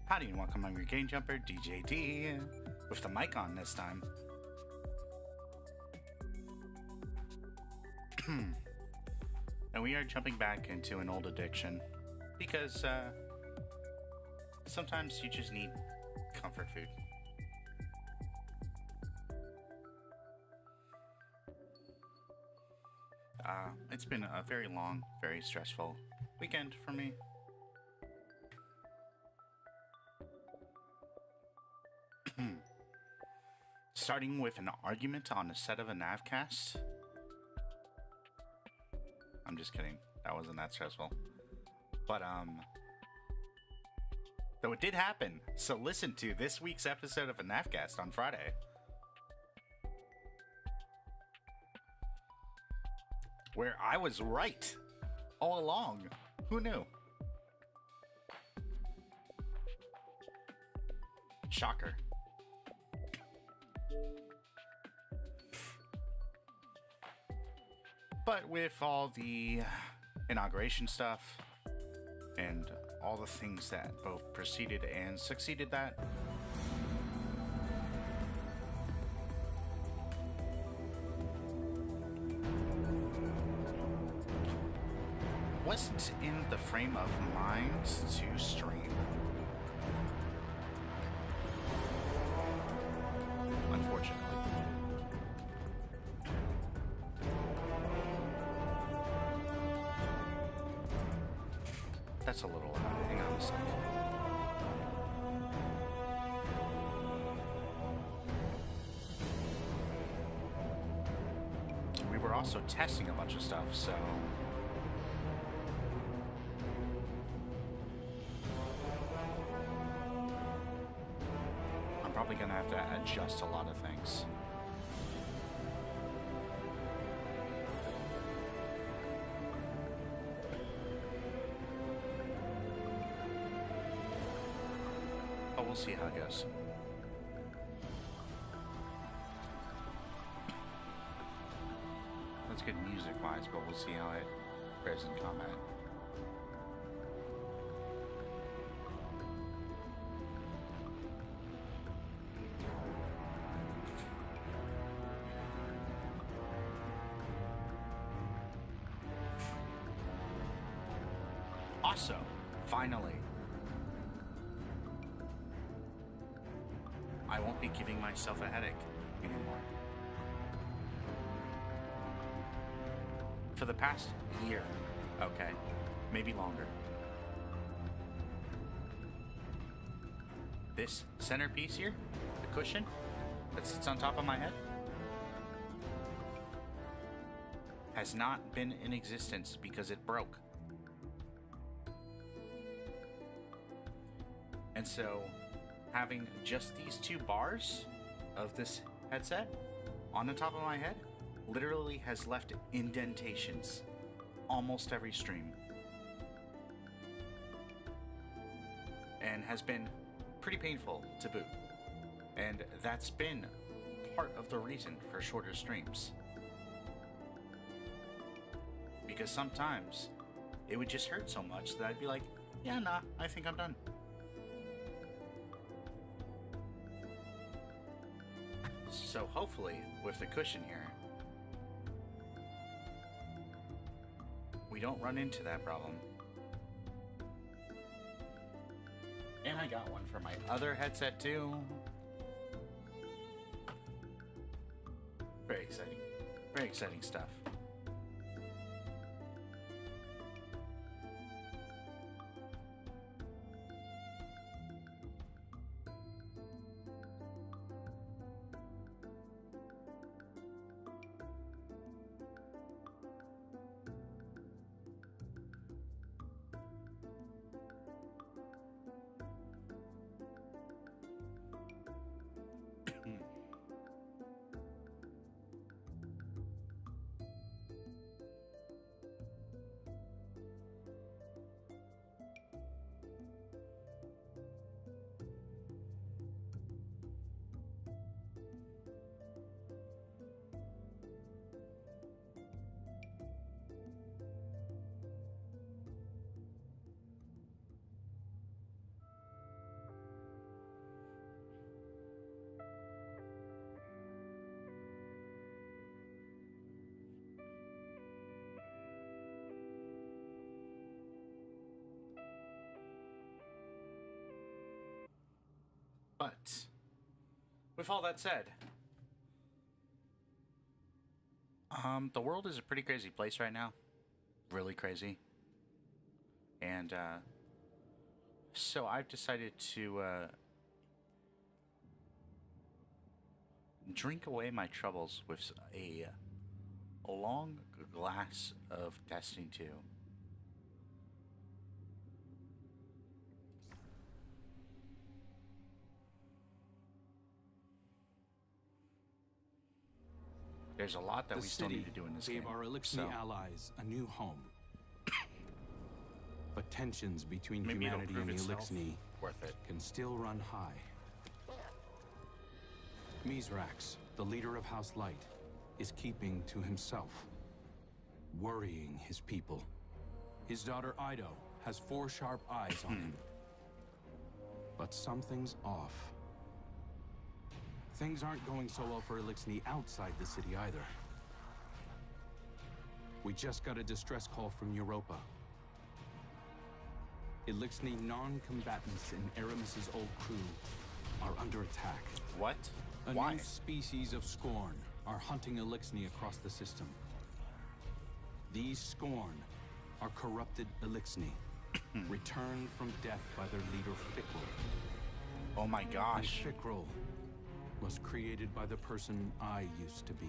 Howdy and welcome, I'm your game jumper, DiJaDi, with the mic on this time. And we are jumping back into an old addiction, because sometimes you just need comfort food. It's been a very long, very stressful weekend for me. Starting with an argument on a set of a navcast. I'm just kidding. That wasn't that stressful. But, though it did happen. So listen to this week's episode of a navcast on Friday. Where I was right all along. Who knew? Shocker. But with all the inauguration stuff and all the things that both preceded and succeeded that, wasn't in the frame of mind to stream. Unfortunately. That's a little loud. Hang on a second. We were also testing a bunch of stuff, so I'm probably gonna have to adjust a lot of things. But we'll see how it goes. That's good music-wise, but we'll see how it fares in combat. Also, finally, I won't be giving myself a headache anymore. For the past year, okay, maybe longer. This centerpiece here, the cushion that sits on top of my head, has not been in existence because it broke. And so, having just these two bars of this headset on the top of my head literally has left indentations almost every stream. And has been pretty painful to boot. And that's been part of the reason for shorter streams. Because sometimes it would just hurt so much that I'd be like, yeah, nah, I think I'm done. So hopefully, with the cushion here, we don't run into that problem. And I got one for my other headset too. Very exciting. Very exciting stuff. But with all that said, the world is a pretty crazy place right now. Really crazy. And so I've decided to drink away my troubles with a long glass of Destiny 2. There's a lot that we still need to do in this game. Gave our Elixni allies a new home. But tensions between humanity and the Elixni can still run high. Mizrax, the leader of House Light, is keeping to himself, worrying his people. His daughter Ido has 4 sharp eyes on him. But something's off. Things aren't going so well for Elixni outside the city either. We just got a distress call from Europa. Elixni non-combatants in Aramis's old crew are under attack. What? Why? A new species of Scorn are hunting Elixni across the system. These Scorn are corrupted Elixni, returned from death by their leader Fikrul. Oh my gosh. And Fikrul was created by the person I used to be.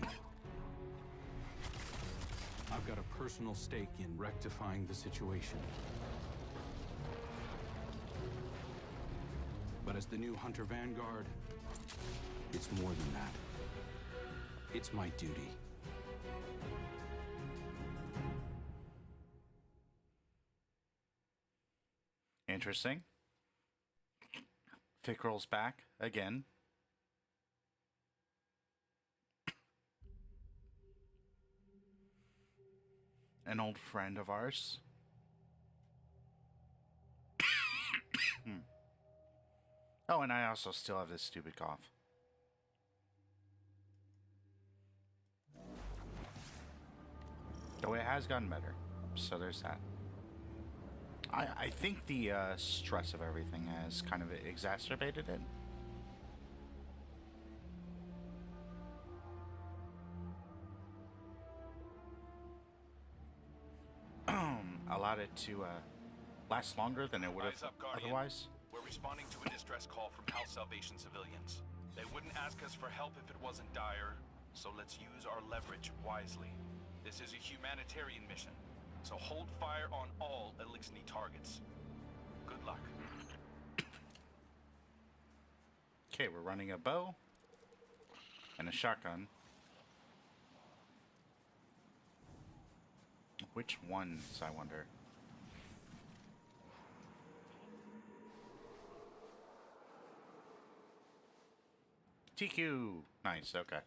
I've got a personal stake in rectifying the situation. But as the new Hunter Vanguard, it's more than that. It's my duty. Interesting. Fikrul's back again. An old friend of ours. Oh, and I also still have this stupid cough. Though it has gotten better. So there's that. I think the stress of everything has kind of exacerbated it. Allowed it to last longer than it would have otherwise. We're responding to a distress call from House Salvation civilians. They wouldn't ask us for help if it wasn't dire, so let's use our leverage wisely. This is a humanitarian mission, so hold fire on all Elixni targets. Good luck. Okay, we're running a bow and a shotgun. Which ones, I wonder? TQ! Nice, okay.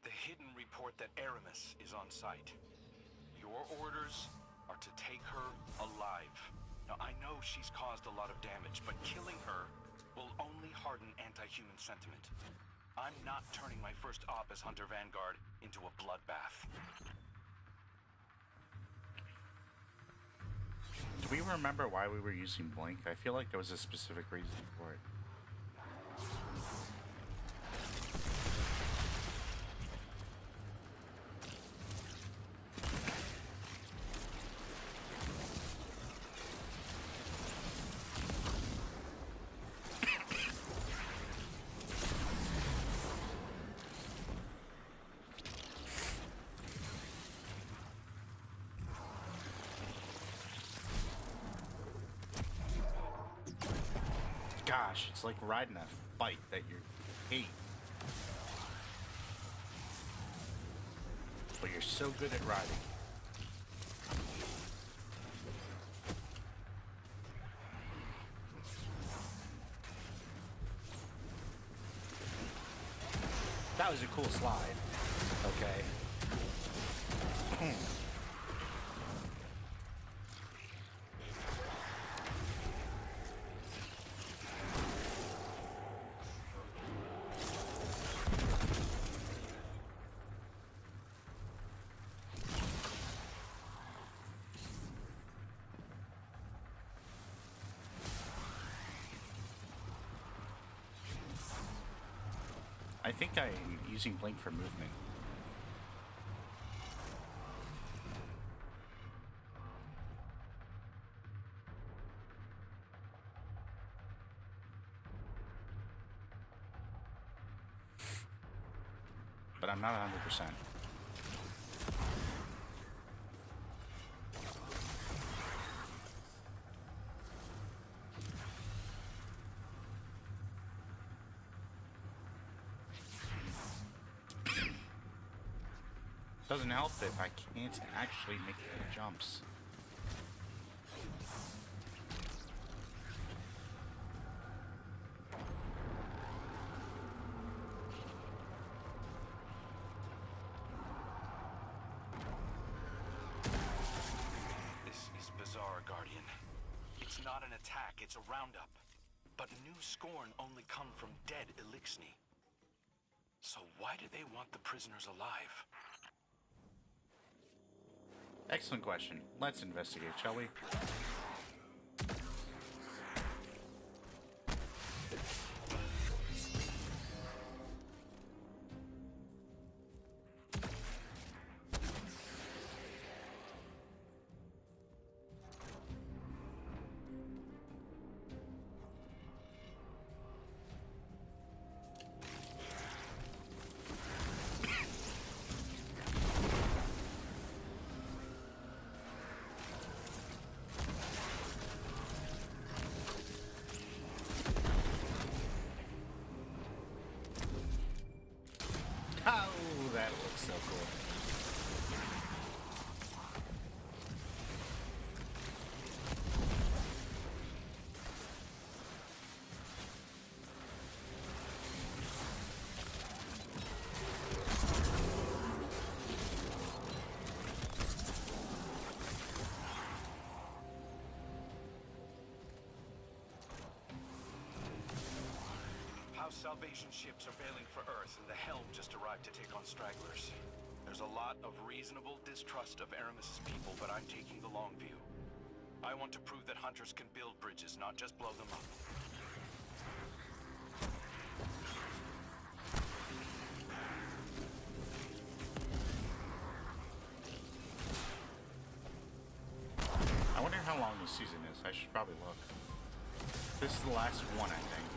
The hidden report that Aramis is on site. Your orders are to take her alive. Now, I know she's caused a lot of damage, but killing her will only harden anti-human sentiment. I'm not turning my first op as Hunter Vanguard into a bloodbath. Do we remember why we were using Blink? I feel like there was a specific reason for it. Gosh, it's like riding a bike that you hate. But you're so good at riding. That was a cool slide. Okay. I think I'm using blink for movement. But I'm not 100%. Doesn't help if I can't actually make the jumps. This is bizarre, Guardian. It's not an attack, it's a roundup. But new Scorn only come from dead Elixni. So why do they want the prisoners alive? Excellent question. Let's investigate, shall we? Oh, that looks so cool. House Salvation ships are bailing for Earth, and the Helm just arrived to take on stragglers. There's a lot of reasonable distrust of Aramis's people, but I'm taking the long view. I want to prove that hunters can build bridges, not just blow them up. I wonder how long this season is. I should probably look. This is the last one, I think.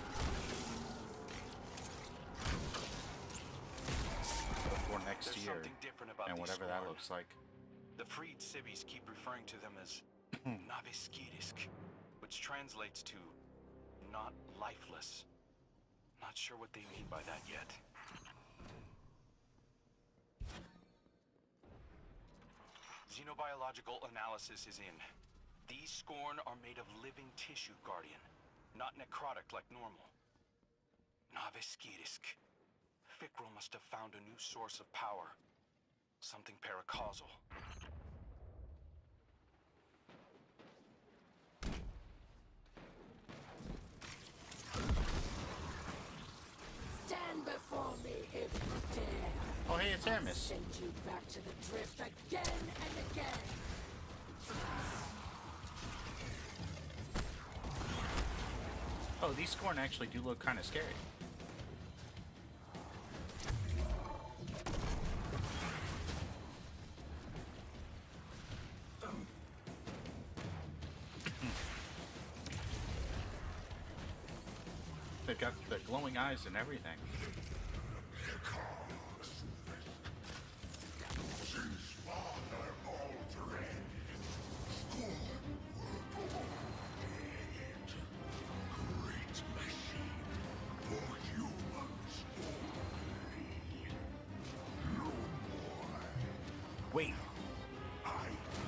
Before next There's year, something different about and these whatever that Scorn. looks like. The freed civvies keep referring to them as Naviskirisk, which translates to not lifeless. Not sure what they mean by that yet. Xenobiological analysis is in. These Scorn are made of living tissue, Guardian, not necrotic like normal. Naviskirisk. Fikrul must have found a new source of power. Something paracausal. Stand before me if you dare. Oh, hey, it's Aramis. Send you back to the drift again and again. Oh, these Scorn actually do look kind of scary. They've got the glowing eyes and everything. Wait.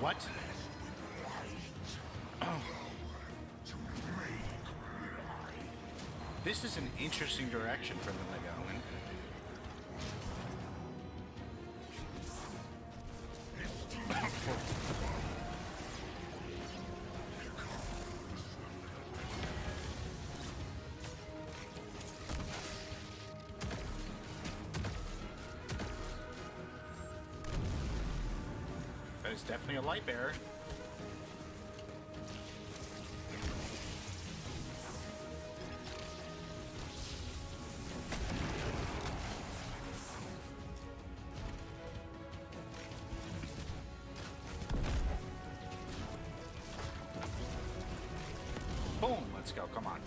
What? Oh. This is an interesting direction for them to go in. That is definitely a light bearer. Let's go. Come on.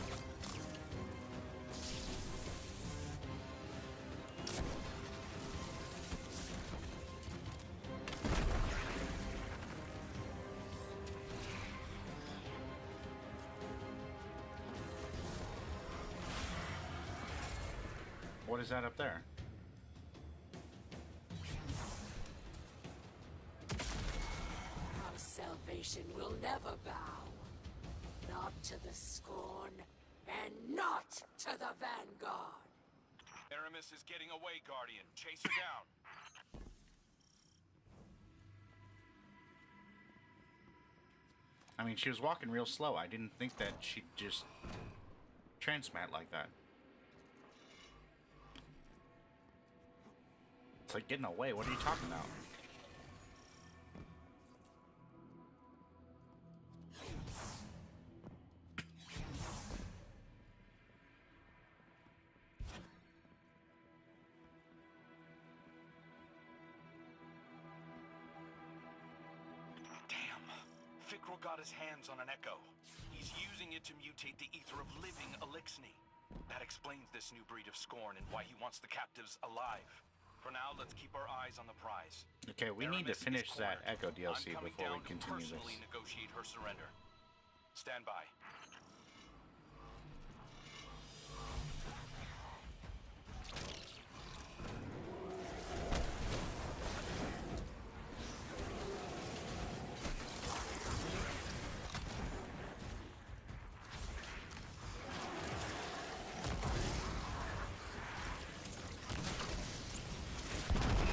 What is that up there? Our salvation will never bow. Not to the scorn, and not to the vanguard. Aramis is getting away, Guardian. Chase her down. I mean, she was walking real slow. I didn't think that she'd just transmat like that. It's like getting away. What are you talking about? Fikrul got his hands on an echo. He's using it to mutate the ether of living Elixni. That explains this new breed of scorn and why he wants the captives alive. For now, let's keep our eyes on the prize. Okay, we need to finish that Echo DLC before we continue this. Personally negotiate her surrender. Stand by.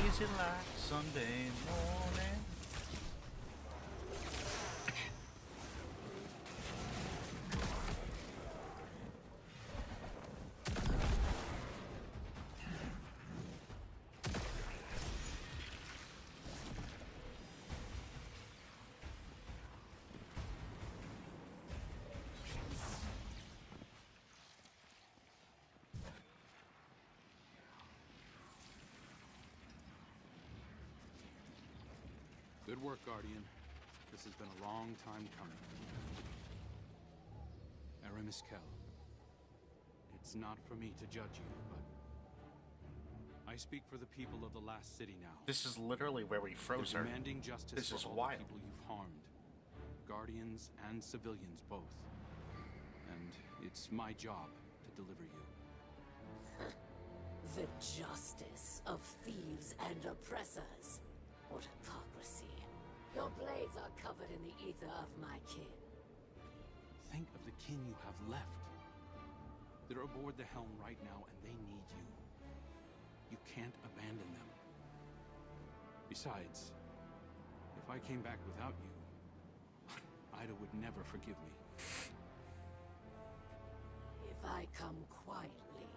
Easy like Sunday morning. Good work, Guardian. This has been a long time coming. Aramis Kell. It's not for me to judge you, but I speak for the people of the last city now. This is literally where we froze her. Demanding justice This for is all wild. the people you've harmed. Guardians and civilians both. And it's my job to deliver you. The justice of thieves and oppressors. What hypocrisy. Your blades are covered in the ether of my kin. Think of the kin you have left. They're aboard the helm right now, and they need you. You can't abandon them. Besides, if I came back without you, Ida would never forgive me. If I come quietly,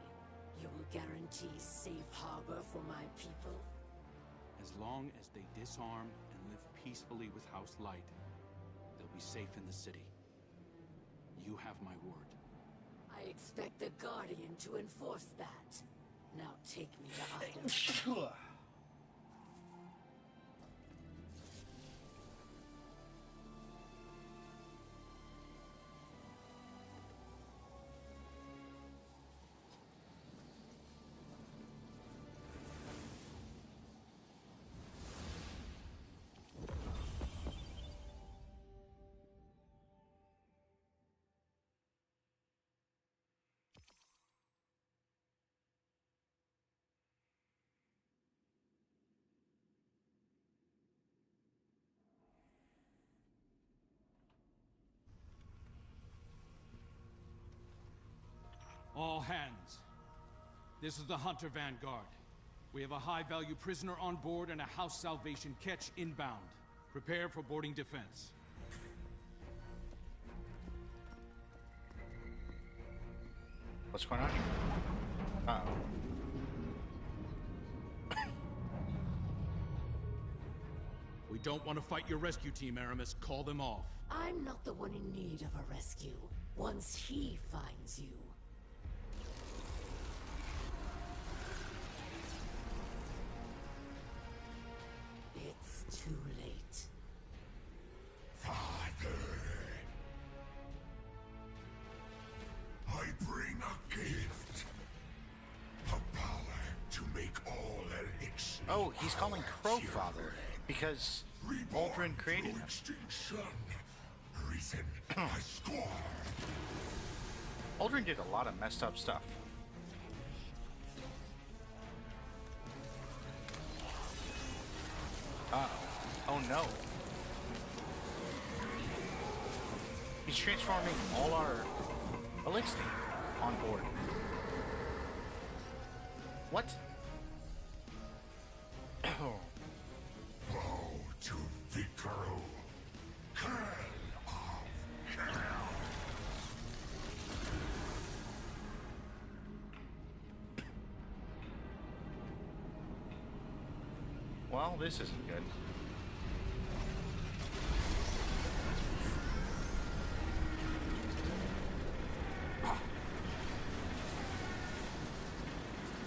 you will guarantee safe harbor for my people? As long as they disarm and live peacefully with House Light, they'll be safe in the city. You have my word. I expect the Guardian to enforce that. Now take me to Ida. All hands. This is the Hunter Vanguard. We have a high-value prisoner on board and a House Salvation catch inbound. Prepare for boarding defense. What's going on? Uh-oh. We don't want to fight your rescue team, Aramis. Call them off. I'm not the one in need of a rescue. Once he finds you. It's too late. Oh, he's calling Crow Father because Aldrin created him. Aldrin did a lot of messed up stuff. Uh-oh. Oh no. He's transforming all our Elixir on board. What? Bow to Vicaro, Khan of Hell. Well, this isn't good.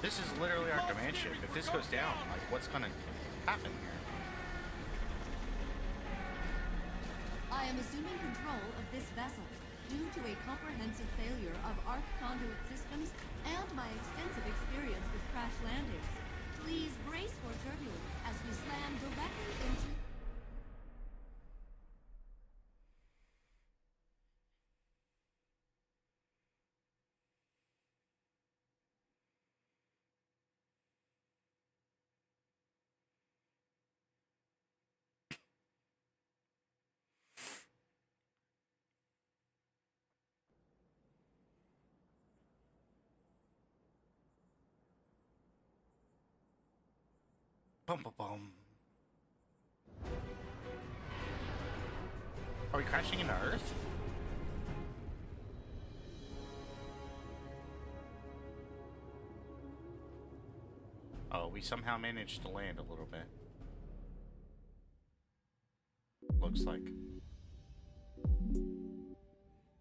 This is literally our command ship. If this goes down, like, what's gonna happen here? I am assuming control of this vessel due to a comprehensive failure of arc conduit systems and my extensive experience with crash landings. Please brace for turbulence as we slam directly into... Bum bum bum. Are we crashing into Earth? Oh, we somehow managed to land a little bit. Looks like.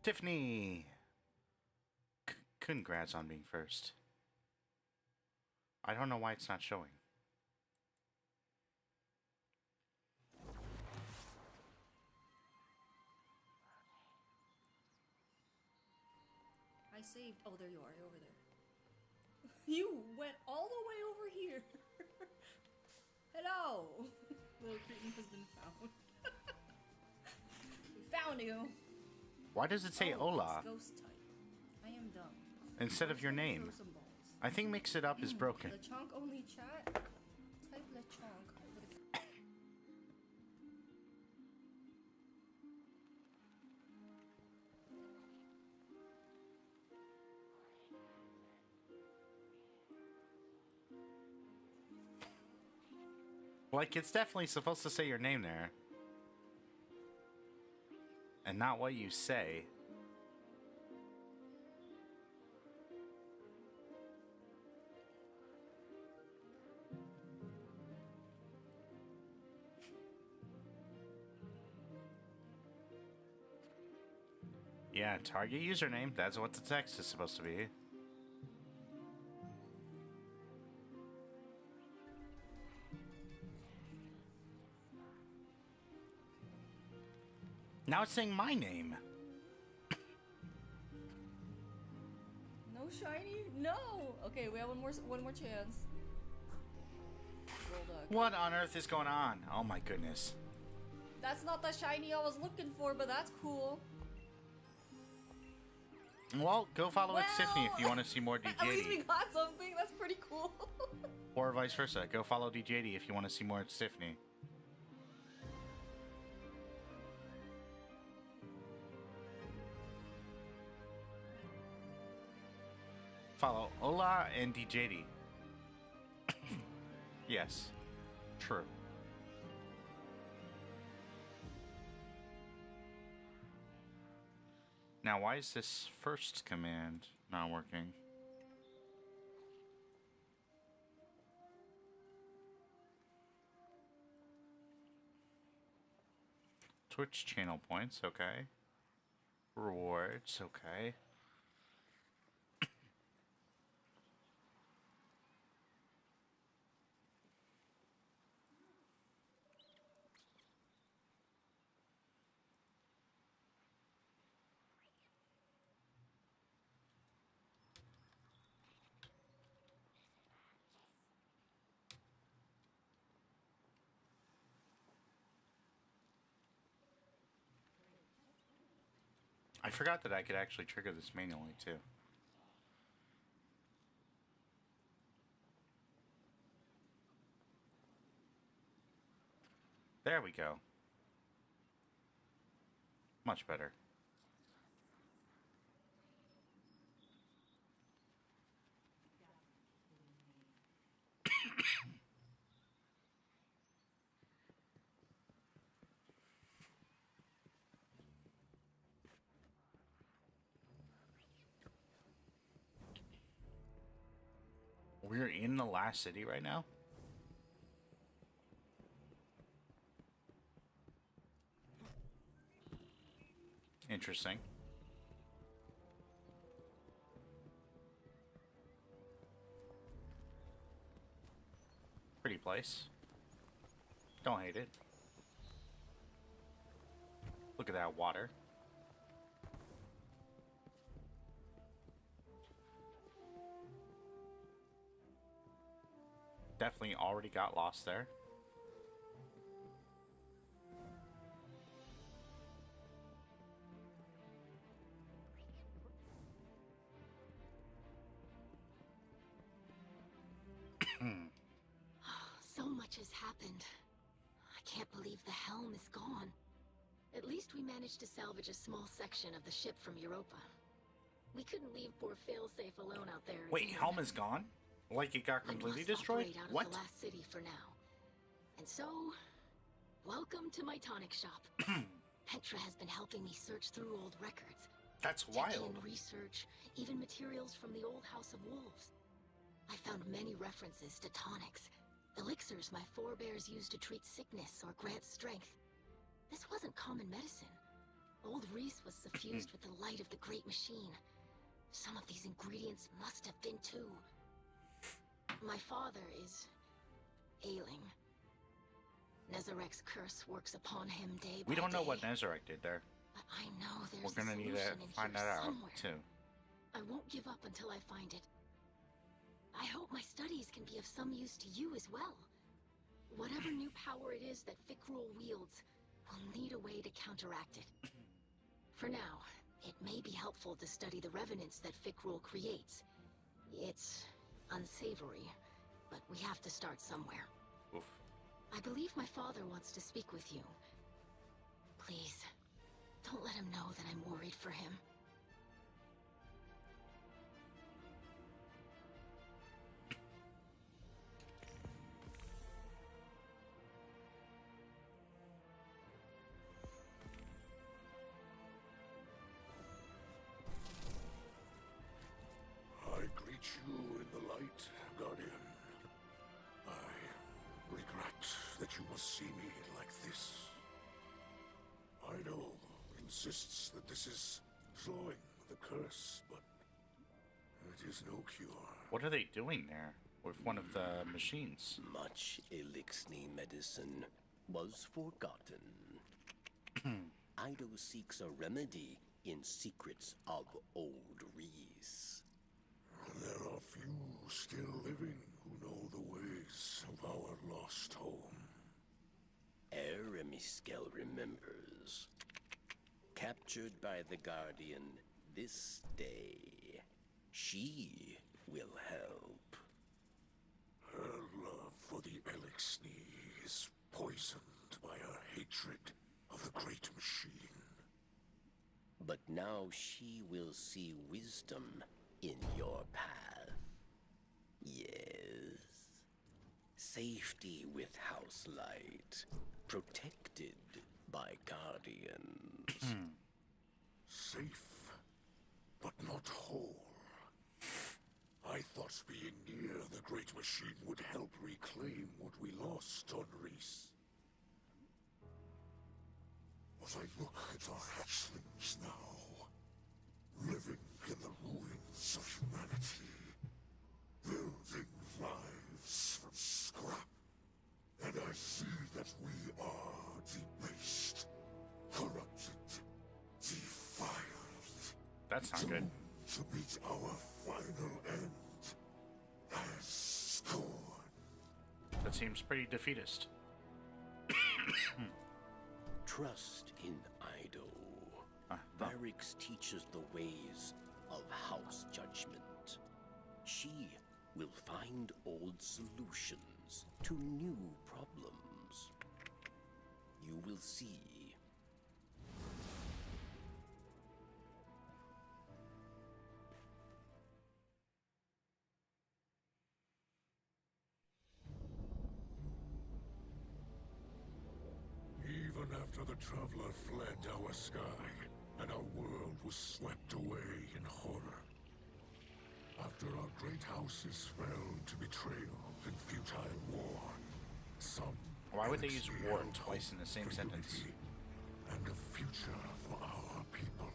Tiffany! Congrats on being first. I don't know why it's not showing. I saved. Oh, there you are. You're over there. You went all the way over here. Hello. Little cretin has been found. We found you. Why does it say Ola It's ghost type. I am dumb. instead of your name? Throw some balls. I think Mix It Up is broken. LeChonk only chat. Type LeChonk. with a- Like, it's definitely supposed to say your name there. And not what you say. Yeah, target username. That's what the text is supposed to be. Now it's saying my name. No shiny? No. Okay, we have one more chance. Roll duck. What on earth is going on? Oh my goodness. That's not the shiny I was looking for, but that's cool. Well, go follow it, Tiffany, if you want to see more At least we DiJaDi. got something. That's pretty cool. Or vice versa. Go follow DiJaDi if you want to see more Tiffany. Follow Ola and DiJaDi. Yes. True. Now, why is this first command not working? Twitch channel points, okay. Rewards, okay. I forgot that I could actually trigger this manually, too. There we go. Much better. We're in the last city right now? Interesting. Pretty place. Don't hate it. Look at that water. Definitely already got lost there. So much has happened. I can't believe the helm is gone. At least we managed to salvage a small section of the ship from Europa. We couldn't leave poor Failsafe alone out there. Wait, again. helm is gone? Like it got completely destroyed? Operate out of What? the last city for now. And so, welcome to my tonic shop. Petra has been helping me search through old records. That's Checking wild. research, even materials from the old House of Wolves. I found many references to tonics, elixirs my forebears used to treat sickness or grant strength. This wasn't common medicine. Old Reese was suffused with the light of the Great Machine. Some of these ingredients must have been too. My father is ailing. Nezarek's curse works upon him day by day. We don't know what Nezarek did there. But I know there's We're gonna a need solution to in find here that out, somewhere. too. I won't give up until I find it. I hope my studies can be of some use to you as well. Whatever new power it is that Fikrul wields, we'll need a way to counteract it. For now, it may be helpful to study the revenants that Fikrul creates. It's unsavory, but we have to start somewhere. Oof. I believe my father wants to speak with you. Please, don't let him know that I'm worried for him. I greet you in the light, Guardian. I regret that you must see me like this. Ido insists that this is throwing the curse, but it is no cure. What are they doing there with one of the machines? Much elixni medicine was forgotten. Ido seeks a remedy in secrets of old Reese. There are few still living who know the ways of our lost home. Eremiskel remembers. Captured by the Guardian this day, she will help. Her love for the Elixni is poisoned by her hatred of the Great Machine. But now she will see wisdom in your path. Yes. Safety with House Light. Protected by Guardians. Safe, but not whole. I thought being near the Great Machine would help reclaim what we lost on Reese. As I look at our hatchlings now, living in the ruins of humanity, building lives from scrap, and I see that we are debased, corrupted, defiled. That's not good. To meet our final end as scorn. That seems pretty defeatist. Trust in Ido. no. Very Varix teaches the ways of house judgment. She will find old solutions to new problems. You will see. Even after the Traveler fled our sky, and our world was swept away in horror. After our great houses fell to betrayal and futile war, some... Why would they use war held twice in the same for sentence? unity and a future for our people.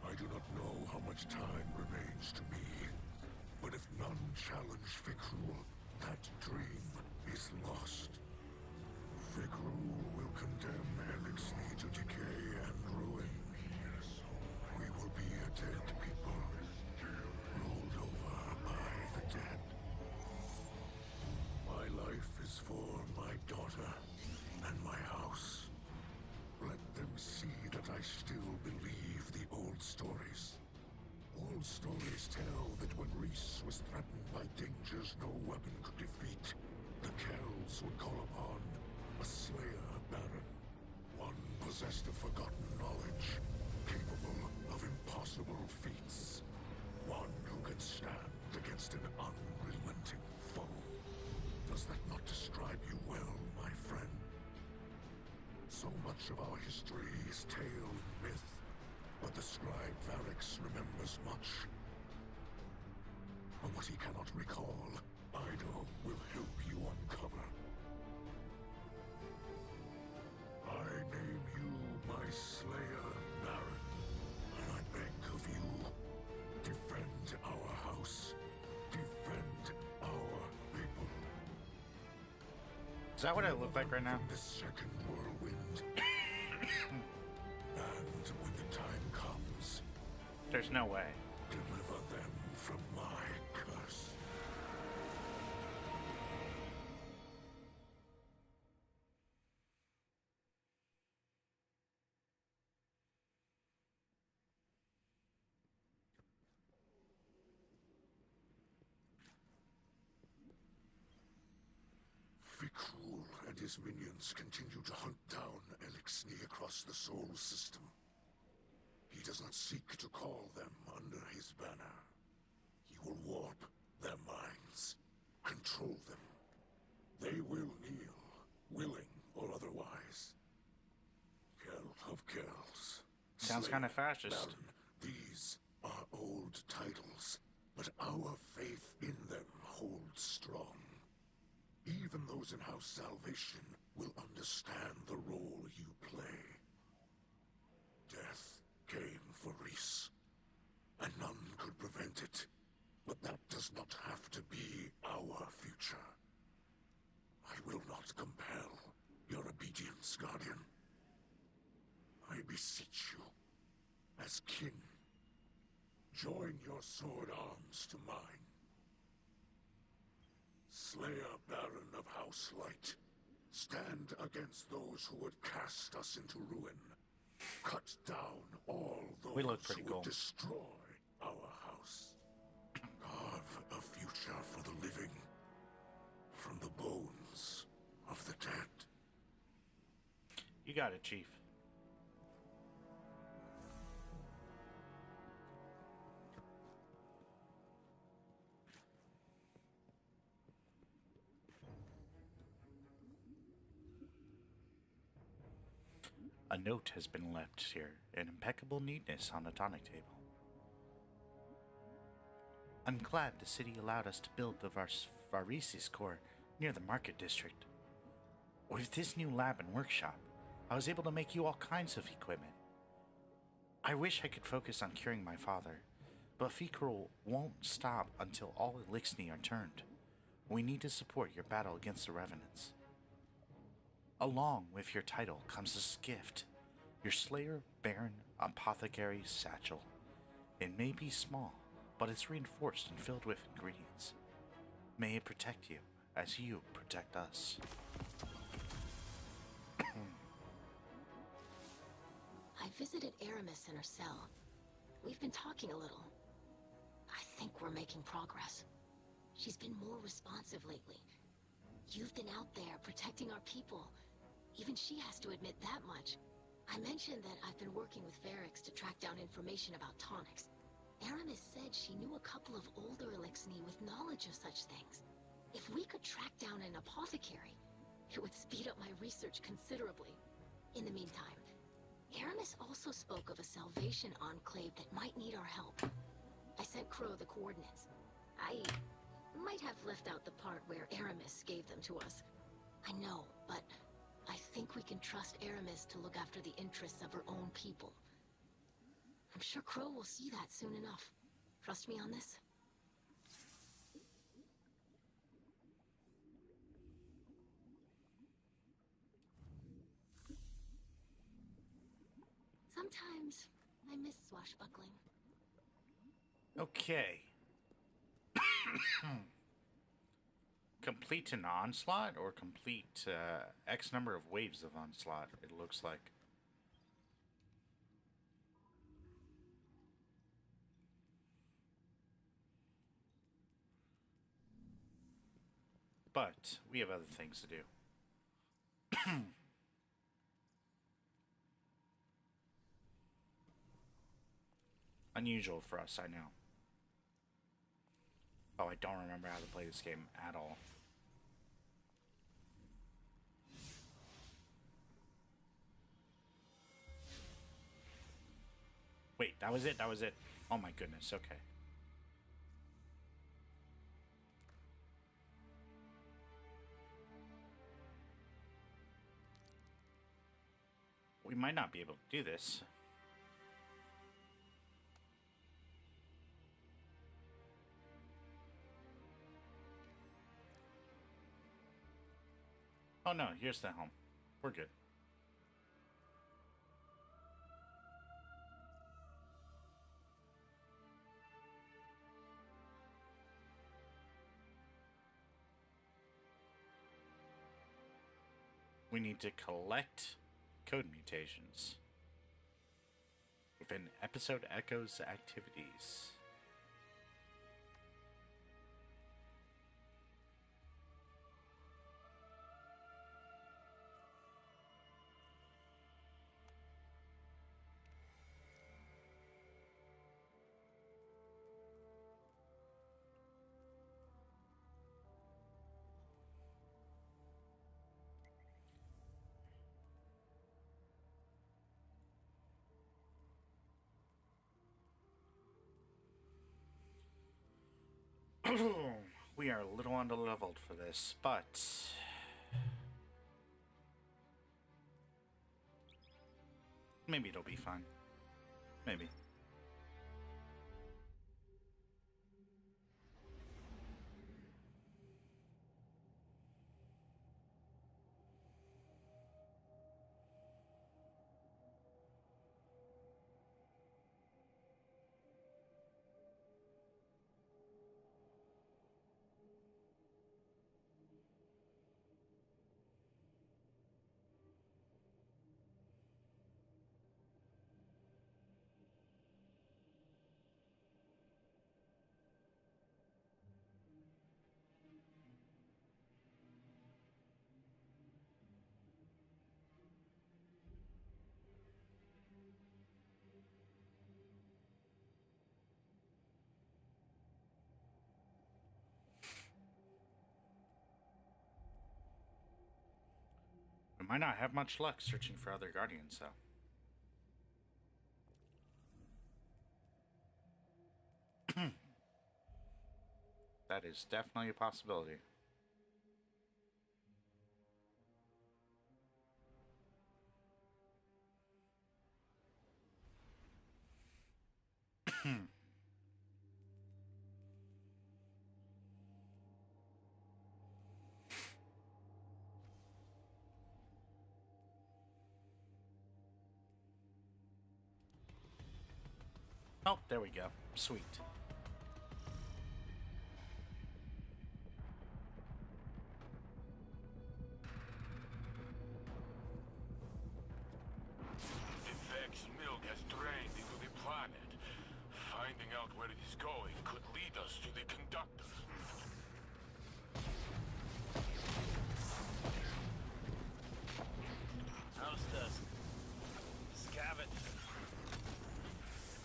I do not know how much time remains to me, but if none challenge Fikrul, that dream is lost. Fikrul will condemn Elixir to decay and ruin. We will be a dead people, rolled over by the dead. My life is for my daughter and my house. Let them see that I still believe the old stories. Old stories tell that when Reese was threatened by dangers no weapon could defeat, the Kells would call upon a Slayer Baron, one possessed of forgotten knowledge, capable of impossible feats, one who can stand against an unrelenting foe. Does that not describe you well, my friend? So much of our history is tale and myth, but the scribe Varix remembers much. But what he cannot recall, Ido will help you uncover. I name you my Slayer Baron, and I beg of you, defend our house, defend our people. Is that what I look like right now? The second whirlwind. And when the time comes, There's no way. deliver them from my curse. Fikrul and his minions continue to hunt down Elixir across the Soul System. He does not seek to call them under his banner. He will warp their minds, control them. They will kneel, willing or otherwise. Kell of Kells. Sounds kind of fascist. Baron, these are old titles, but our faith in them holds strong. Even those in House Salvation will understand the role you play. Death came for Reese, and none could prevent it. But that does not have to be our future. I will not compel your obedience, Guardian. I beseech you, as kin, join your sword arms to mine. Slayer Baron of House Light, stand against those who would cast us into ruin. Cut down all those We look pretty who cool. would destroy our house. Carve a future for the living from the bones of the dead. You got it, Chief. A note has been left here in impeccable neatness on the tonic table. I'm glad the city allowed us to build the Varisis core near the market district. With this new lab and workshop, I was able to make you all kinds of equipment. I wish I could focus on curing my father, but Fikrul won't stop until all Elixir are turned. We need to support your battle against the Revenants. Along with your title comes this gift, your Slayer Baron Apothecary Satchel. It may be small, but it's reinforced and filled with ingredients. May it protect you as you protect us. I've visited Aramis in her cell. We've been talking a little. I think we're making progress. She's been more responsive lately. You've been out there protecting our people. Even she has to admit that much. I mentioned that I've been working with Varix to track down information about tonics. Aramis said she knew a couple of older Elixni with knowledge of such things. If we could track down an apothecary, it would speed up my research considerably. In the meantime, Aramis also spoke of a Salvation Enclave that might need our help. I sent Crow the coordinates. I might have left out the part where Aramis gave them to us. I know, but I think we can trust Aramis to look after the interests of her own people. I'm sure Crow will see that soon enough. Trust me on this? Sometimes I miss swashbuckling. Okay. Complete an onslaught or complete X number of waves of onslaught, it looks like. But we have other things to do. Unusual for us, I know. Oh, I don't remember how to play this game at all. Wait, that was it? That was it? Oh my goodness, okay. We might not be able to do this. Oh no, here's the helm. We're good. We need to collect code mutations within episode echoes activities. We are a little underleveled for this, but maybe it'll be fine. Maybe. We might not have much luck searching for other guardians, though. That is definitely a possibility. Oh, there we go. Sweet. Vivek's mill Finding out where it is going could lead us to the conductor. House dust. Scavenge.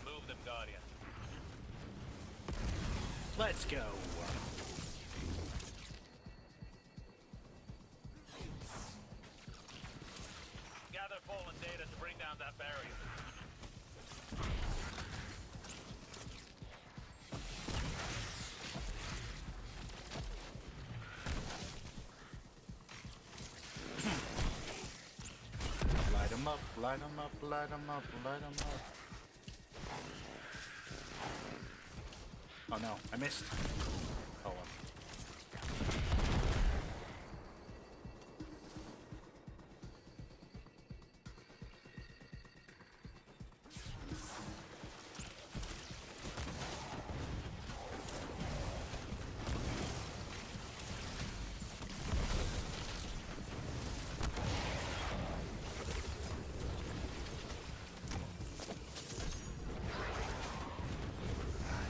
Move them, Guardian. Let's go. Gather fallen data to bring down that barrier. Light them up, light them up, light them up, light them up. Oh no, I missed. Oh well.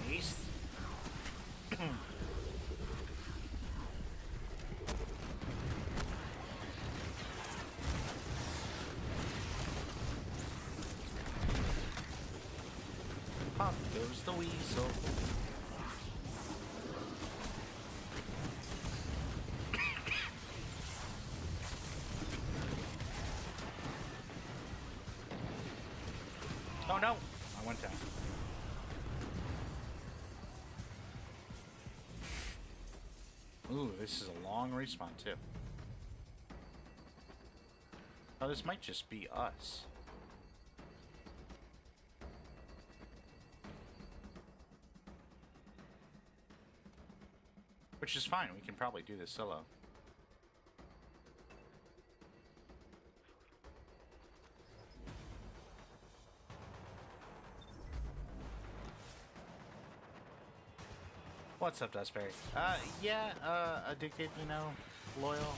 Nice. Pop goes the weasel. Oh no! I went down. Ooh, this is a long respawn too. Oh, this might just be us. Which is fine, we can probably do this solo. What's up, Dustberry? Yeah, addicted, you know, loyal.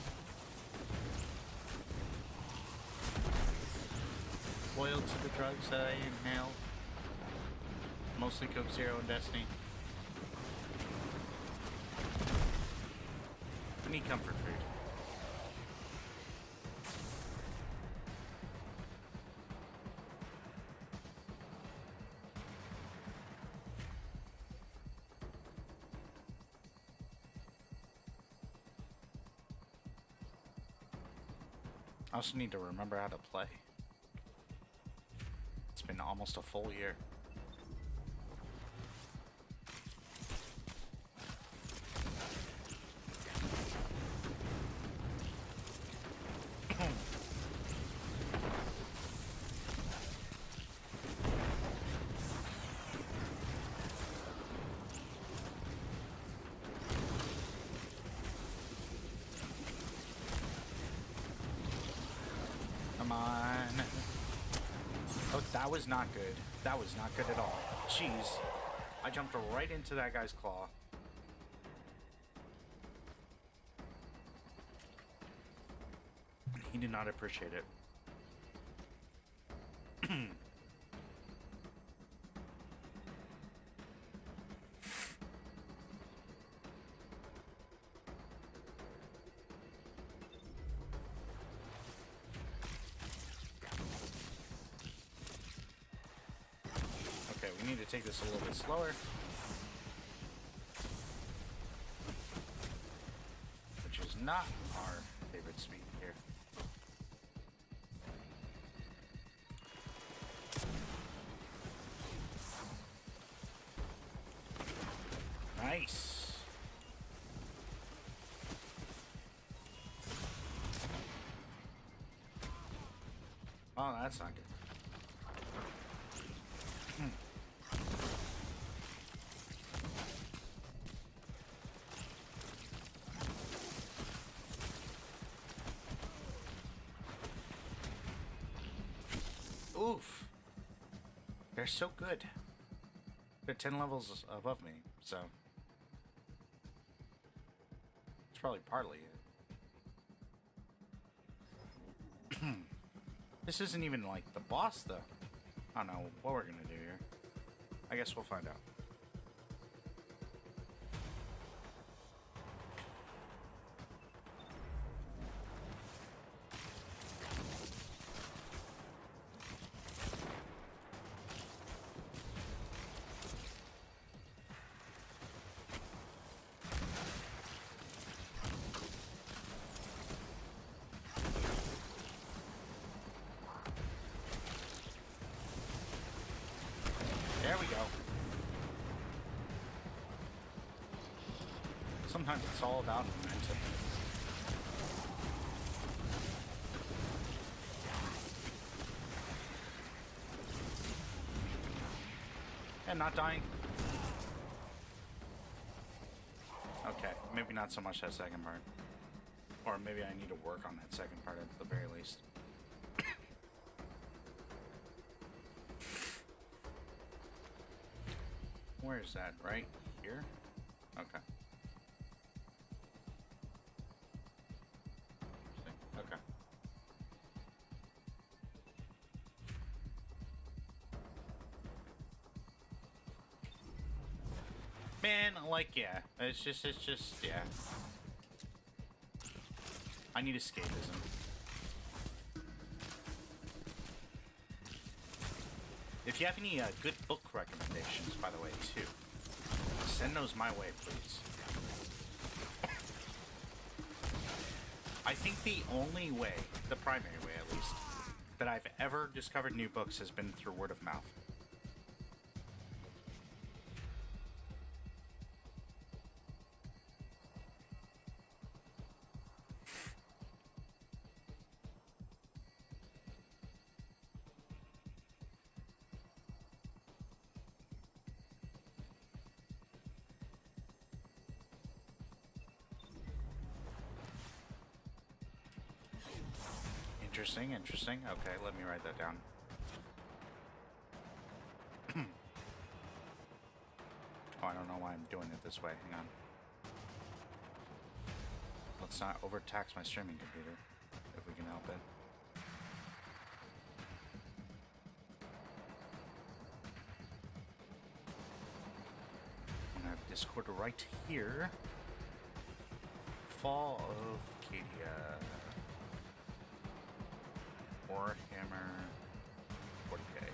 Loyal to the drugs that I inhale. Mostly Coke Zero and Destiny. I need comfort food. I also need to remember how to play. It's been almost a full year. Come on. Oh, that was not good. That was not good at all. Jeez. I jumped right into that guy's claw. He did not appreciate it. Okay, we need to take this a little bit slower. Which is not our favorite speed here. Nice. Oh, that's not good. Oof. They're so good. They're 10 levels above me, so it's probably partly it. This isn't even like the boss, though. I don't know what we're gonna do here. I guess we'll find out. There we go. Sometimes it's all about momentum. And not dying. Okay, maybe not so much that second part. Or maybe I need to work on that second part at the very least. Where is that? Right here? Okay. Okay. Man, like, yeah. It's just, yeah. I need escapism. If you have any good book recommendations, by the way, too, send those my way, please. I think the only way, the primary way at least, that I've ever discovered new books has been through word of mouth. Interesting, interesting. Okay, let me write that down. Oh, I don't know why I'm doing it this way. Hang on. Let's not overtax my streaming computer, if we can help it. I'm gonna have Discord right here. Fall of Cadia. Warhammer 40K.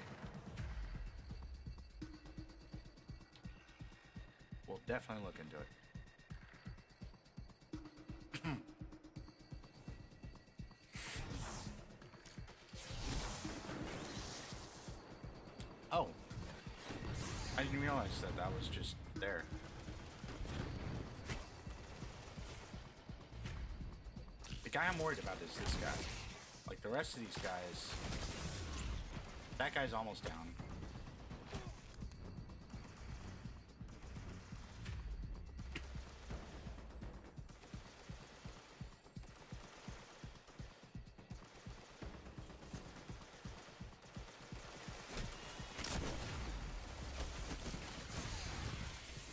We'll definitely look into it. Oh. I didn't realize that that was just there. The guy I'm worried about is this guy. Like the rest of these guys, that guy's almost down.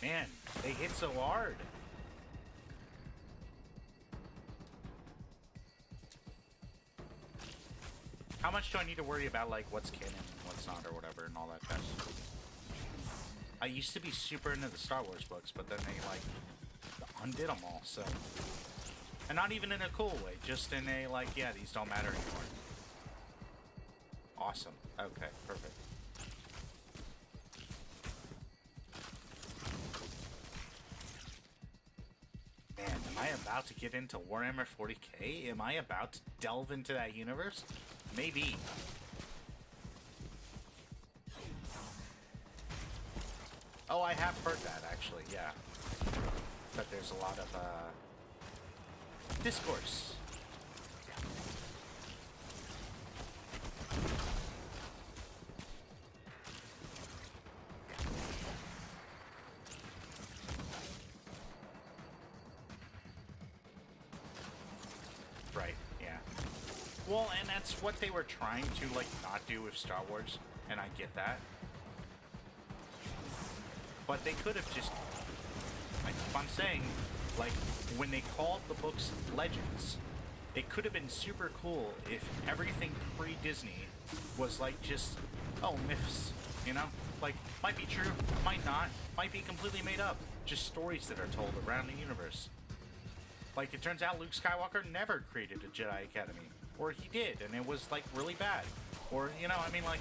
Man, they hit so hard. How much do I need to worry about, like, what's canon and what's not, or whatever, and all that stuff? I used to be super into the Star Wars books, but then they, like, undid them all, so... And not even in a cool way, just in a, like, yeah, these don't matter anymore. Awesome. Okay, perfect. Man, am I about to get into Warhammer 40K? Am I about to delve into that universe? Maybe. Oh, I have heard that, actually, yeah. That there's a lot of, discourse. Right, yeah. Well, and that's what they were trying to, like, not do with Star Wars, and I get that. But they could have just, like, I'm saying, like, when they called the books Legends, it could have been super cool if everything pre-Disney was, like, just, oh, myths, you know? Like, might be true, might not, might be completely made up. Just stories that are told around the universe. Like, it turns out Luke Skywalker never created a Jedi Academy. Or he did, and it was, like, really bad. Or, you know, I mean, like...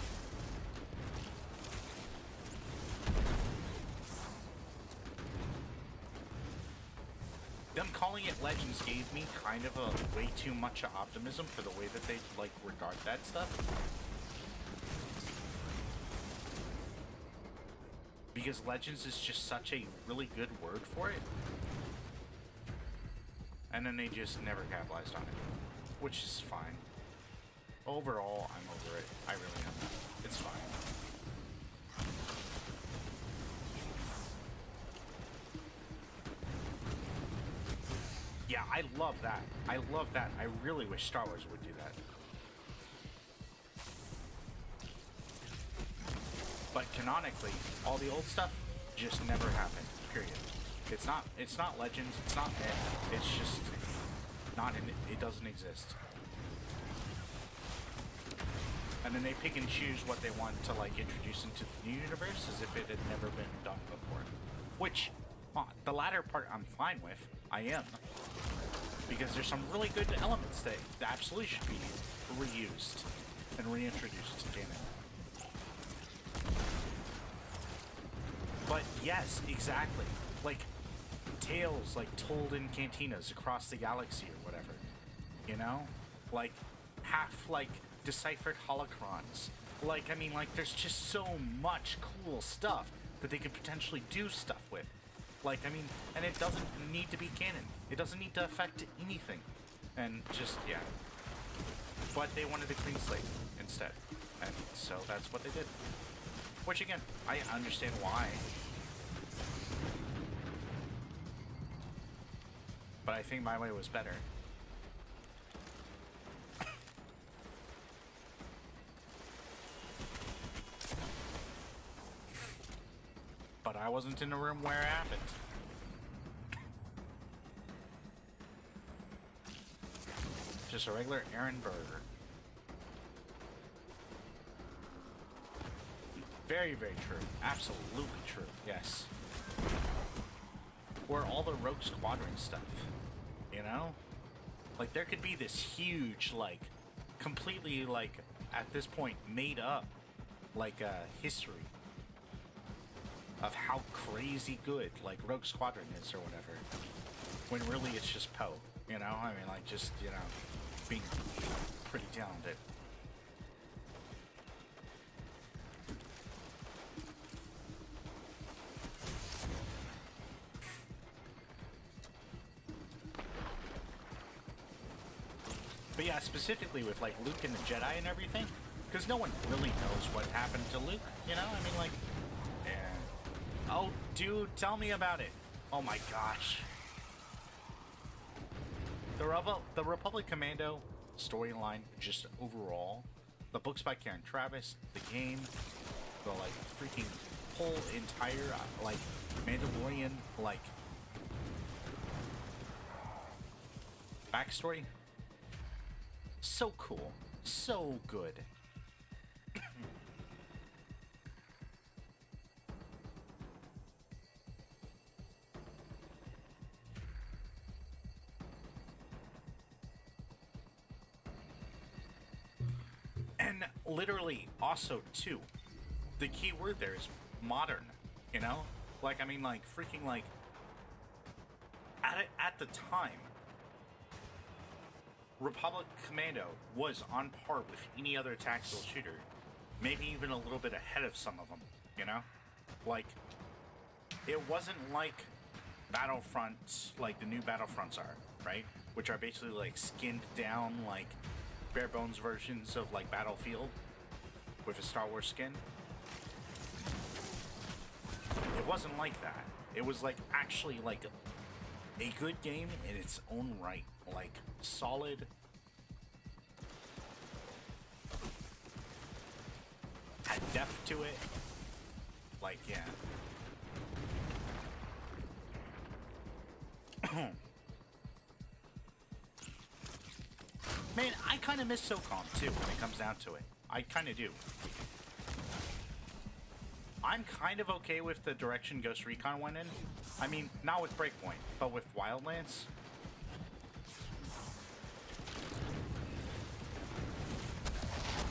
Them calling it Legends gave me kind of a way too much optimism for the way that they, like, regard that stuff. Because Legends is just such a really good word for it. And then they just never capitalized on it. Which is fine. Overall, I'm over it. I really am. It's fine. Yeah, I love that. I love that. I really wish Star Wars would do that. But canonically, all the old stuff just never happened. Period. It's not Legends, it's not myth, it's just not in it. It doesn't exist. And then they pick and choose what they want to, like, introduce into the new universe as if it had never been done before. Which, the latter part I'm fine with. I am. Because there's some really good elements that absolutely should be reused and reintroduced to canon. But yes, exactly. Like, tales, like, told in cantinas across the galaxy or whatever. You know? Like, half, like, deciphered holocrons. Like, I mean, like, there's just so much cool stuff that they could potentially do stuff with. Like, I mean, and it doesn't need to be canon. It doesn't need to affect anything. And just, yeah. But they wanted a clean slate instead. And so that's what they did. Which, again, I understand why. But I think my way was better. But I wasn't in the room where it happened. Just a regular errand burger. Very, very true. Absolutely true. Yes. Or all the Rogue Squadron stuff. You know? Like, there could be this huge, like, completely, like, at this point, made up, like, history of how crazy good, like, Rogue Squadron is or whatever. When really it's just Poe, you know? I mean, like, just, you know, being pretty talented. But yeah, specifically with, like, Luke and the Jedi and everything, because no one really knows what happened to Luke, you know? I mean, like, yeah. Oh, dude, tell me about it. Oh my gosh. The Republic Commando storyline, just overall, the books by Karen Traviss, the game, the, like, freaking whole entire, like, Mandalorian, like, backstory. So cool. So good. And literally, also, too, the key word there is modern, you know? Like, I mean, like, freaking, like, at the time, Republic Commando was on par with any other tactical shooter. Maybe even a little bit ahead of some of them, you know? Like, it wasn't like Battlefront, like the new Battlefronts are, right? Which are basically, like, skinned down, like, bare bones versions of, like, Battlefield with a Star Wars skin. It wasn't like that. It was, like, actually, like, a good game in its own right. Like, solid. Had depth to it. Like, yeah. Man, I kind of miss SOCOM too when it comes down to it. I kind of do. I'm kind of okay with the direction Ghost Recon went in. I mean, not with Breakpoint, but with Wildlands.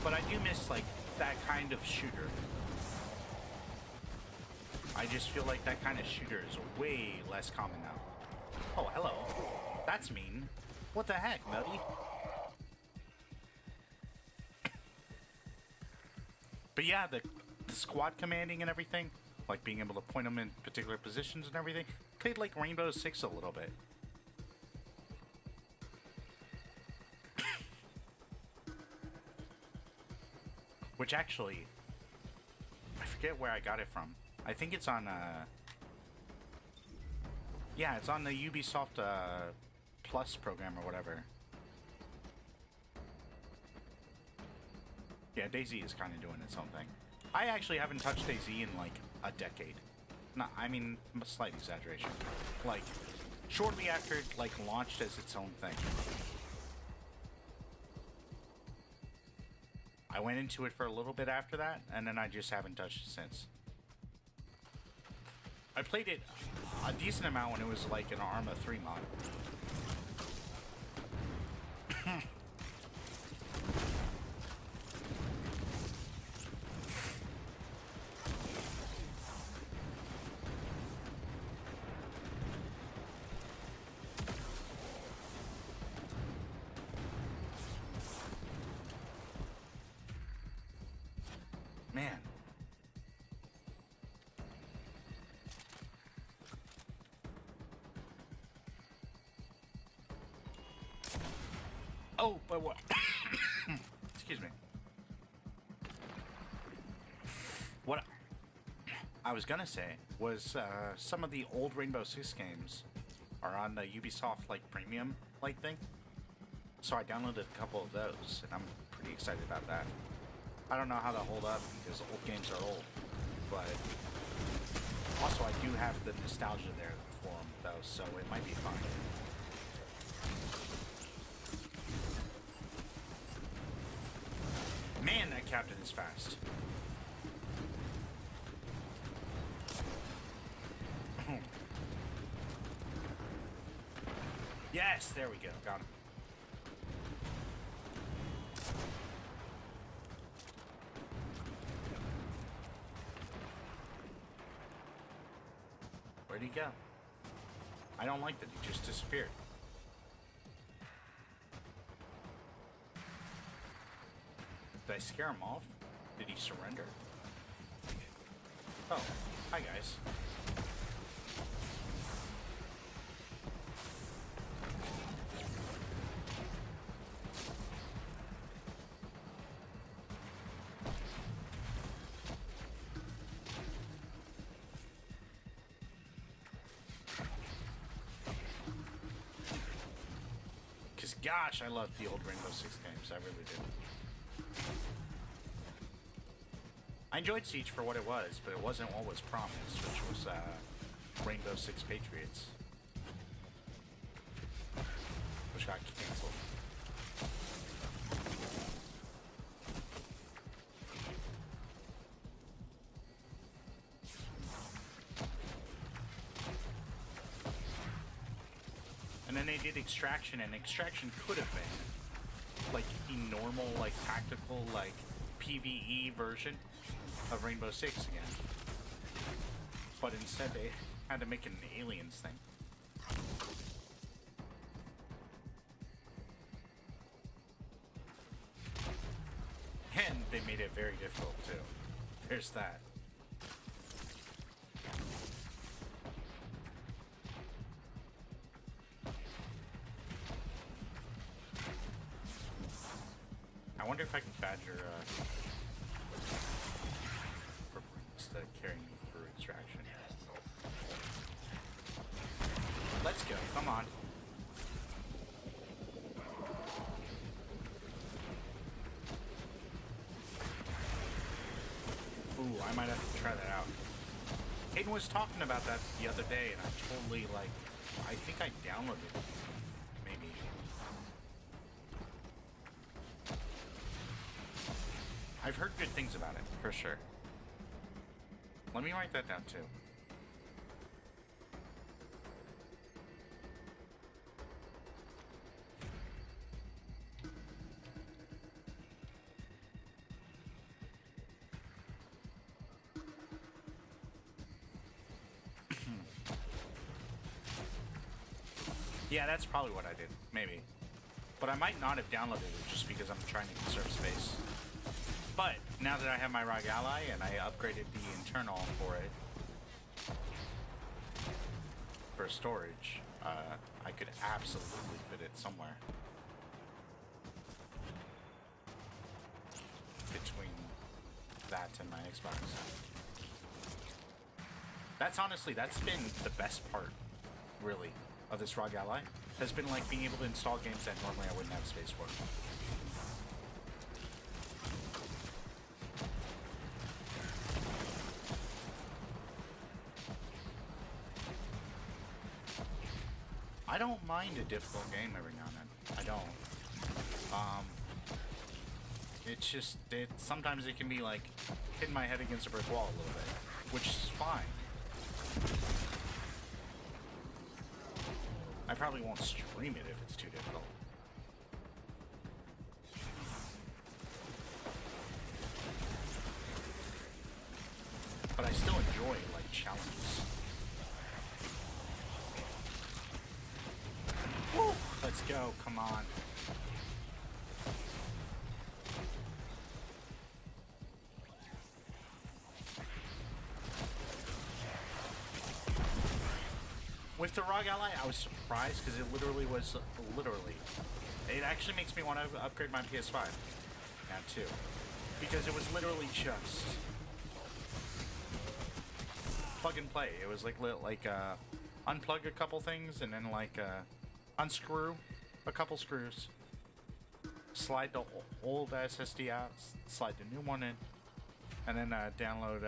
But I do miss, like, that kind of shooter. I just feel like that kind of shooter is way less common now. Oh, hello. That's mean. What the heck, Nutty? But yeah, the squad commanding and everything, like being able to point them in particular positions and everything, played like Rainbow Six a little bit. Which actually, I forget where I got it from. I think it's on, yeah, it's on the Ubisoft Plus program or whatever. Yeah, DayZ is kind of doing its own thing. I actually haven't touched DayZ in like a decade. No, I mean, a slight exaggeration. Like, shortly after it like launched as its own thing. I went into it for a little bit after that, and then I just haven't touched it since. I played it a decent amount when it was like an Arma 3 mod. Man. Oh, but what? Excuse me. What I was gonna say was some of the old Rainbow Six games are on the Ubisoft like premium like thing. So I downloaded a couple of those, and I'm pretty excited about that. I don't know how they'll hold up because old games are old, but also I do have the nostalgia there for them though, so it might be fun. Man, that captain is fast. Yes, there we go. Got him. Where'd he go? I don't like that he just disappeared. Did I scare him off? Did he surrender? Oh, hi guys. Gosh, I loved the old Rainbow Six games. I really did. I enjoyed Siege for what it was, but it wasn't what was promised, which was Rainbow Six Patriots, which got canceled. And then they did Extraction, and Extraction could have been like the normal, like tactical, like PvE version of Rainbow Six again. But instead they had to make it an aliens thing. And they made it very difficult too. There's that. I wonder if I can badger instead of carrying me through Extraction. Let's go, come on. Ooh, I might have to try that out. Hayden was talking about that the other day, and I totally, like, I think I downloaded it. Maybe. I've heard good things about it, for sure. Let me write that down too. Yeah, that's probably what I did. Maybe. But I might not have downloaded it just because I'm trying to conserve space. But now that I have my Rogue Ally and I upgraded the internal for it, for storage, I could absolutely fit it somewhere. Between that and my Xbox. That's honestly, that's been the best part, really, of this Rogue Ally. Has been like being able to install games that normally I wouldn't have space for. I don't mind a difficult game every now and then. I don't. It's just, sometimes it can be like hitting my head against a brick wall a little bit, which is fine. I probably won't stream it if it's too difficult. But I still enjoy, like, challenges. Woo! Let's go, come on. With the Rogue Ally, I was surprised because it literally was, it actually makes me want to upgrade my PS5 now too. Because it was literally just plug and play. It was like unplug a couple things and then unscrew a couple screws, slide the old SSD out, slide the new one in, and then download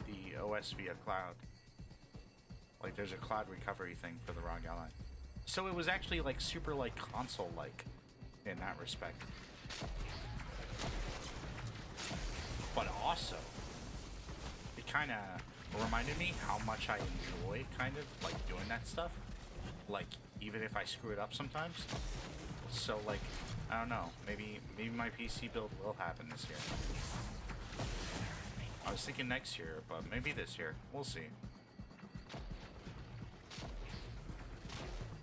the OS via cloud. Like there's a cloud recovery thing for the Rogue Ally. So it was actually like super like console-like in that respect. But also, it kind of reminded me how much I enjoy kind of like doing that stuff. Like even if I screw it up sometimes. So like, I don't know, maybe my PC build will happen this year. I was thinking next year, but maybe this year. We'll see.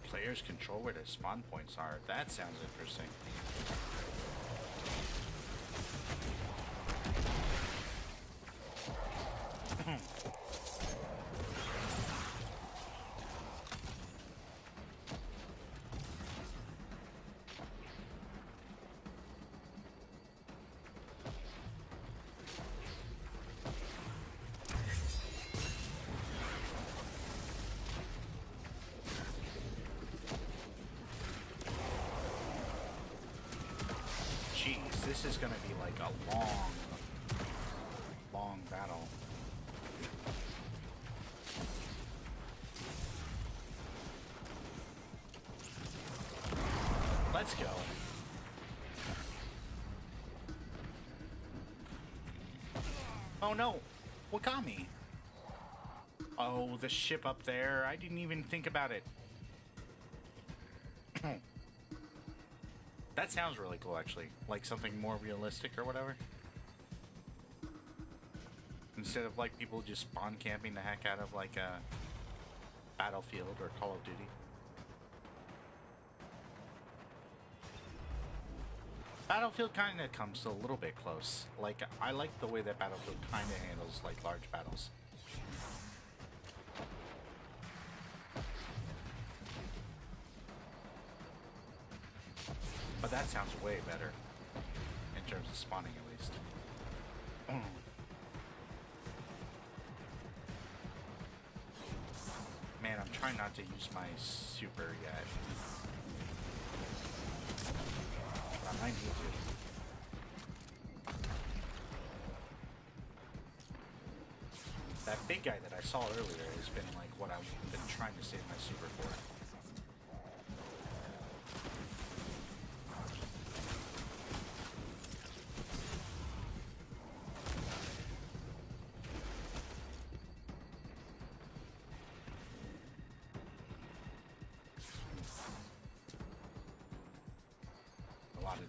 Players control where their spawn points are. That sounds interesting. This is gonna be like a long battle. Let's go. Oh no! What got me? Oh, the ship up there. I didn't even think about it. That sounds really cool, actually. Like something more realistic or whatever. Instead of like people just spawn camping the heck out of like a Battlefield or Call of Duty. Battlefield kind of comes a little bit close. Like, I like the way that Battlefield kind of handles like large battles. But that sounds way better, in terms of spawning at least. Man, I'm trying not to use my super yet. But I might need to. That big guy that I saw earlier has been like what I've been trying to save my super for.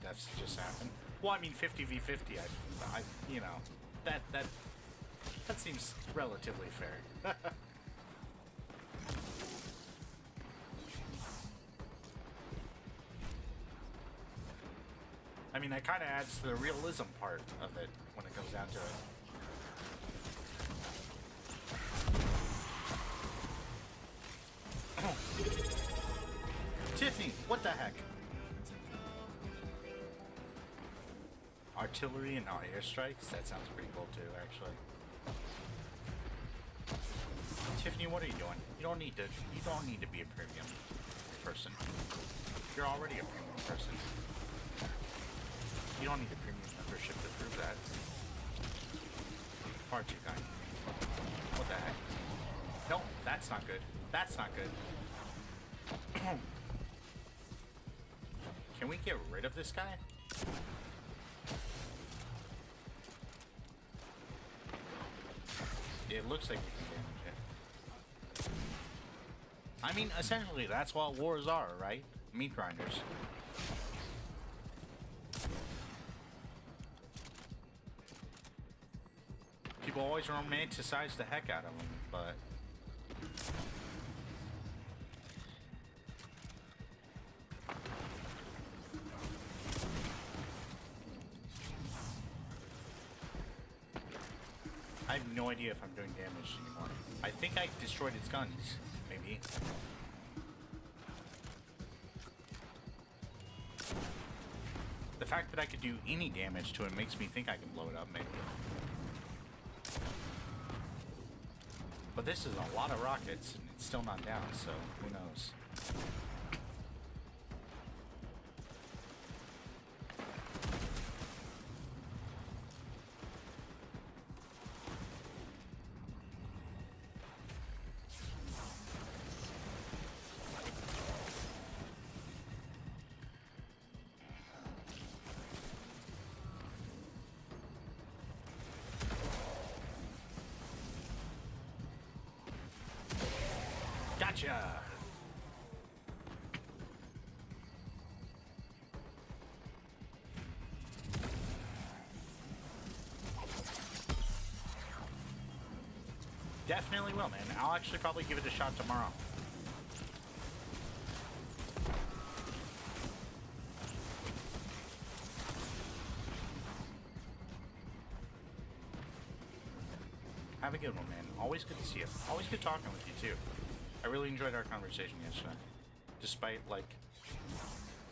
deaths just happened. Well, I mean, 50 v 50. I you know, that seems relatively fair. I mean, that kind of adds to the realism part of it when it comes down to it. Tiffany, what the heck? Artillery and airstrikes? That sounds pretty cool too, actually. Tiffany, what are you doing? You don't need to be a premium person. You're already a premium person. You don't need a premium membership to prove that. Far too kind. What the heck? No, that's not good. That's not good. Can we get rid of this guy? It looks like we can damage it. I mean, essentially, that's what wars are, right? Meat grinders. People always romanticize the heck out of them, but... I have no idea if I'm doing damage anymore. I think I destroyed its guns, maybe. The fact that I could do any damage to it makes me think I can blow it up, maybe. But this is a lot of rockets, and it's still not down, so who knows. Gotcha! Definitely will, man. I'll actually probably give it a shot tomorrow. Have a good one, man. Always good to see you. Always good talking with you, too. I really enjoyed our conversation yesterday. Despite, like,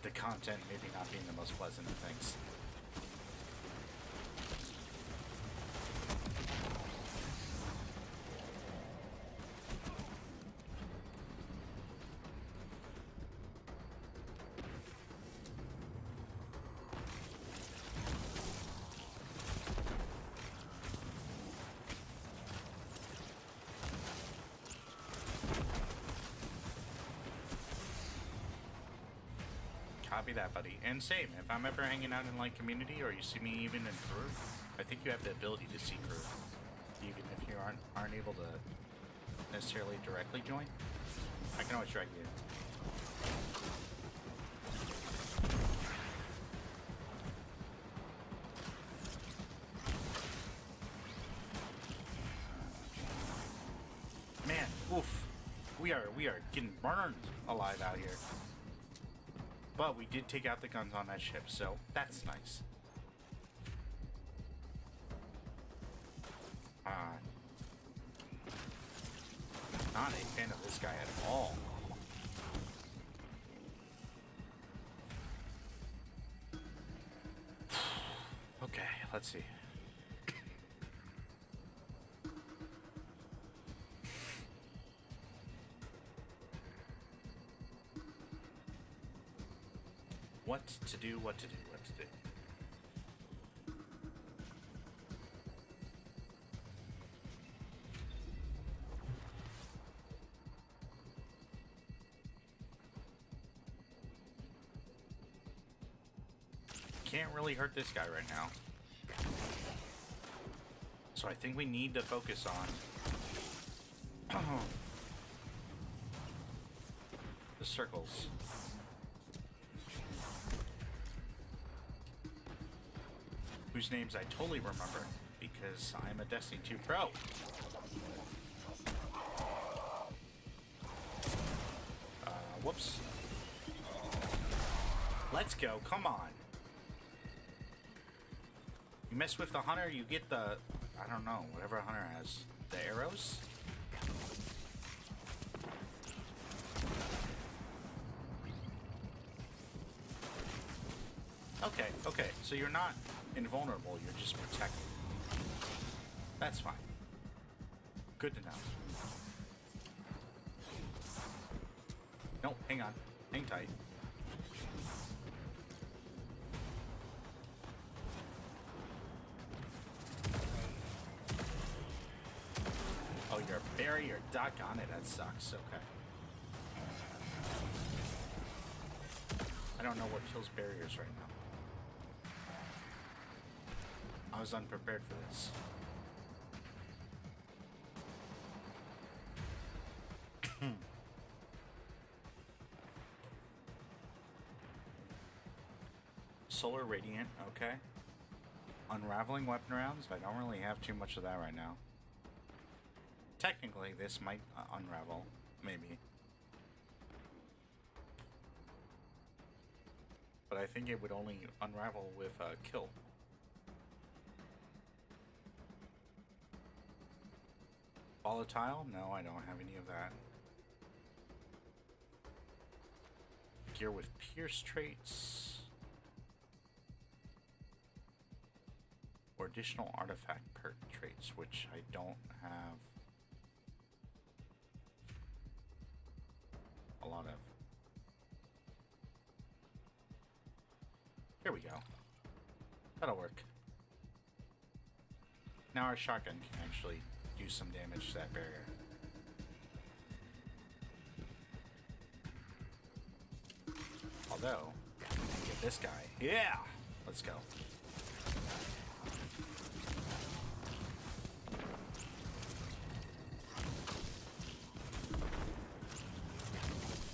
the content maybe not being the most pleasant of things. Copy that, buddy. And same, if I'm ever hanging out in, like, community, or you see me even in crew, I think you have the ability to see crew. Even if you aren't able to necessarily directly join. I can always drag you in. Man, oof. We are getting burned alive out here. But we did take out the guns on that ship, so that's nice. Not a fan of this guy at all. Okay, let's see. What to do, what to do, what to do. Can't really hurt this guy right now. So I think we need to focus on the circles. whose names I totally remember because I'm a Destiny 2 pro. Whoops. Let's go, come on. You mess with the hunter, you get the, I don't know, whatever a hunter has. The arrows? Okay, so you're not invulnerable, you're just protected. That's fine. Good to know. No, hang on. Hang tight. Oh, you're a barrier. Doggone it, that sucks. Okay. I don't know what kills barriers right now. I was unprepared for this. Solar Radiant, okay. Unraveling weapon rounds, I don't really have too much of that right now. Technically, this might unravel, maybe. But I think it would only unravel with a kill. Volatile? No, I don't have any of that. Gear with Pierce traits. Or additional artifact perk traits, which I don't have a lot of. Here we go. That'll work. Now our shotgun can actually do some damage to that barrier. Although, I can get this guy. Yeah! Let's go.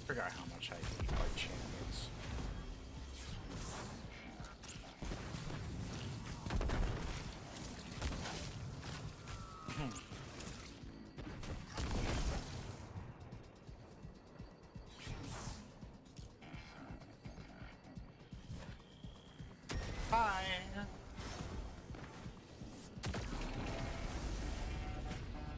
Forgot how much I hate like champions. Hi.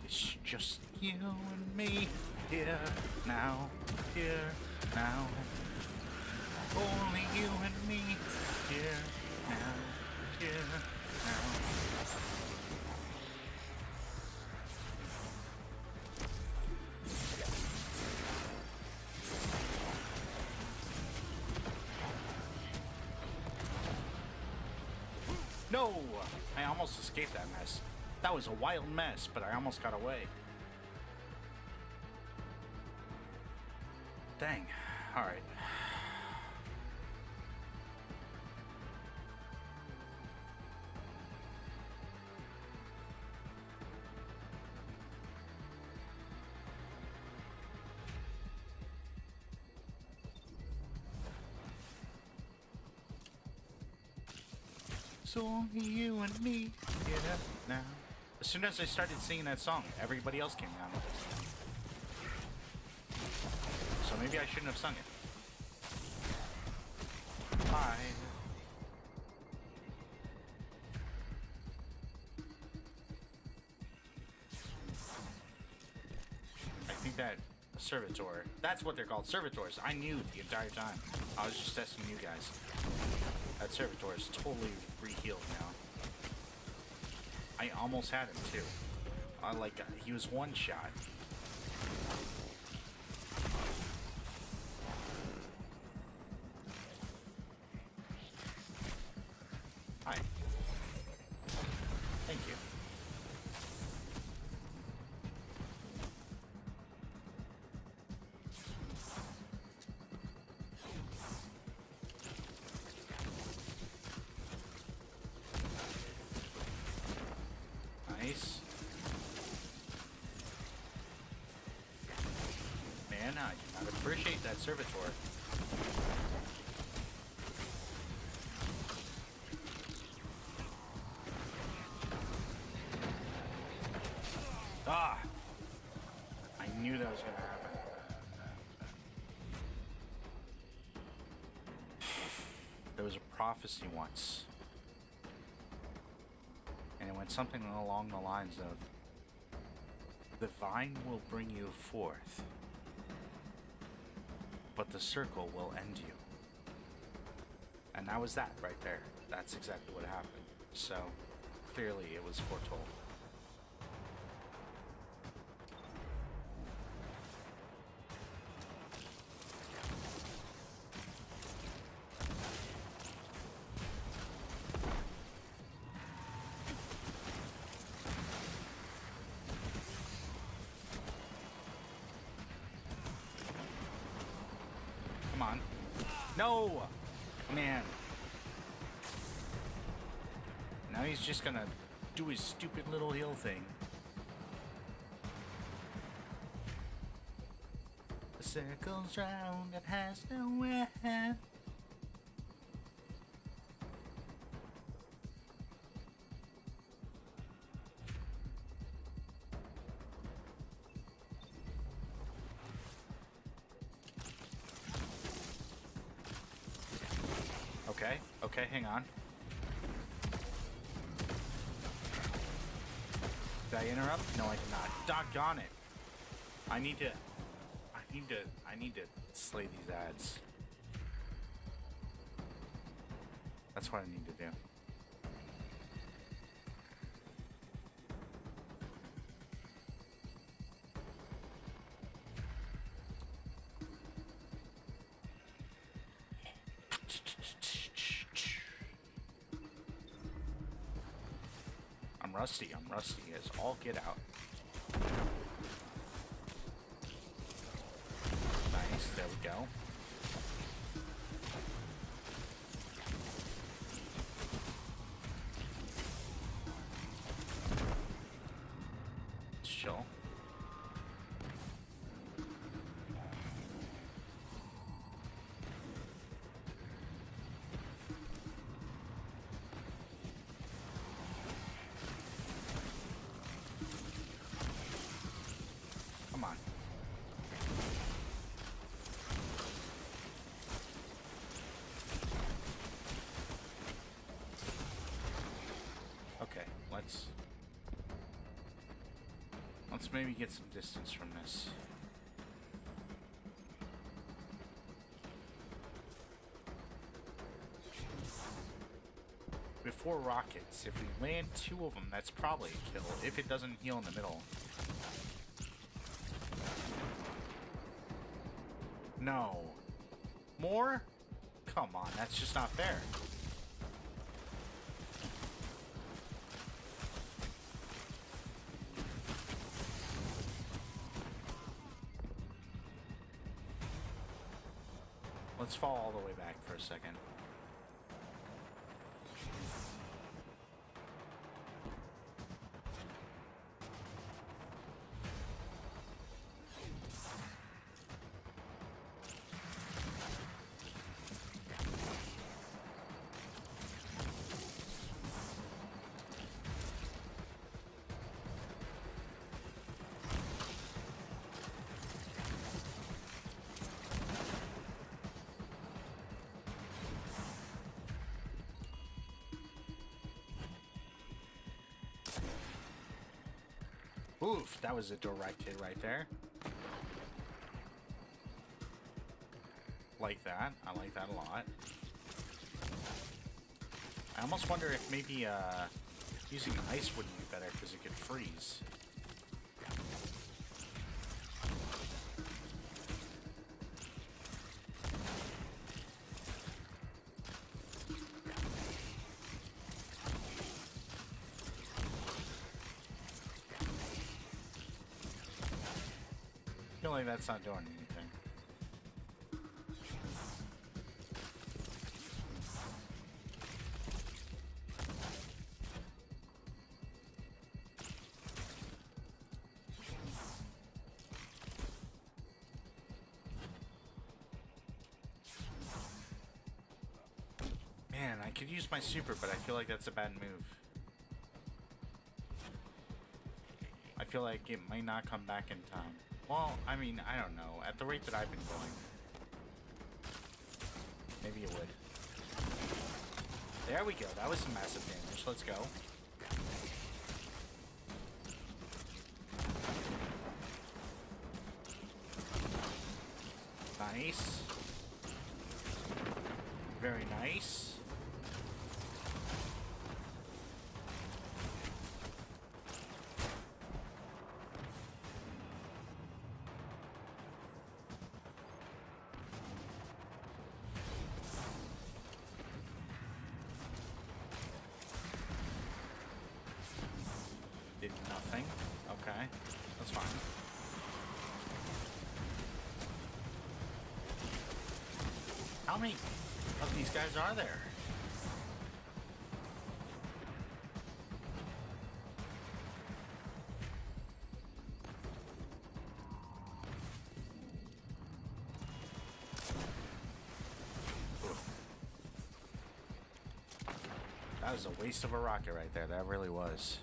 It's just you and me here now. Here now, only you and me. Here now, here now. No, I almost escaped that mess. That was a wild mess, but I almost got away. Dang. Alright. So only you and me, yeah, now. As soon as I started singing that song, everybody else came down. So maybe I shouldn't have sung it. Bye. I think that servitor, that's what they're called, servitors. I knew the entire time. I was just testing you guys. That servitor is totally re-healed now. I almost had him too. He was one shot. Hi. Thank you. Nice. Man, I do not appreciate that servitor. prophecy once. And it went something along the lines of, the vine will bring you forth, but the circle will end you. And that was that right there. That's exactly what happened. So, clearly it was foretold. Come on. No! Man. Now he's just gonna do his stupid little heal thing. The circle's round, it has no end. Okay, hang on. Did I interrupt? No, I did not. Doggone it. I need to slay these ads. That's what I need to do. I'm rusty as all get out. Nice, there we go. Let's chill. Let's maybe get some distance from this. Before rockets, if we land 2 of them, that's probably a kill, if it doesn't heal in the middle. No. More? Come on, that's just not fair. Let's fall all the way back for a second. Oof, that was a direct hit right there. Like that. I like that a lot. I almost wonder if maybe using ice wouldn't be better because it could freeze. I feel like that's not doing anything. Man, I could use my super, but I feel like that's a bad move. I feel like it might not come back in time. Well, I mean, I don't know. At the rate that I've been going, maybe it would. There we go. That was some massive damage. Let's go. Nice. Very nice. Did nothing. Okay. That's fine. How many of these guys are there? Oof. That was a waste of a rocket right there. That really was.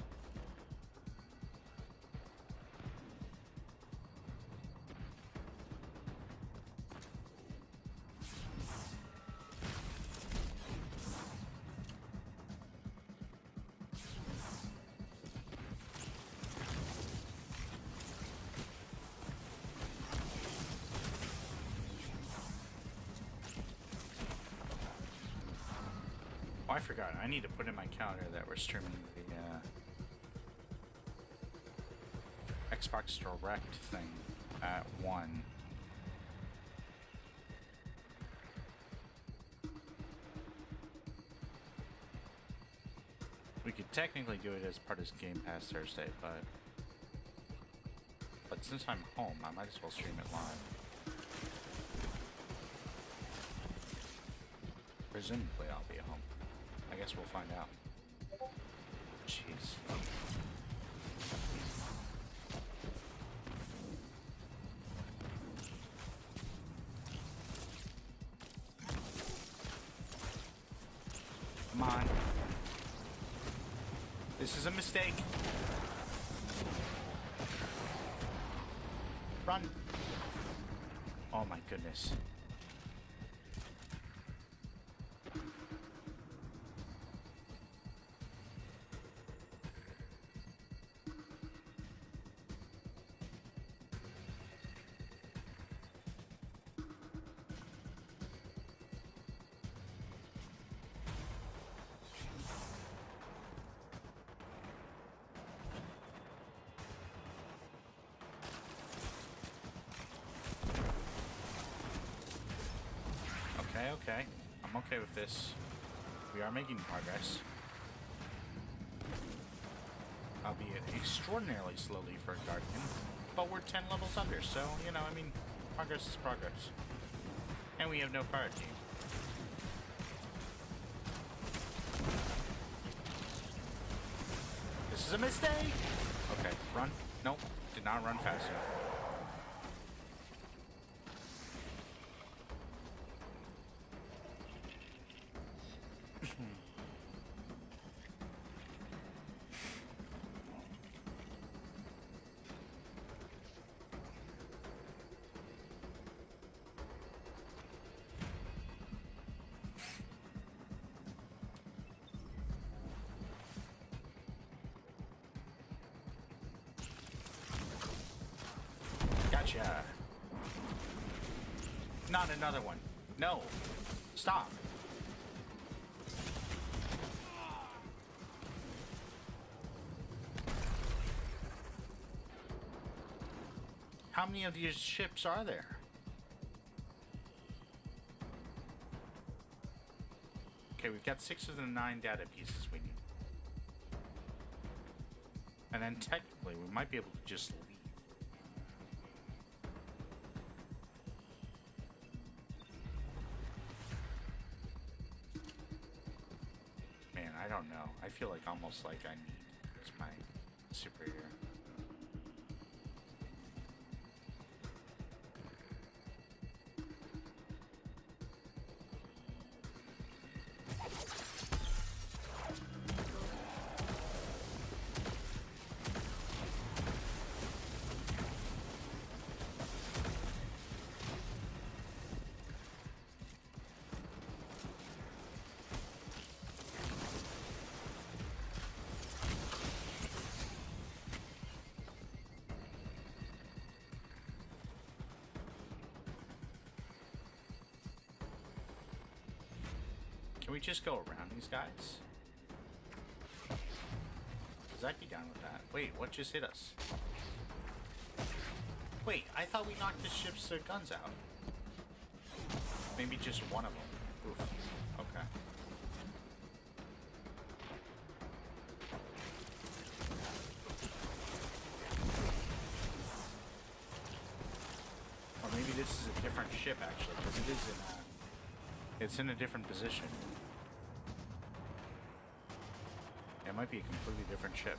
Oh, I forgot. I need to put in my calendar that we're streaming the Xbox Direct thing at 1. We could technically do it as part of Game Pass Thursday, but since I'm home, I might as well stream it live. Presumably I'll be at home. I guess we'll find out. Jeez. Come on. This is a mistake. Run. Oh my goodness. Okay. I'm okay with this. We are making progress. Albeit extraordinarily slowly for a Guardian. But we're 10 levels under, so, you know, I mean, progress is progress. And we have no fire team. This is a mistake! Okay, run. Nope, did not run fast enough. Gotcha. Not another one. No. Stop. How many of these ships are there? Okay, we've got 6 of the 9 data pieces we need. And then technically we might be able to just leave. Man, I don't know. I feel like almost like I need as my superior. Can we just go around these guys? Because I'd be down with that. Wait, what just hit us? Wait, I thought we knocked the ship's guns out. Maybe just one of them. Oof. Okay. Or maybe this is a different ship, actually, because it is in a... It's in a different position. It might be a completely different ship.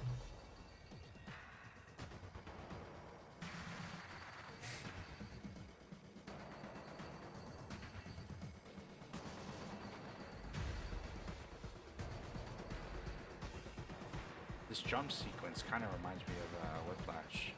This jump sequence kind of reminds me of Whiplash.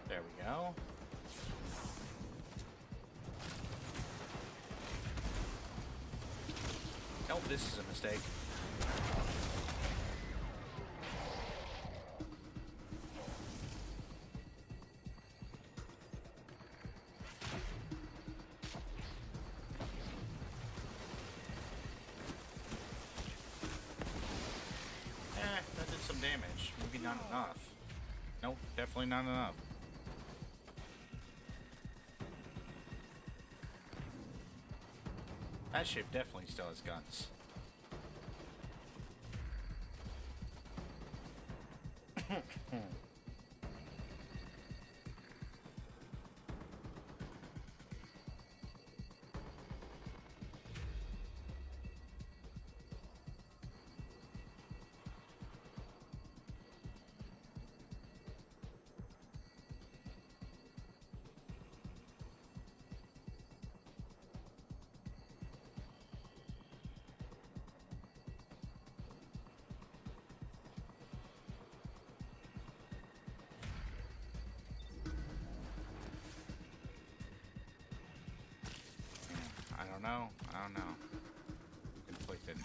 There we go. Oh, this is a mistake. That did some damage. Maybe not enough. Nope, definitely not enough. That ship definitely still has guns. I don't know. Conflicted.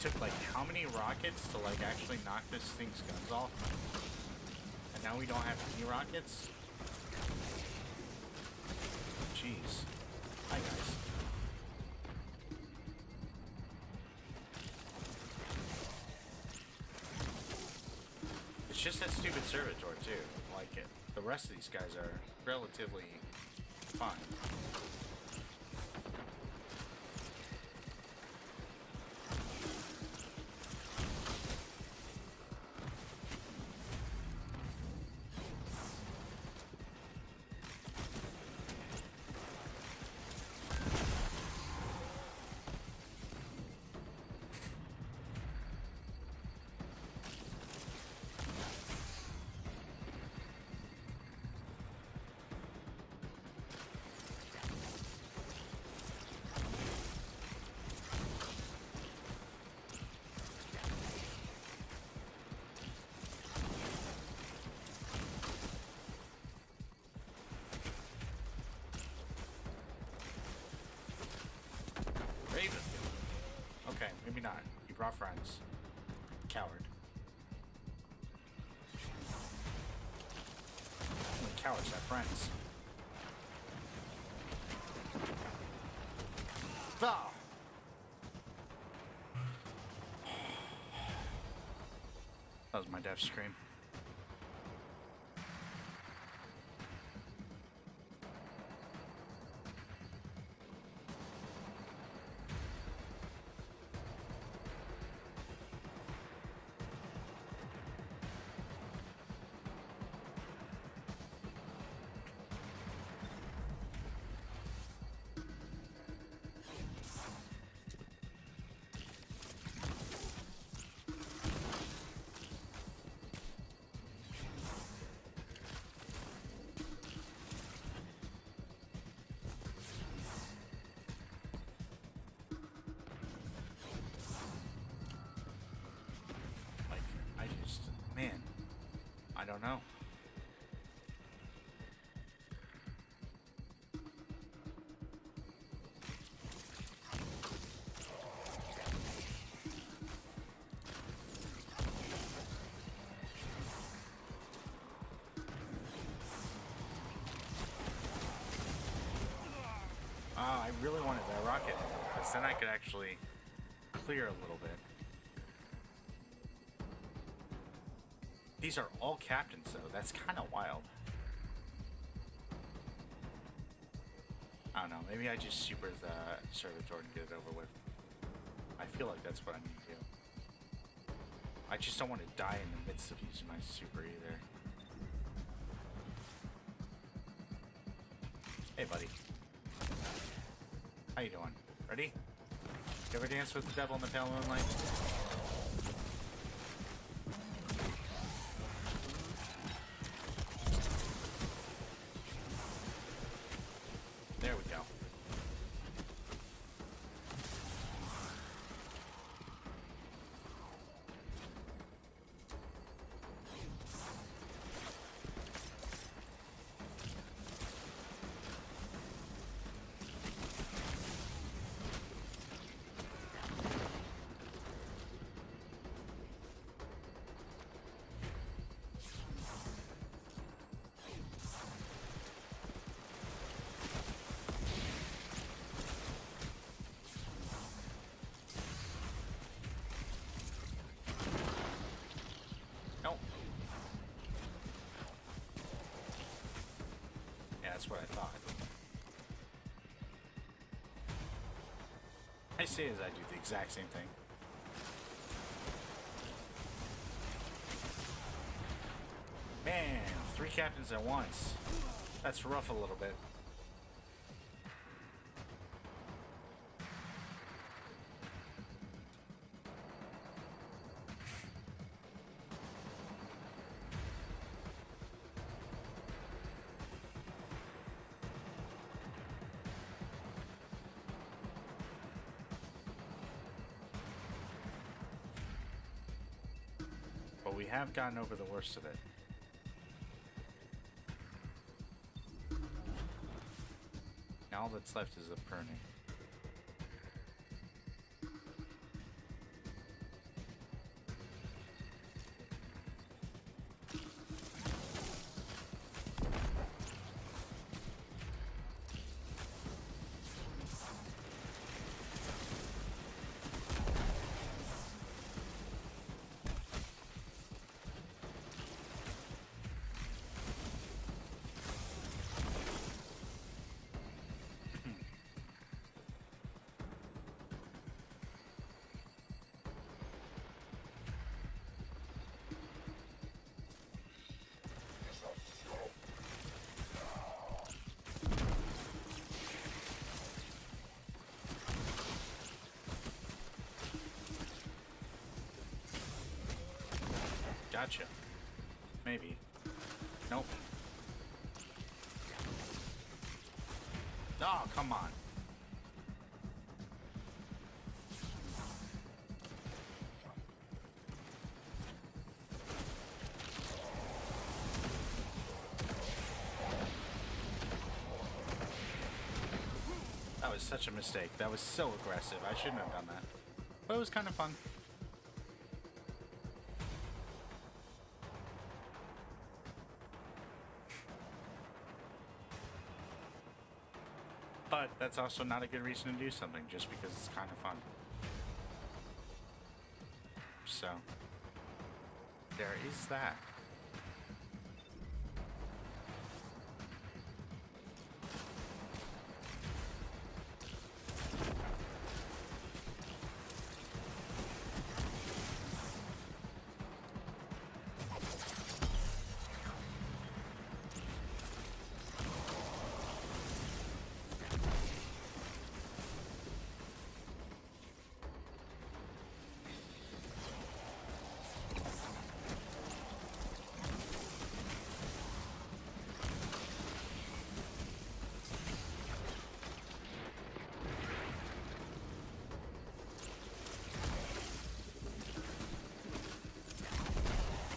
Took like how many rockets to like actually knock this thing's guns off? And now we don't have any rockets? Jeez. Hi guys. It's just that stupid servitor too. Like it. The rest of these guys are relatively fine. Raven. Okay, maybe not. You brought friends. Coward. Only cowards have friends. Ah! That was my death scream. because then I could actually clear a little bit. These are all captains, though. That's kind of wild. I don't know. Maybe I just super the servitor and get it over with. I feel like that's what I need to do. I just don't want to die in the midst of using my super either. Hey, buddy. How you doing? Ready? You ever dance with the devil in the pale moonlight? There we go. That's what I thought. I say as I do the exact same thing. Man, 3 captains at once. That's rough a little bit. But we have gotten over the worst of it. Now all that's left is the pruning. Gotcha. Maybe. Nope. Oh, come on. That was such a mistake. That was so aggressive. I shouldn't have done that. But it was kind of fun. But that's also not a good reason to do something, just because it's kind of fun. So, there is that.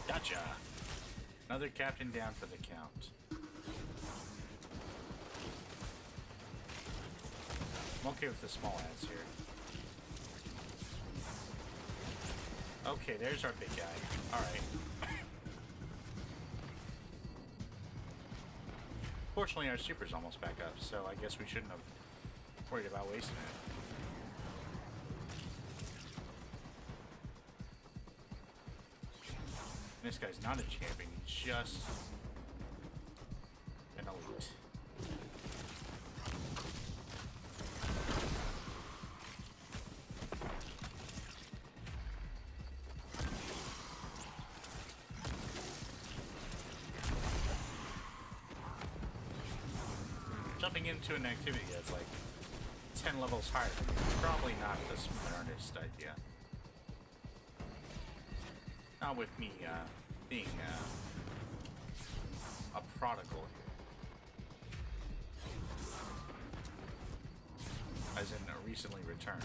Gotcha. Another captain down for the count. I'm okay with the small ads here. Okay, there's our big guy. Alright. Fortunately, our super's almost back up, so I guess we shouldn't have worried about wasting it. This guy's not a champion, he's just an elite. Jumping into an activity that's like 10 levels higher, probably not the smartest idea. Not with me being a prodigal here. As in recently returned.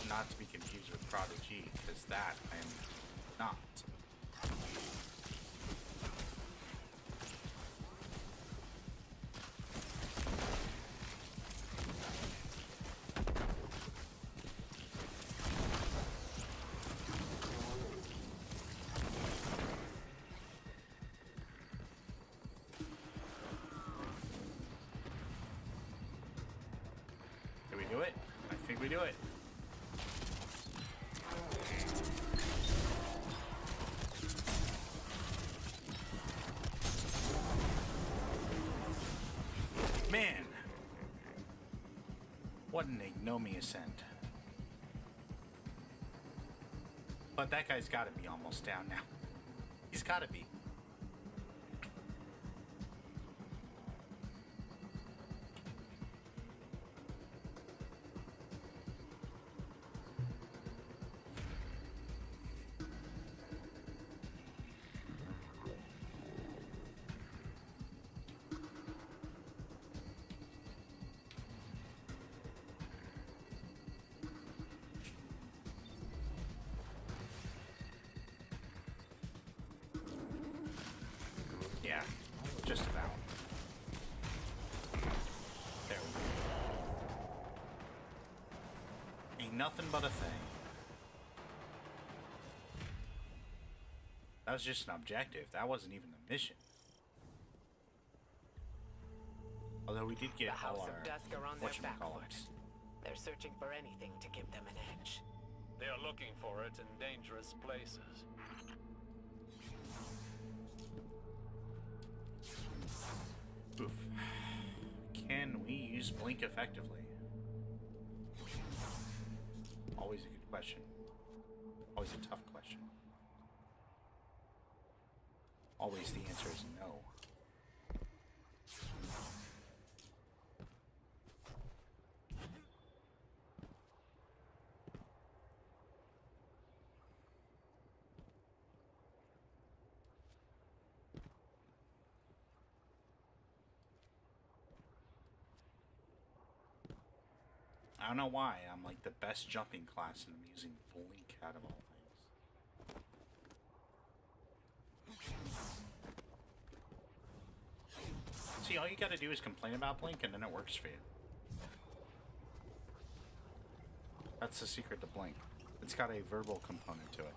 Not to be confused with Prodigy, because that I am not. Do it? I think we do it. Man! What an ignominious end. But that guy's gotta be almost down now. He's gotta be. Yeah, just about. There we go. Ain't nothing but a thing. That was just an objective. That wasn't even a mission. Although we did get The House all of our Dusk are on their back foot. whatchamacallits. They're searching for anything to give them an edge. They're looking for it in dangerous places. Oof. Can we use Blink effectively? Always a good question. Always a tough question. Always the answer is no. I don't know why I'm like the best jumping class and I'm using Blink out of all things. See, all you gotta do is complain about Blink and then it works for you. That's the secret to Blink. It's got a verbal component to it.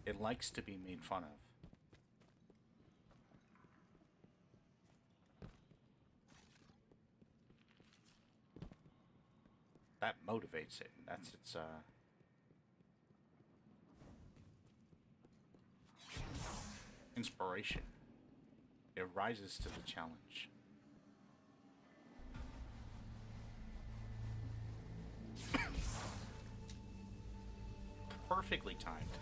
It likes to be made fun of. That motivates it. That's its inspiration. It rises to the challenge. Perfectly timed.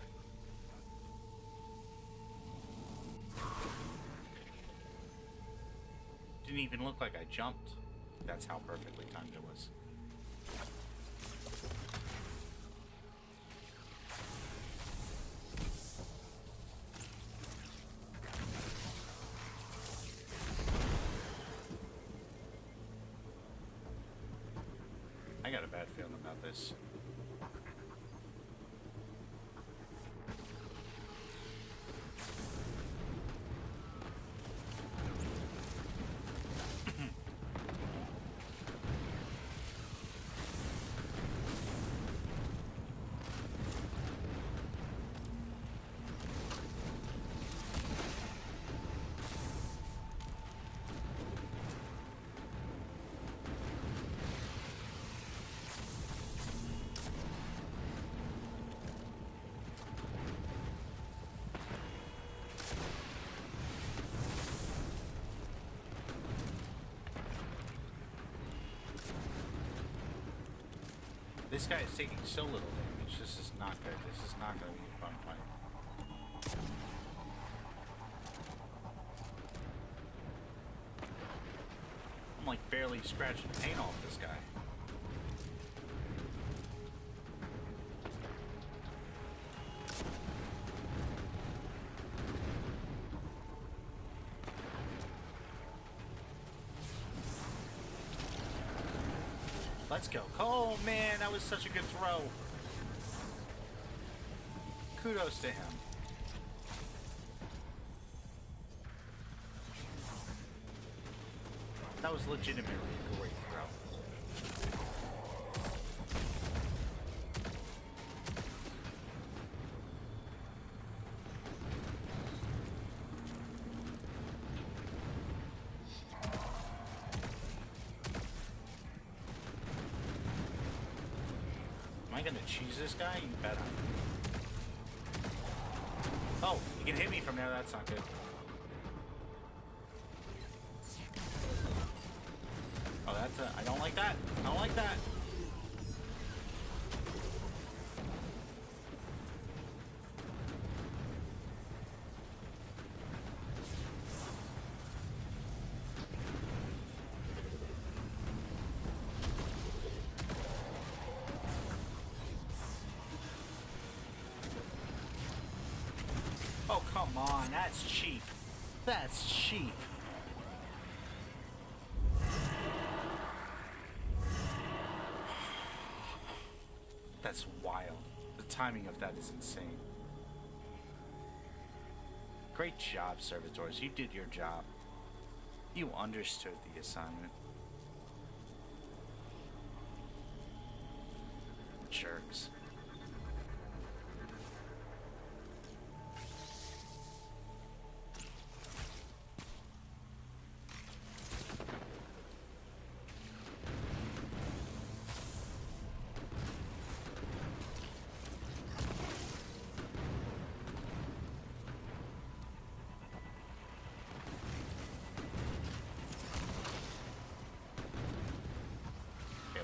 Didn't even look like I jumped. That's how perfectly timed it was. I got a bad feeling about this. This guy is taking so little damage. This is not good. This is not going to be a fun fight. I'm like barely scratching paint off this guy. Let's go. Oh man, that was such a good throw. Kudos to him. That was legitimately a great throw. Am I gonna cheese this guy? You bet I am. Oh, you can hit me from there. That's not good. Oh, that's I don't like that. I don't like that. Oh, come on. That's cheap. That's cheap. That's wild. The timing of that is insane. Great job, servitors. You did your job. You understood the assignment. Jerks.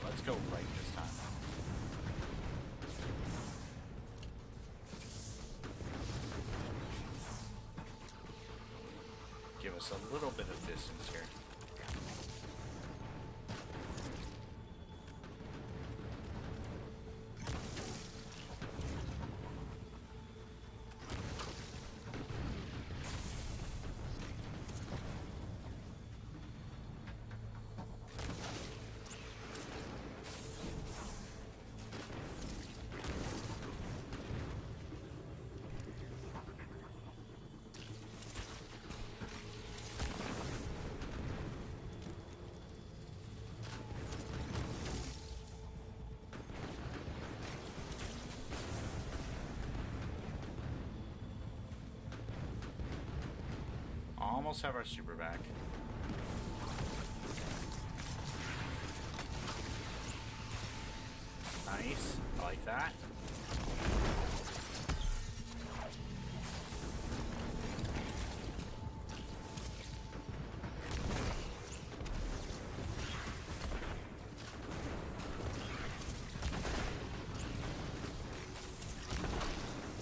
Let's go right this time. Give us a little bit of distance here. Almost have our super back. Nice. I like that.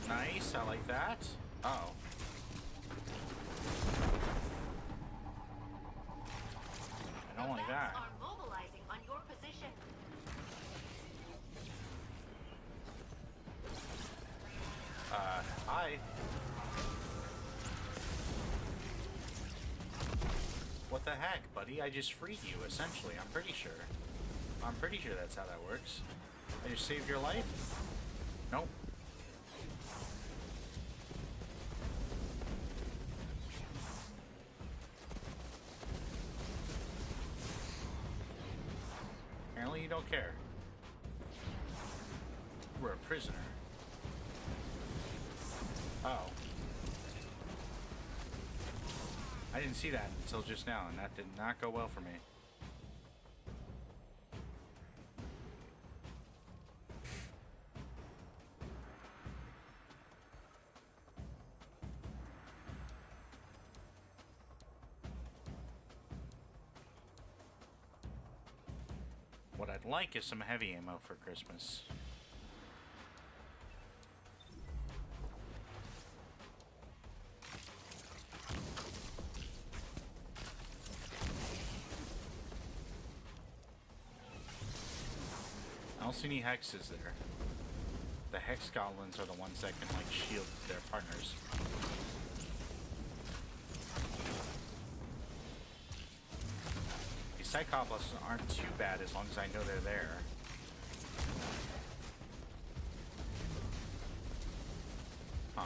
Nice. I like that. Uh-oh. I don't like that. Are mobilizing on your position. Hi. What the heck, buddy? I just freed you, essentially. I'm pretty sure. I'm pretty sure that's how that works. I just saved your life? Nope. Apparently you don't care. We're a prisoner. Oh. I didn't see that until just now, and that did not go well for me. What I'd like is some heavy ammo for Christmas. I don't see any hexes there. The hex goblins are the ones that can, like, shield their partners. These Cyclops aren't too bad as long as I know they're there. Huh.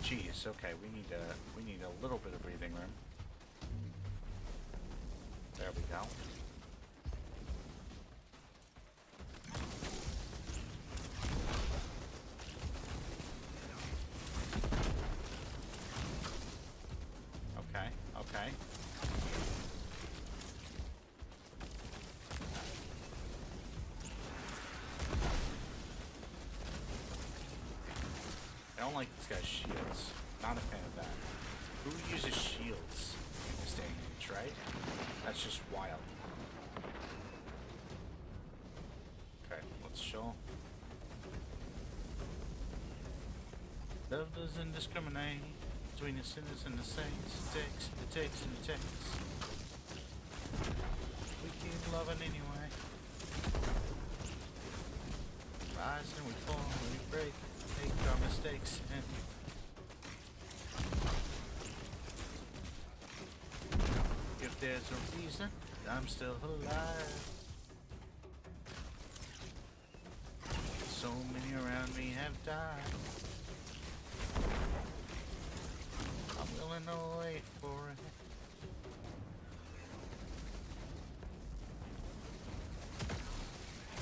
Jeez, okay, we need a little bit of breathing room. There we go. Okay, okay. I don't like this guy's shields. Not a fan of that. Who uses shields in this day and age, right? That's just wild. Okay, let's show. Love doesn't discriminate between the sinners and the saints. It takes. We keep loving anyway. Rise and we fall and we break. Make our mistakes and if there's a reason I'm still alive. So many around me have died. I'm willing to wait for it.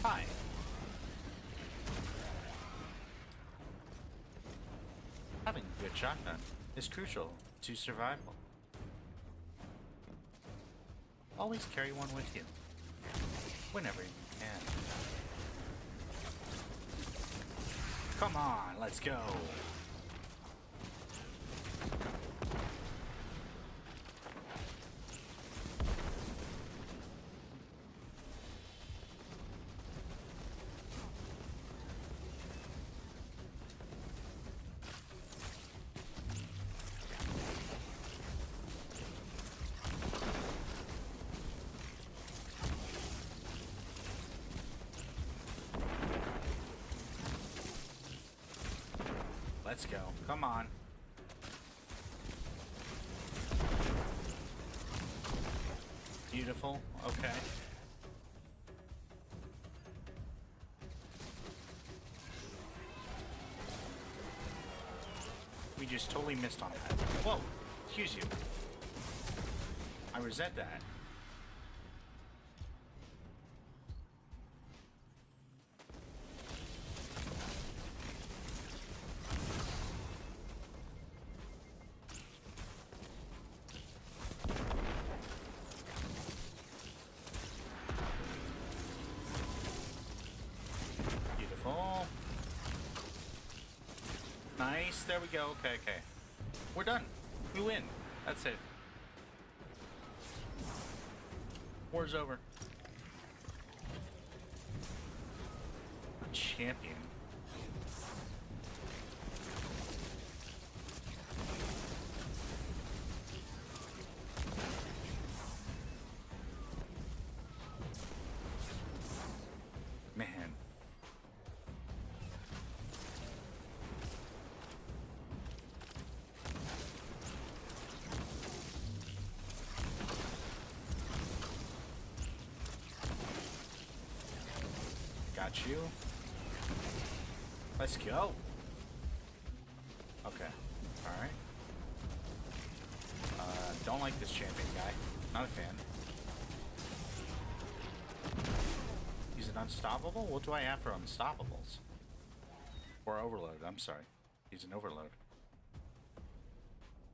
Hi. Having a good shotgun is crucial to survival. Always carry one with you, whenever you can. Come on, let's go. Let's go. Come on. Beautiful. Okay. We just totally missed on that. Whoa. Excuse you. I resent that. Nice, there we go. Okay, okay. We're done. We win. That's it. War's over. Champion. Man. Got you. Let's go. Okay. Alright. Don't like this champion guy. Not a fan. He's an unstoppable? What do I have for unstoppables? Or overload, I'm sorry. He's an overload.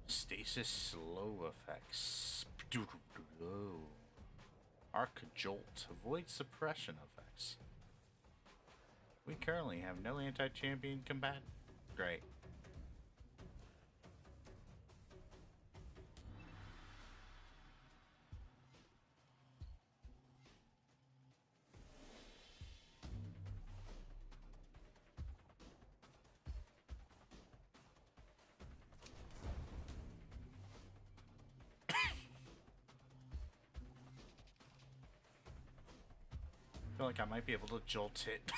Stasis slow effects. Arc jolt. Avoid suppression effects. We currently have no anti-champion combatant. Great. feel like I might be able to jolt it.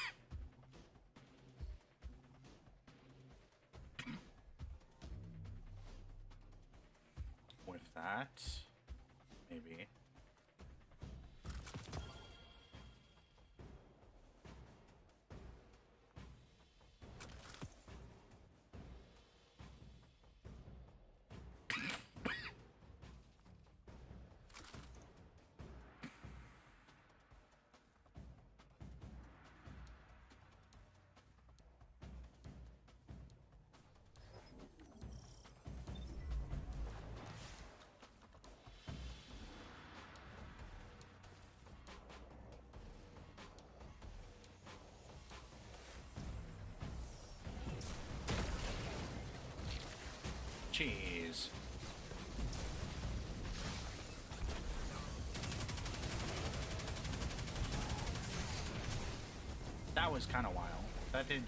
With that, maybe. Jeez. That was kind of wild. That did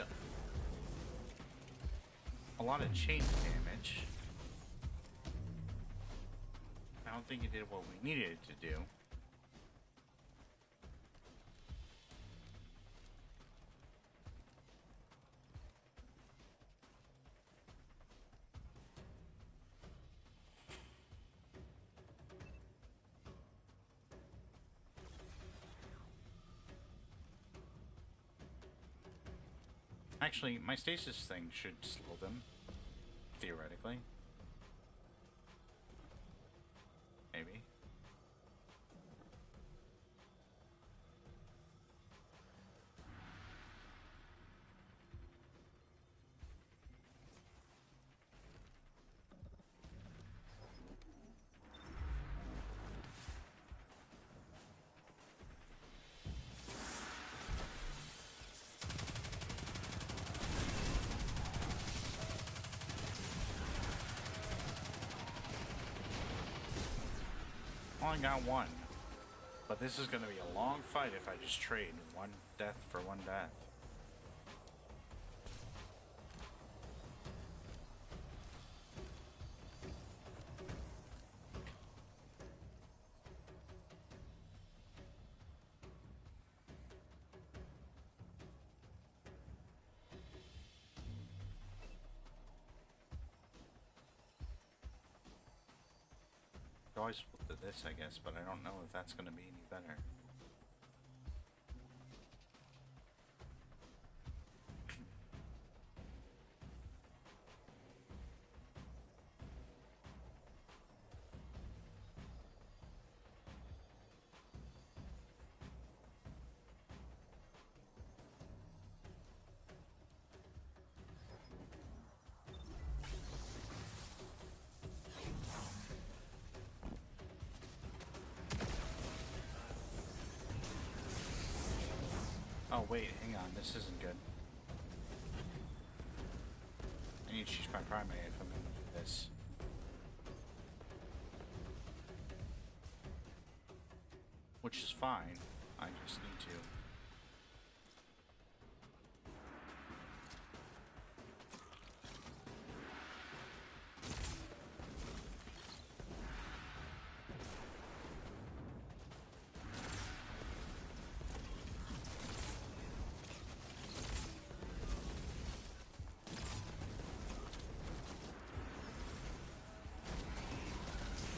a lot of chain damage. I don't think it did what we needed it to do. Actually, my stasis thing should slow them, theoretically. Maybe. Only got one, but this is going to be a long fight if I just trade one death for one death. Always flip to this, I guess, but I don't know if that's going to be any better. Oh wait, hang on, this isn't good. I need to choose my primary if I'm going to do this. Which is fine, I just need to.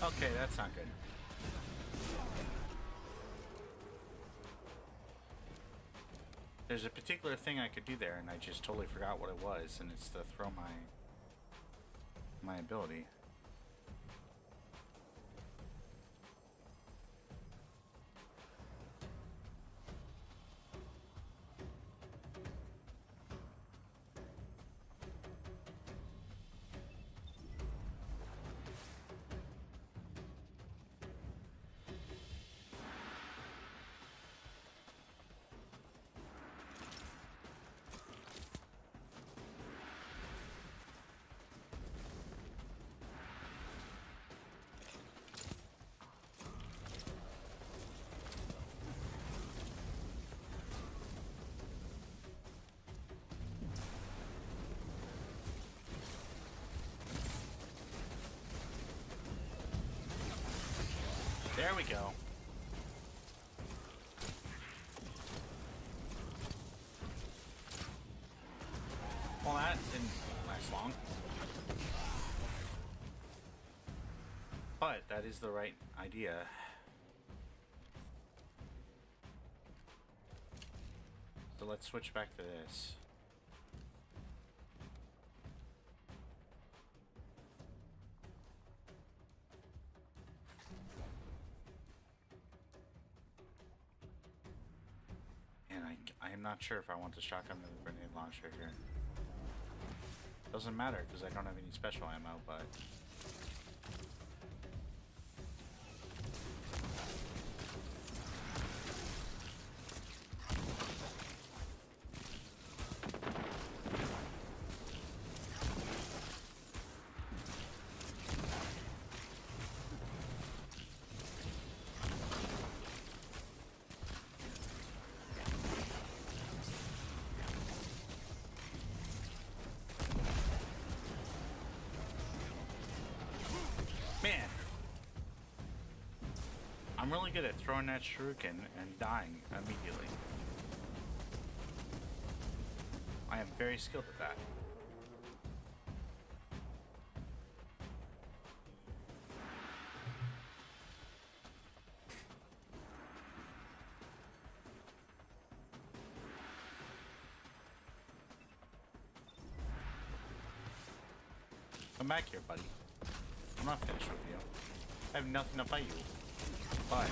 Okay, that's not good. There's a particular thing I could do there, and I just totally forgot what it was, and it's to throw my ability. There we go. that didn't last long. But that is the right idea. So let's switch back to this. And I am not sure if I want the shotgun or the grenade launcher here. Doesn't matter because I don't have any special ammo, but... Man, I'm really good at throwing that shuriken and dying immediately. I am very skilled at that. Come back here, buddy. I'm not finished with you. I have nothing to fight you. Bye.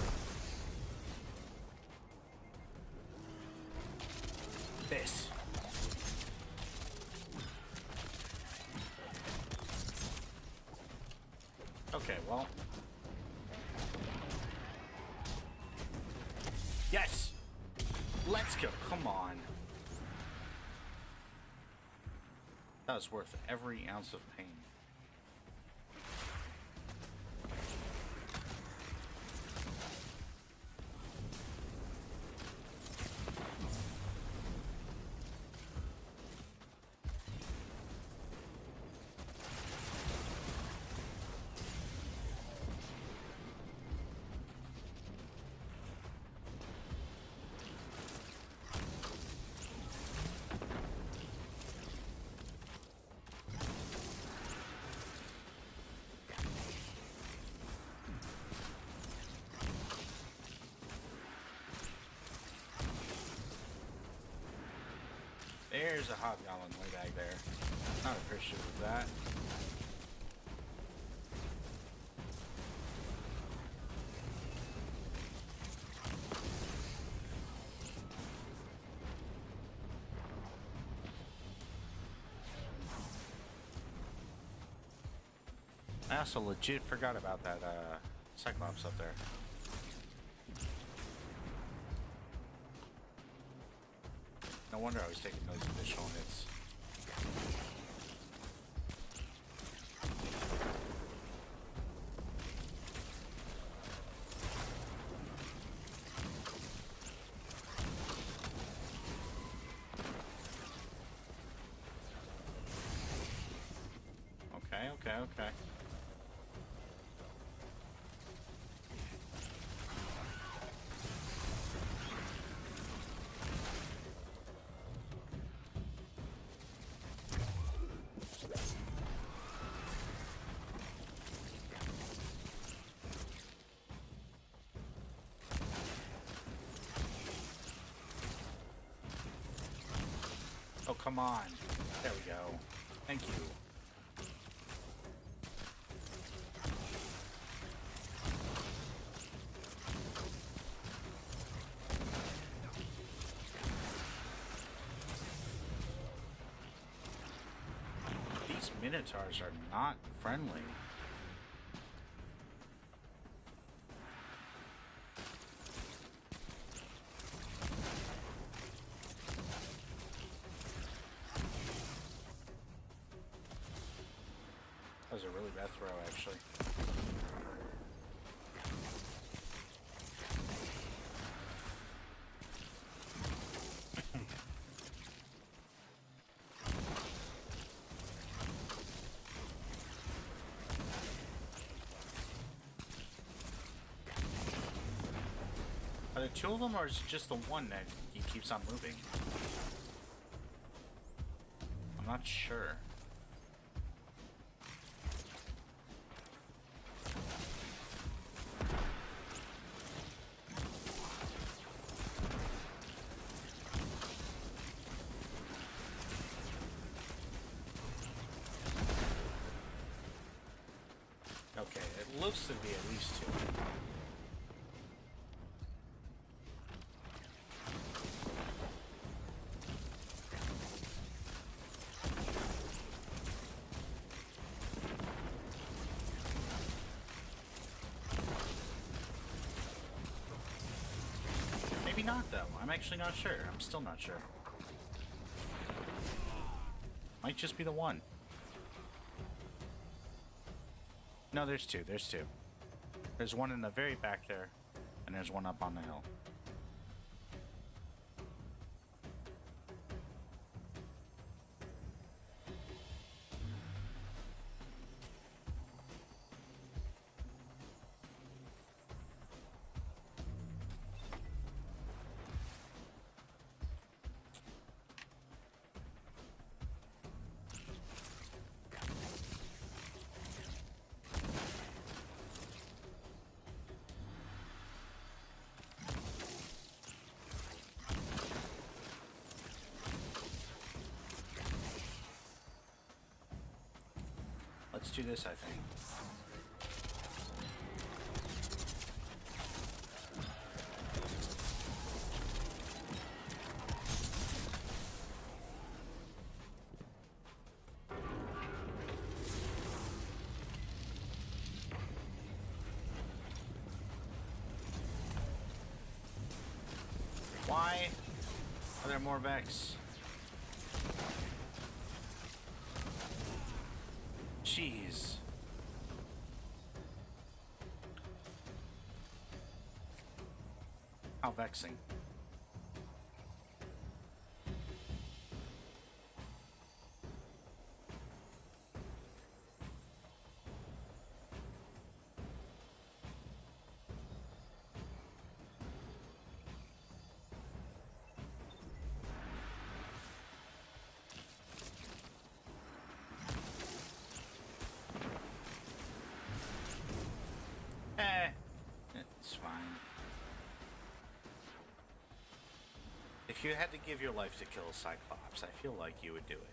This. Okay, well. Yes! Let's go. Come on. That was worth every ounce of pain. There's a hobgoblin way back there. Not appreciative of that. I also legit forgot about that Cyclops up there. No wonder I was taking those additional hits. Okay. Oh, come on. There we go. Thank you. These Minotaurs are not friendly. That was a really bad throw, actually. Are there two of them, or is it just the one that he keeps on moving? I'm not sure. Okay, it looks to be at least 2. Maybe not, though. I'm actually not sure. I'm still not sure. Might just be the one. No, there's 2. There's 2. There's one in the very back there, and there's one up on the hill. Let's do this, I think. Why are there more Vex? Jeez. How vexing. It's fine. If you had to give your life to kill a Cyclops, I feel like you would do it.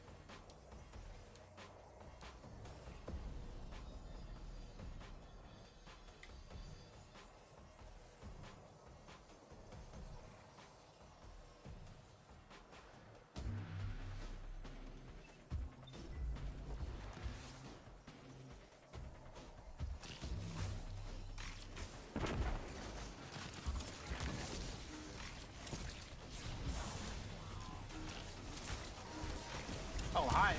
Oh, hi.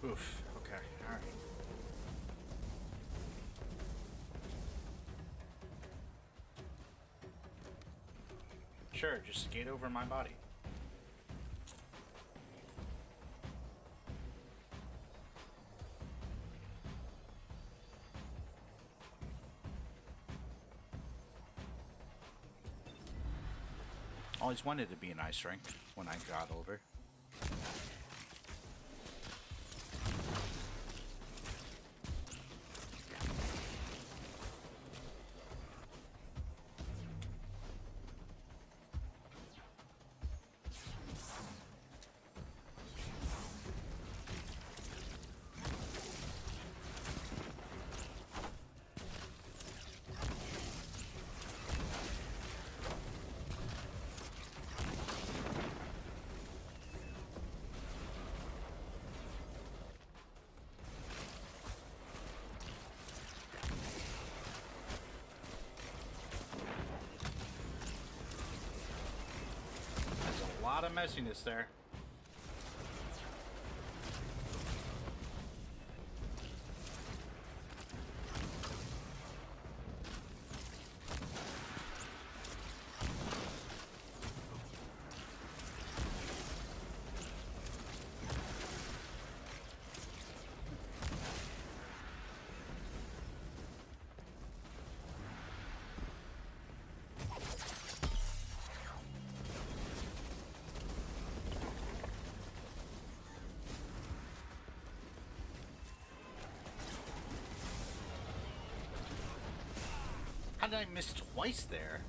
Oof. Okay. All right. Sure, just skate over my body. Always wanted to be an ice rink when I got older. A lot of messiness there. did I miss twice there?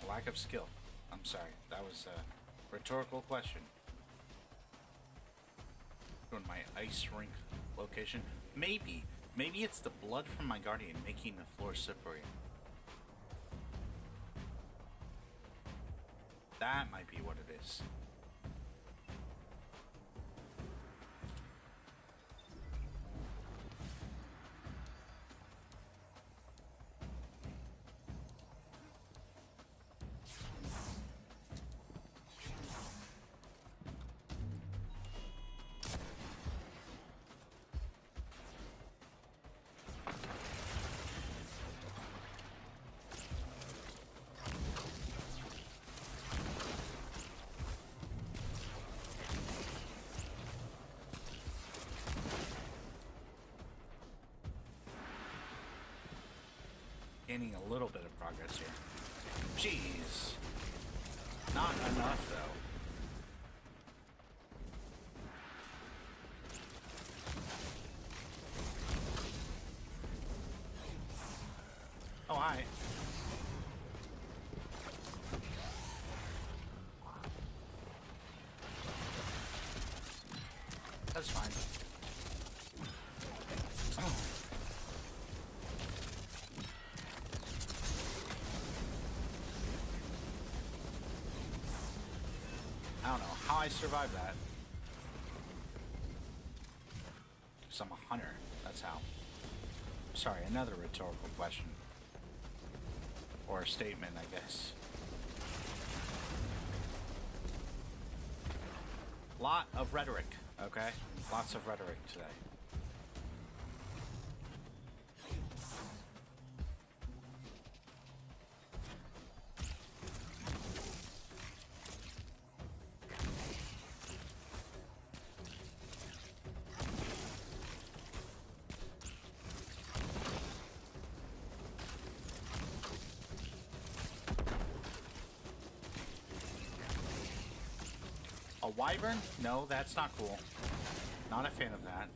Lack of skill. I'm sorry. That was a rhetorical question. Going to my ice rink location. Maybe it's the blood from my guardian making the floor slippery. That might be what it is. Gaining a little bit of progress here. Jeez. Not enough, though. Oh, hi. That's fine. Oh. I don't know how I survived that. Because I'm a hunter. That's how. Sorry, another rhetorical question. Or a statement, I guess. Lot of rhetoric, okay? Lots of rhetoric today. A wyvern? No, that's not cool. Not a fan of that.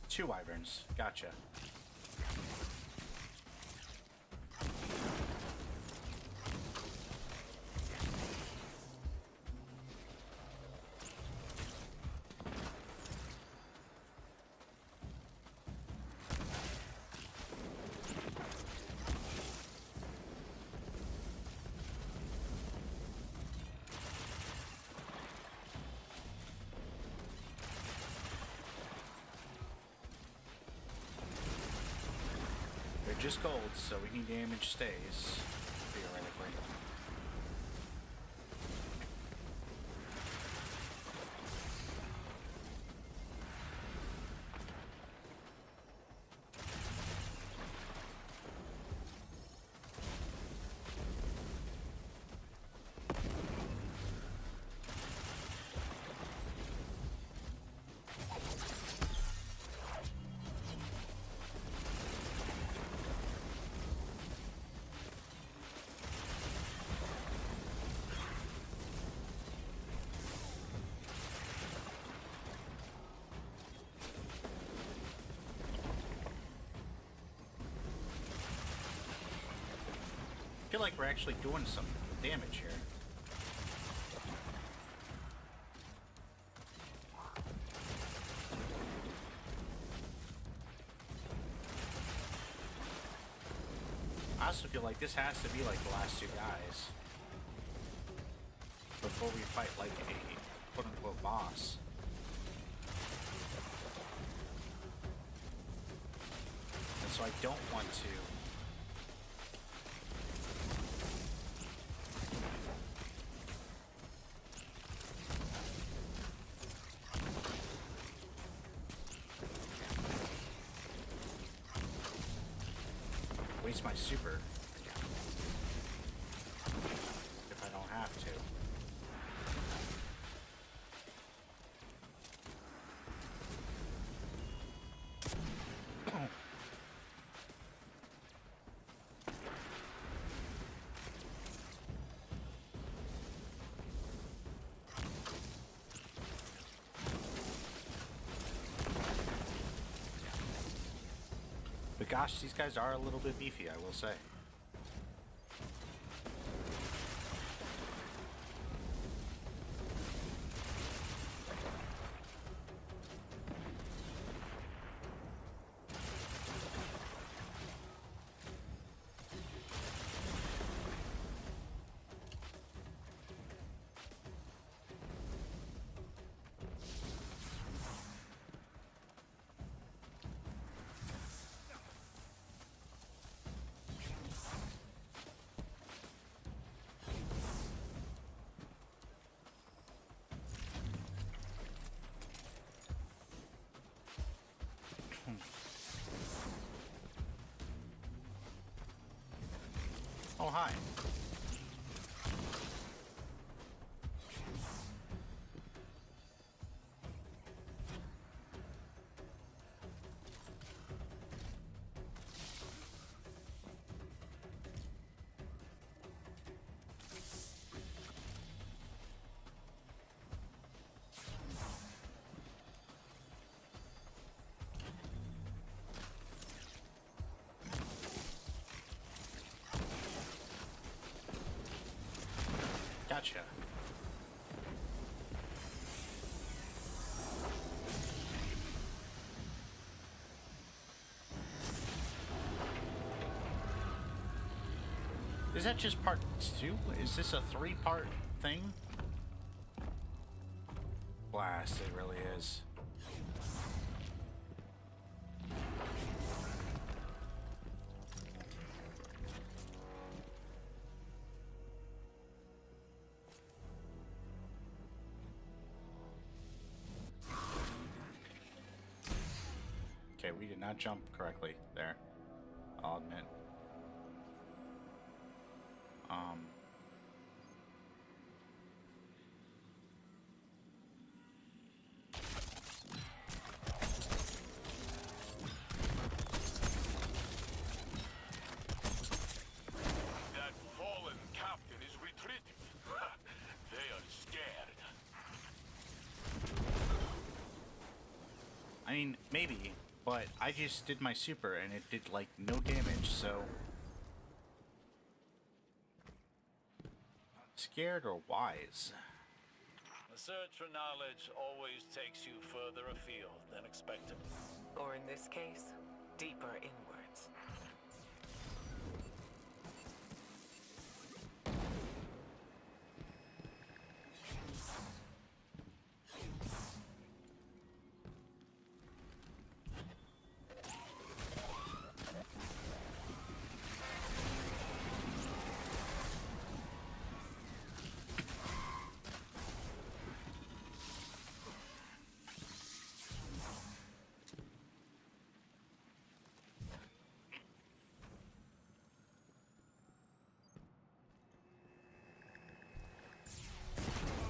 Two wyverns. Gotcha. Just gold, so any damage stays, theoretically. I feel like we're actually doing some damage here. I also feel like this has to be like the last two guys before we fight like a quote-unquote boss. And so I don't want to waste my super. But gosh, these guys are a little bit beefy, I will say. Oh, hi. Gotcha. Is that just part 2? Is this a 3-part thing? Blast, it really is. Okay, we did not jump correctly there, I'll admit. That fallen captain is retreating. They are scared. I mean, maybe, but I just did my super and it did like no damage, so... Scared or wise? The search for knowledge always takes you further afield than expected. Or in this case, deeper inwards.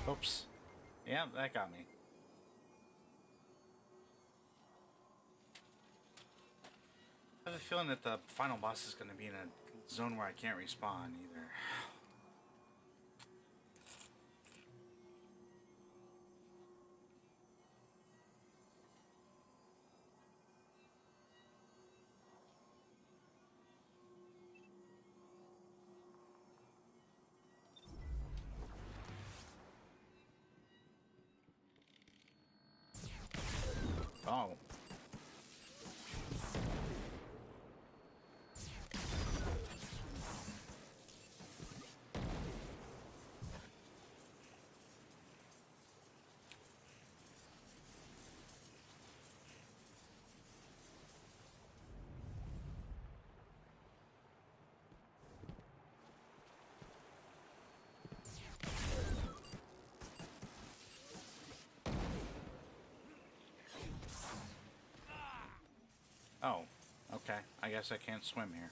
Oops. Yeah, that got me. I have a feeling that the final boss is going to be in a zone where I can't respawn either. Oh. Oh, okay. I guess I can't swim here.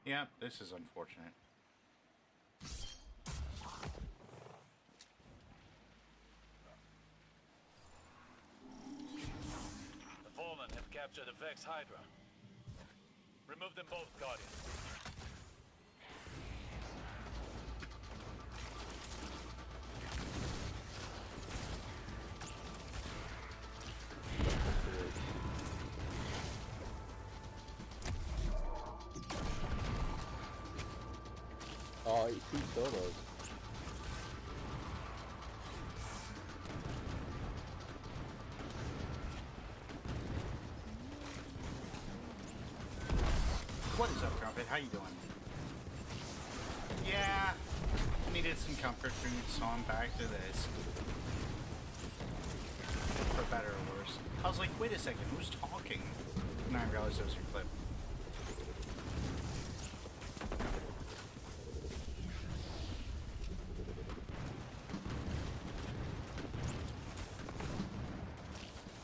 Yeah, this is unfortunate. The Fallen have captured the Vex Hydra. Remove them both, Guardian. Oh, he killed those. What is up, Trumpet? How you doing? Yeah, I needed some comfort food, so I'm back to this. For better or worse. I was like, wait a second, who's talking? And I realized it was your clip.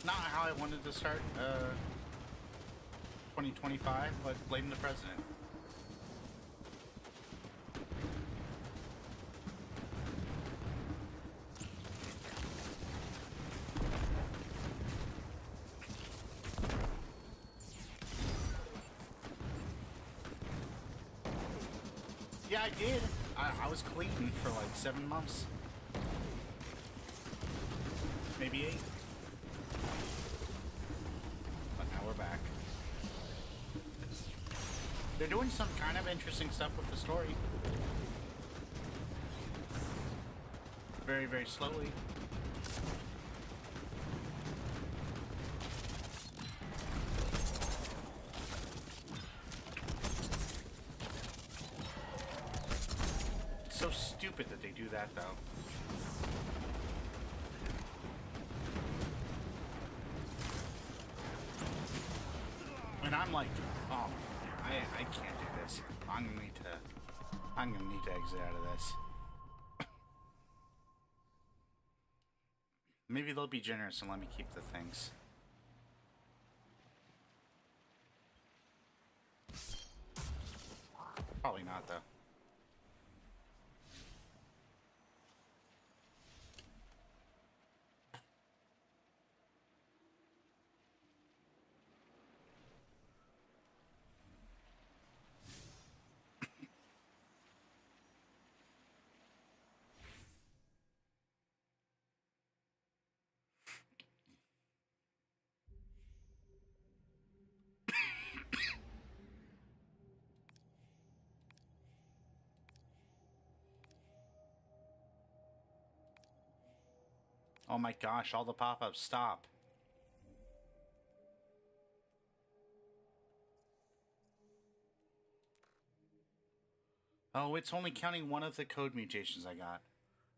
Not how I wanted to start 2025, but blaming the president. Yeah, I did. I was clean for like 7 months. Maybe 8. But now we're back. They're doing some kind of interesting stuff with the story. Very, very slowly. So stupid that they do that, though. And I'm like, oh, I can't do this. I'm gonna need to exit out of this. Maybe they'll be generous and let me keep the things. Probably not, though. Oh my gosh, all the pop-ups, stop. Oh, it's only counting one of the code mutations I got,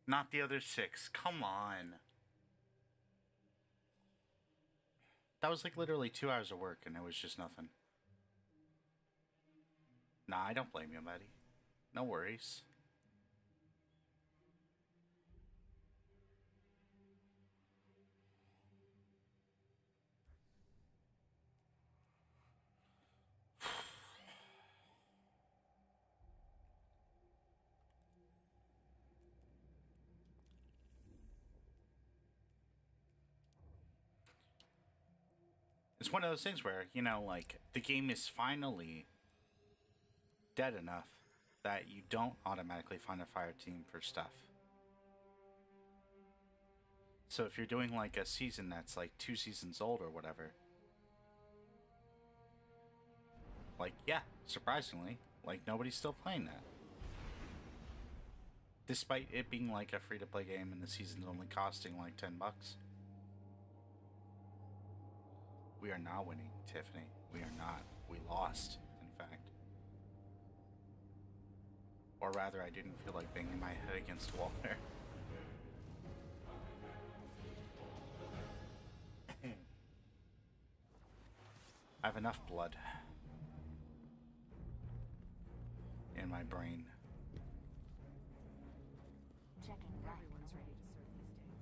not the other 6. Come on. That was like literally 2 hours of work and it was just nothing. Nah, I don't blame you, buddy. No worries. It's one of those things where, you know, like, the game is finally dead enough that you don't automatically find a fire team for stuff. So if you're doing, like, a season that's, like, 2 seasons old or whatever, like, yeah, surprisingly, like, nobody's still playing that. Despite it being, like, a free-to-play game and the season's only costing, like, $10. We are not winning, Tiffany. We are not. We lost, in fact. Or rather, I didn't feel like banging my head against the wall there. I have enough blood in my brain. Checking right. Everyone's ready to serve these days.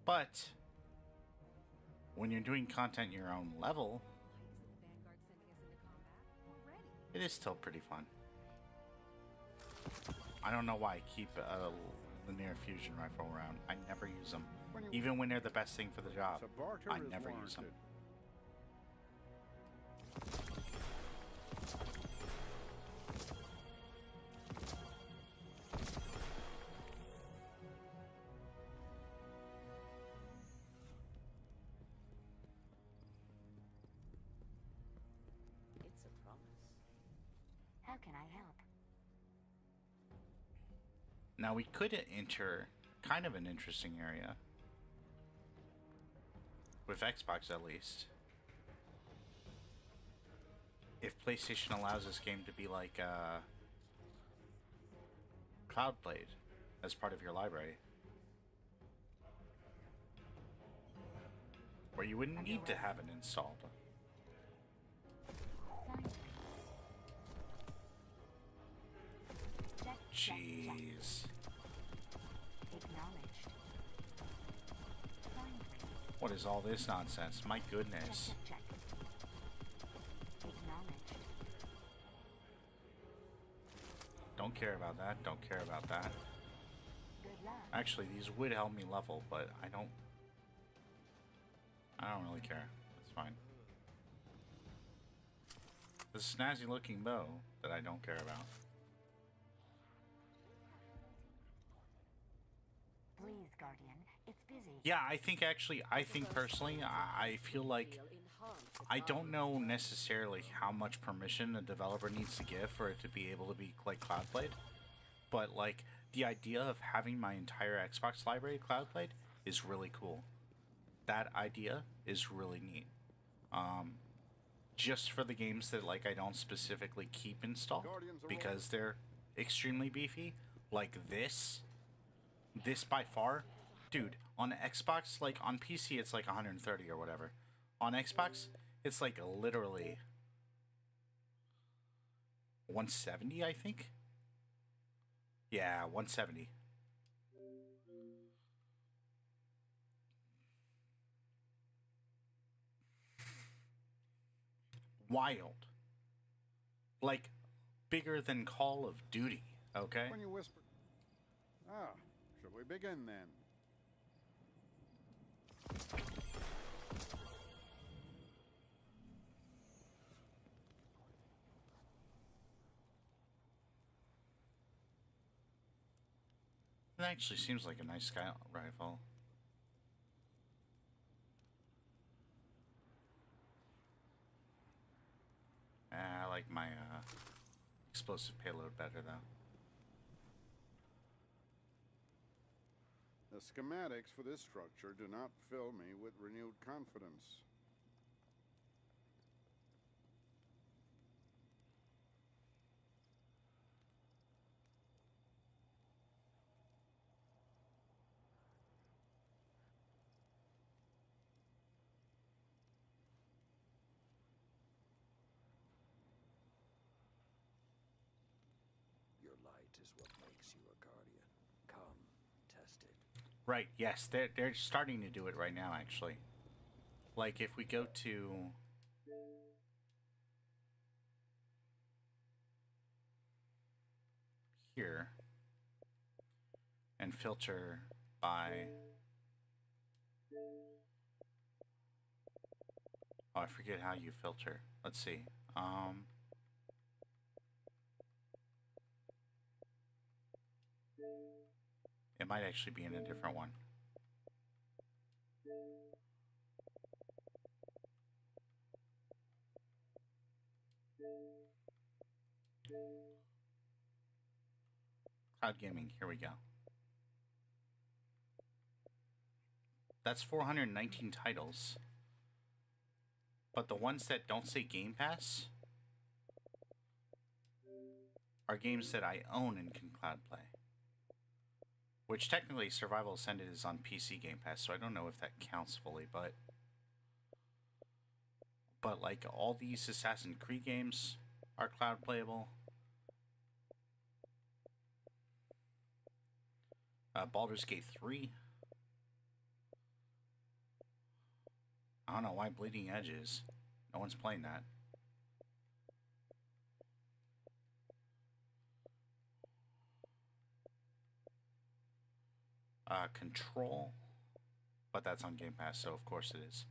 But when you're doing content your own level, it is still pretty fun. I don't know why I keep a linear fusion rifle around. I never use them. Even when they're the best thing for the job, I never use them. It's a promise. How can I help? Now we could enter kind of an interesting area. With Xbox at least. If PlayStation allows this game to be like cloud played as part of your library. Where you wouldn't need to have it installed. Jeez. What is all this nonsense? My goodness. Don't care about that. Don't care about that. Actually, these would help me level, but I don't really care. That's fine. This snazzy looking bow that I don't care about. Please, Guardian. It's busy. Yeah, I think personally, I feel like I don't know necessarily how much permission a developer needs to give for it to be able to be like cloud played, but like the idea of having my entire Xbox library cloud played is really cool. That idea is really neat. Just for the games that like I don't specifically keep installed because they're extremely beefy, like this by far. Dude, on Xbox, like on PC, it's like 130 or whatever. On Xbox, it's like literally 170, I think. Yeah, 170. Wild. Like, bigger than Call of Duty, okay? When you whisper. Ah, shall we begin then? It actually seems like a nice scout rifle. I like my explosive payload better though. The schematics for this structure do not fill me with renewed confidence. Your light is what makes you a guardian. Come, test it. Right, yes, they're starting to do it right now, actually. Like, if we go to... here, and filter by... Oh, I forget how you filter. Let's see. It might actually be in a different one. Cloud Gaming, here we go. That's 419 titles. But the ones that don't say Game Pass are games that I own and can cloud play. Which technically Survival Ascended is on PC Game Pass, so I don't know if that counts fully, but like all these Assassin's Creed games are cloud playable. Baldur's Gate 3. don't know why Bleeding Edge is. No one's playing that. Control. But that's on Game Pass, so of course it is.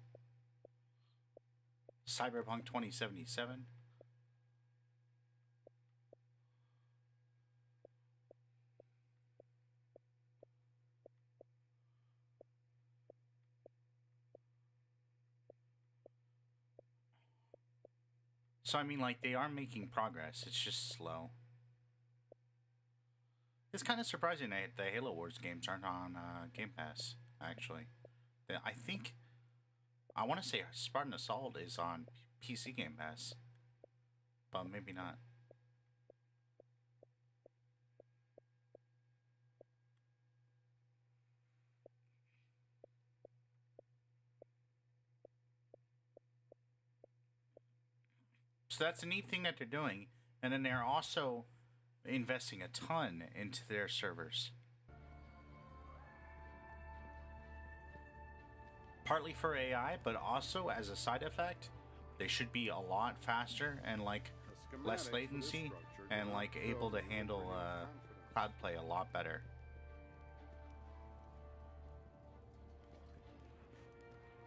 Cyberpunk 2077. So, I mean, like, they are making progress. It's just slow. It's kind of surprising that the Halo Wars games aren't on Game Pass, actually. I think, I want to say Spartan Assault is on PC Game Pass, but maybe not. So that's a neat thing that they're doing. And then they're also investing a ton into their servers. Partly for AI, but also as a side effect, they should be a lot faster and like less latency and like able to handle cloud play a lot better.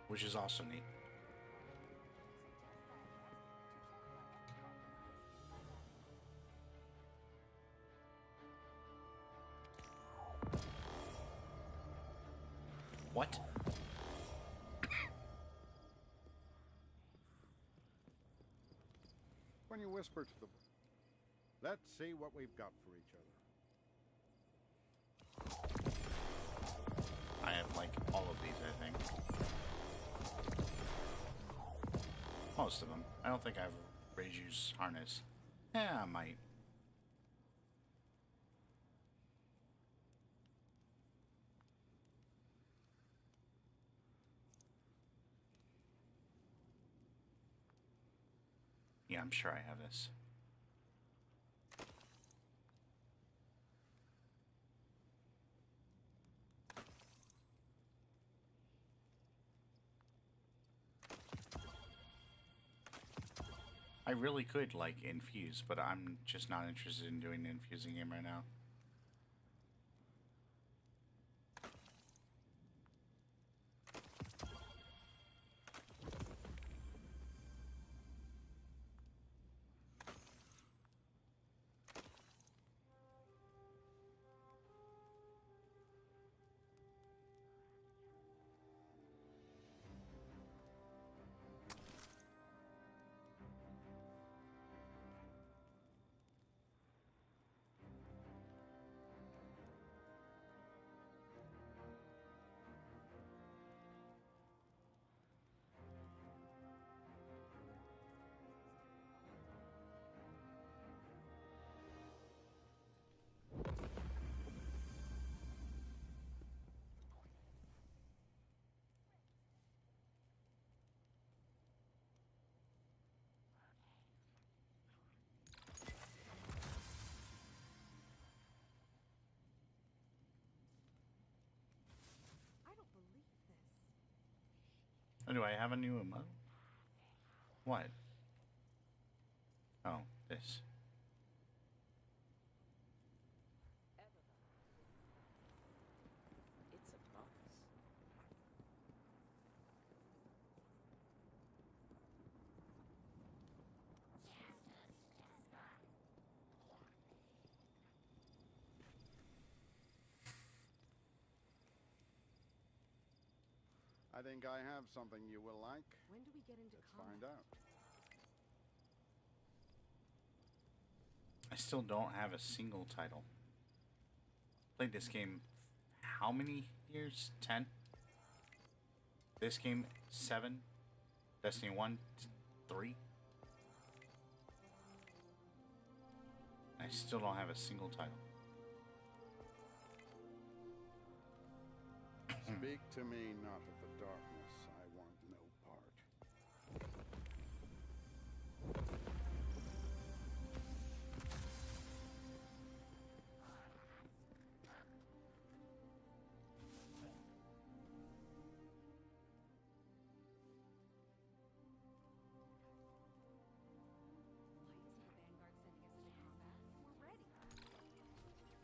Which is also neat. What? When you whisper to the... Let's see what we've got for each other. I have like all of these, I think. Most of them. I don't think I have Reiju's harness. Yeah, I might. Yeah, I'm sure I have this. I really could, like, infuse, but I'm just not interested in doing the infusing game right now. Oh, do I have a new emote? What? Oh, this. It's a buzz. I think I have something you will like. When do we get into Let's find out. I still don't have a single title. Played this game how many years? 10? This game, 7. Destiny 1, 3. I still don't have a single title. Speak to me not of the darkness. I want no part.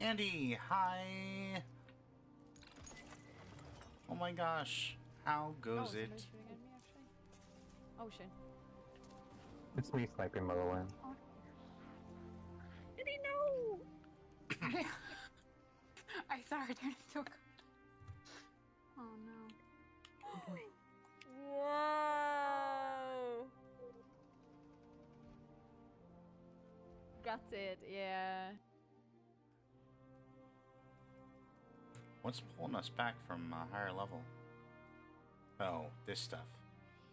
Andy, hi. Oh my gosh, how goes it? Somebody's shooting at me, actually. Oh shit. It's me sniping, by the way. Andy, no! I saw her turn into a... Oh no. Whoa! Got it, yeah. What's pulling us back from a higher level? Oh, this stuff.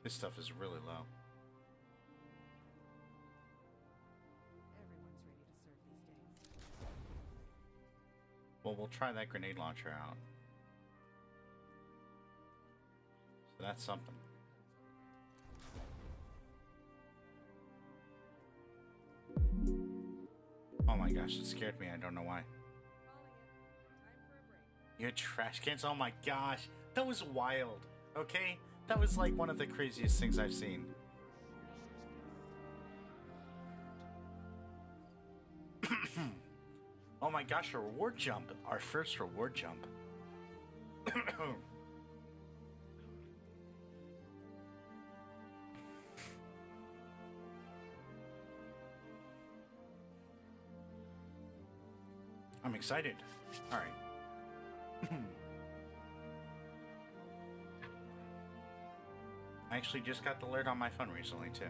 This stuff is really low. Everyone's ready to serve these days. Well, we'll try that grenade launcher out. So that's something. Oh my gosh, it scared me. I don't know why. You had trash cans? Oh my gosh. That was wild. Okay? That was like one of the craziest things I've seen. Oh my gosh, a reward jump. Our first reward jump. I'm excited. Alright. I actually just got the alert on my phone recently, too.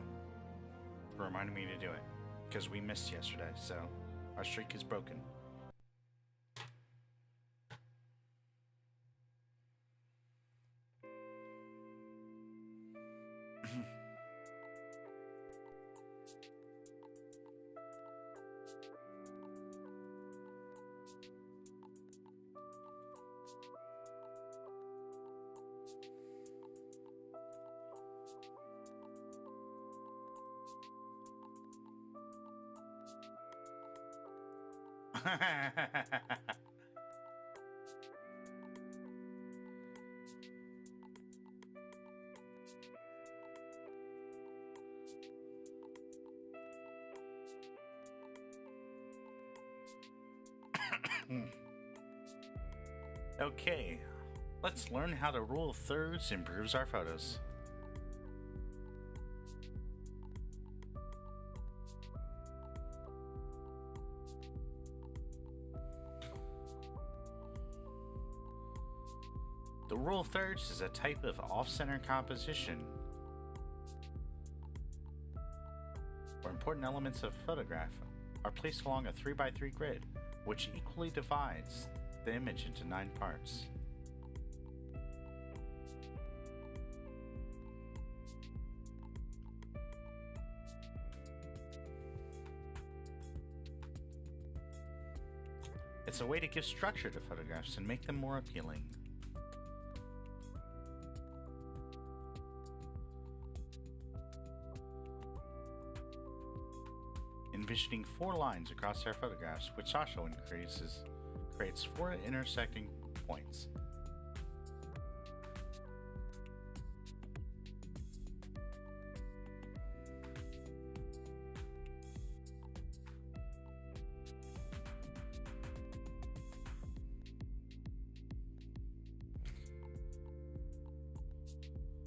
Reminding me to do it. Because we missed yesterday, so our streak is broken. Okay, let's learn how the rule of thirds improves our photos. The rule of thirds is a type of off-center composition where important elements of a photograph are placed along a 3x3 grid, which equally divides the image into 9 parts. It's a way to give structure to photographs and make them more appealing. Envisioning 4 lines across our photographs, which also creates 4 intersecting points.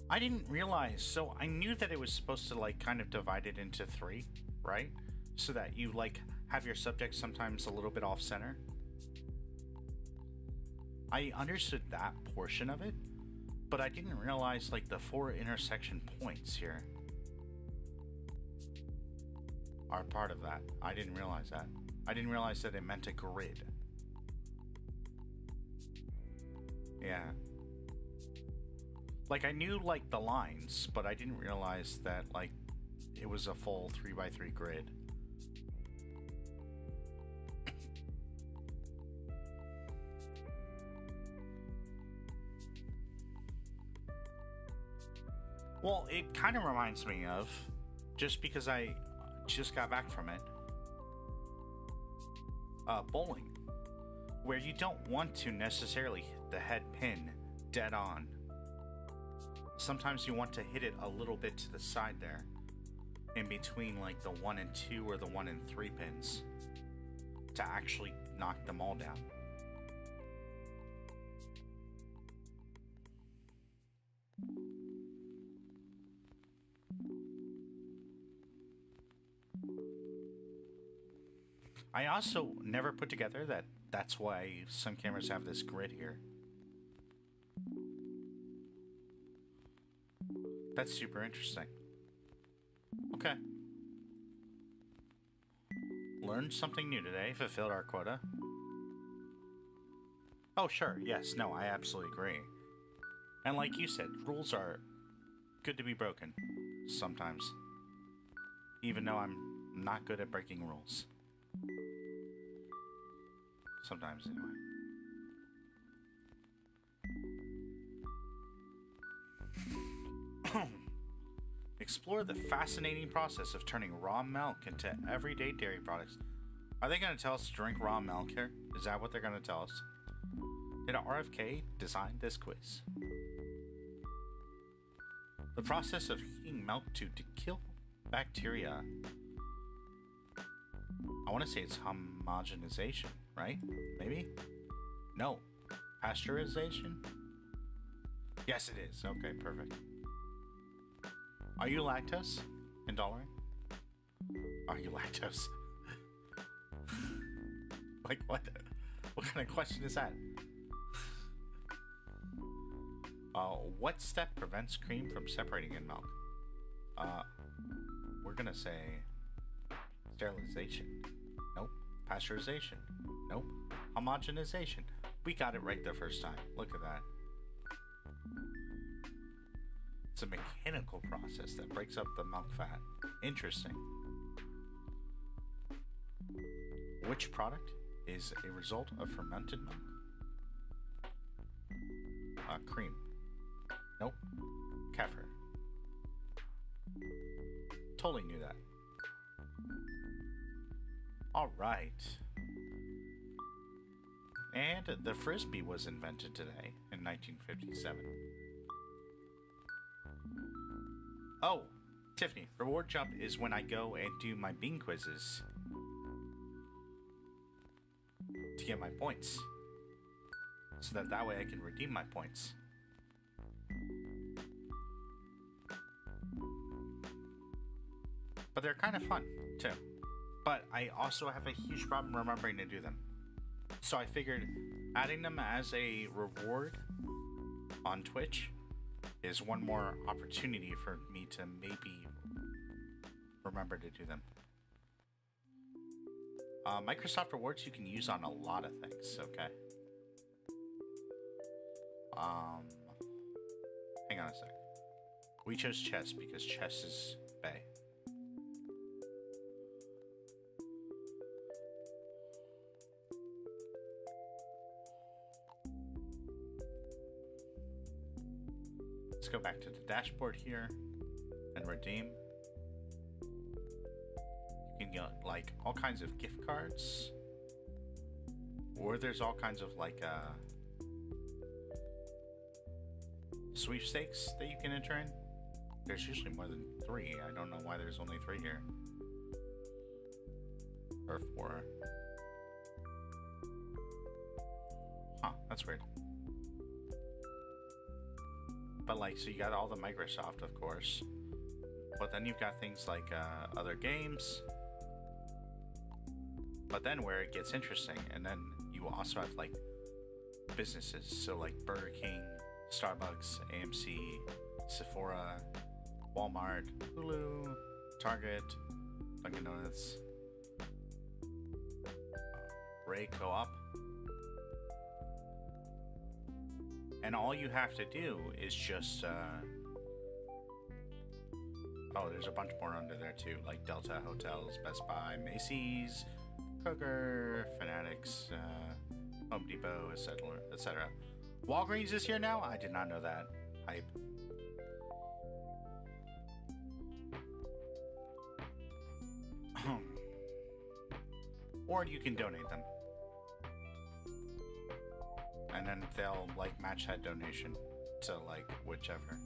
I didn't realize, so I knew that it was supposed to like kind of divide it into 3, right? So that you like have your subject sometimes a little bit off center. I understood that portion of it, but I didn't realize like the 4 intersection points here are part of that. I didn't realize that. I didn't realize that it meant a grid. Yeah. Like I knew like the lines, but I didn't realize that like it was a full 3x3 grid. Well, it kind of reminds me of, just because I just got back from it, bowling, where you don't want to necessarily hit the head pin dead on. Sometimes you want to hit it a little bit to the side there, in between like the 1 and 2 or the 1 and 3 pins, to actually knocked them all down. I also never put together that that's why some cameras have this grid here. That's super interesting. Okay. Learned something new today, fulfilled our quota. Oh, sure, yes, no, I absolutely agree. And like you said, rules are good to be broken sometimes. Even though I'm not good at breaking rules. Sometimes, anyway. Explore the fascinating process of turning raw milk into everyday dairy products. Are they going to tell us to drink raw milk here? Is that what they're going to tell us? Did RFK design this quiz? The process of heating milk to kill bacteria. I want to say it's homogenization, right? Maybe? No. Pasteurization? Yes, it is. Okay, perfect. Are you lactose intolerant? Are you lactose? Like what? What kind of question is that? What step prevents cream from separating in milk? We're gonna say sterilization. Nope. Pasteurization. Nope. Homogenization. We got it right the first time. Look at that. It's a mechanical process that breaks up the milk fat. Interesting. Which product is a result of fermented milk? Cream. Nope. Kefir. Totally knew that. Alright. And the Frisbee was invented today in 1957. Oh, Tiffany, reward jump is when I go and do my bean quizzes to get my points. So that way I can redeem my points. But they're kind of fun, too. But I also have a huge problem remembering to do them. So I figured adding them as a reward on Twitch is one more opportunity for me to maybe remember to do them. Microsoft rewards you can use on a lot of things, okay? Hang on a sec. We chose chess because chess is Bay. Let's go back to the dashboard here and redeem. You can get like all kinds of gift cards, or there's all kinds of like sweepstakes that you can enter in. There's usually more than 3. I don't know why there's only 3 here. Or 4. Huh, that's weird. But like, so you got all the Microsoft, of course. But then you've got things like other games. But then where it gets interesting, and then you also have like businesses. So like Burger King, Starbucks, AMC, Sephora, Walmart, Hulu, Target, Dunkin' Donuts, Ray Co-op. And all you have to do is just, oh, there's a bunch more under there too, like Delta Hotels, Best Buy, Macy's, Kroger, Fanatics, Home Depot, etc. Walgreens is here now? I did not know that. Hype. Or you can donate them. And then they'll like match that donation to like whichever.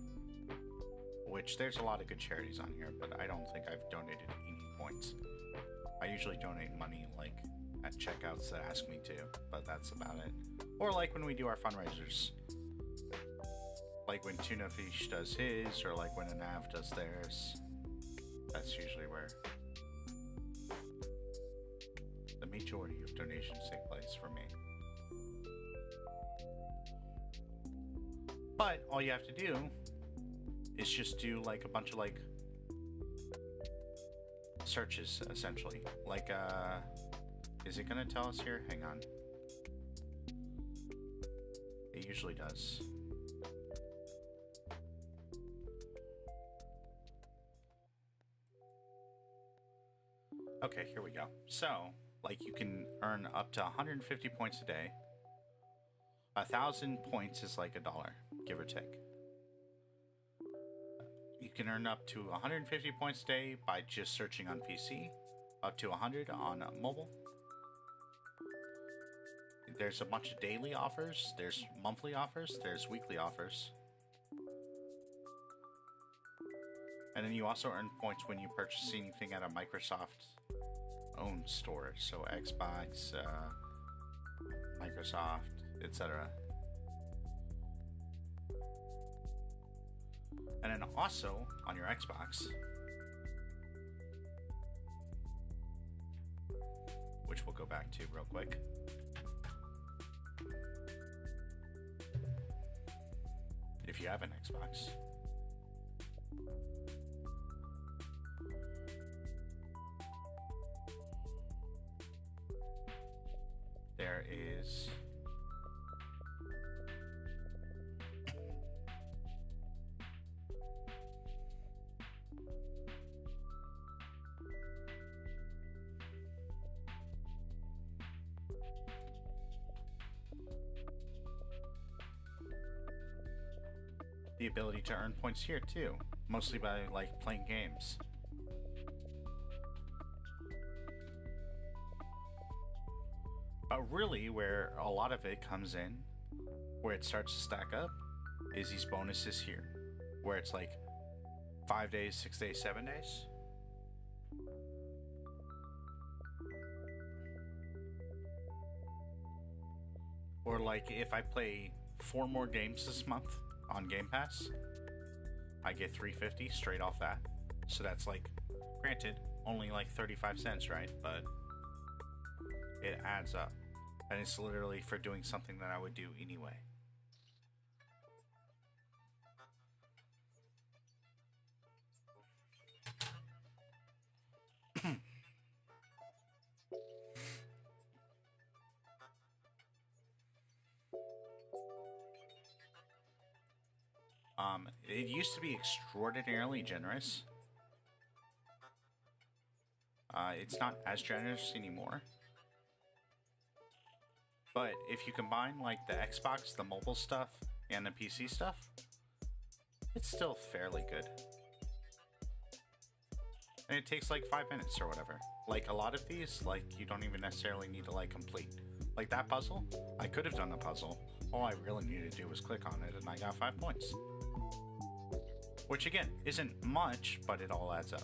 Which there's a lot of good charities on here, but I don't think I've donated any points. I usually donate money like at checkouts that ask me to, but that's about it. Or like when we do our fundraisers. Like when Tuna Fish does his, or like when a Nav does theirs. That's usually where the majority of donations take place for me. But all you have to do is just do like a bunch of like searches, essentially. Like, is it gonna tell us here? Hang on. It usually does. Okay, here we go. So, like, you can earn up to 150 points a day. 1,000 points is like $1, give or take. You can earn up to 150 points a day by just searching on PC, up to 100 on mobile. There's a bunch of daily offers, there's monthly offers, there's weekly offers. And then you also earn points when you purchase anything at a Microsoft owned store, so Xbox, Microsoft, etc. And then also on your Xbox, which we'll go back to real quick. If you have an Xbox. There is the ability to earn points here too, mostly by like playing games. But really where a lot of it comes in, where it starts to stack up, is these bonuses here, where it's like 5 days, 6 days, 7 days. Or like if I play 4 more games this month on Game Pass, I get 350 straight off that. So that's like, granted, only like 35 cents, right? But it adds up. And it's literally for doing something that I would do anyway. It used to be extraordinarily generous. It's not as generous anymore. But if you combine like the Xbox, the mobile stuff, and the PC stuff, it's still fairly good. And it takes like 5 minutes or whatever. Like a lot of these, like you don't even necessarily need to like complete. Like that puzzle, I could have done the puzzle. All I really needed to do was click on it and I got 5 points. Which again, isn't much, but it all adds up.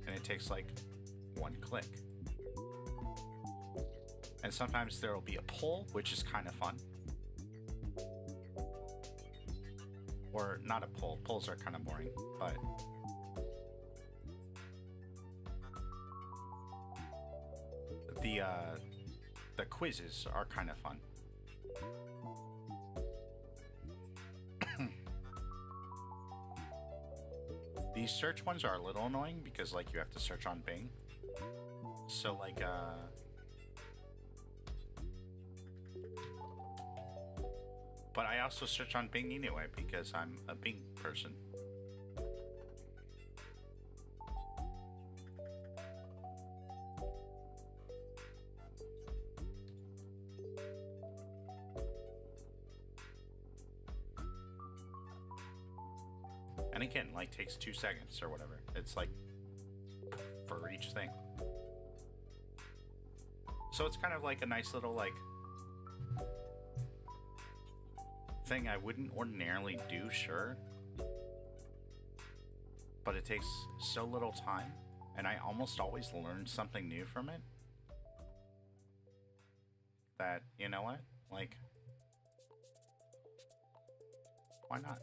And it takes like 1 click. And sometimes there will be a poll, which is kind of fun. Or not a poll. Polls are kind of boring, but the quizzes are kind of fun. These search ones are a little annoying because like you have to search on Bing. So like but I also search on Bing anyway because I'm a Bing person. And again, like takes 2 seconds or whatever. It's like for each thing. So it's kind of like a nice little like thing I wouldn't ordinarily do, sure. But it takes so little time and I almost always learn something new from it. That, you know what? Like, why not?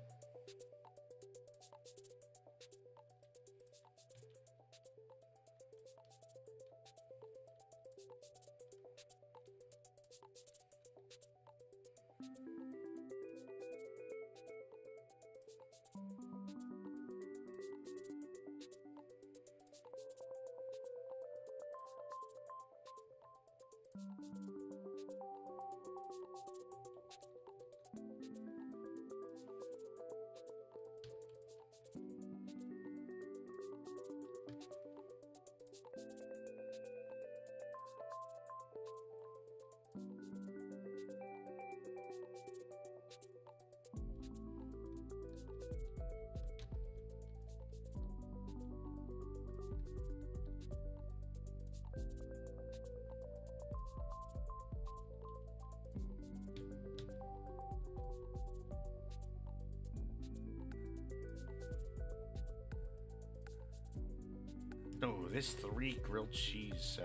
Oh, this 3 grilled cheese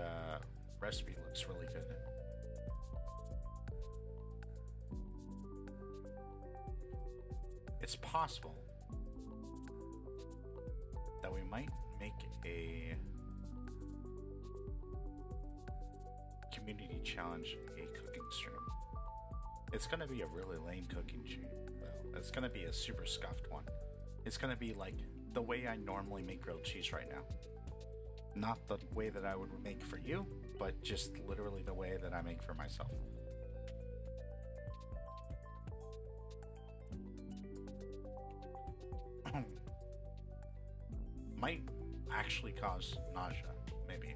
recipe looks really good. It's possible that we might make a community challenge, a cooking stream. It's gonna be a really lame cooking stream, though. It's gonna be a super scuffed one. It's gonna be like the way I normally make grilled cheese right now. Not the way that I would make for you, but just literally the way that I make for myself. Might actually cause nausea, maybe.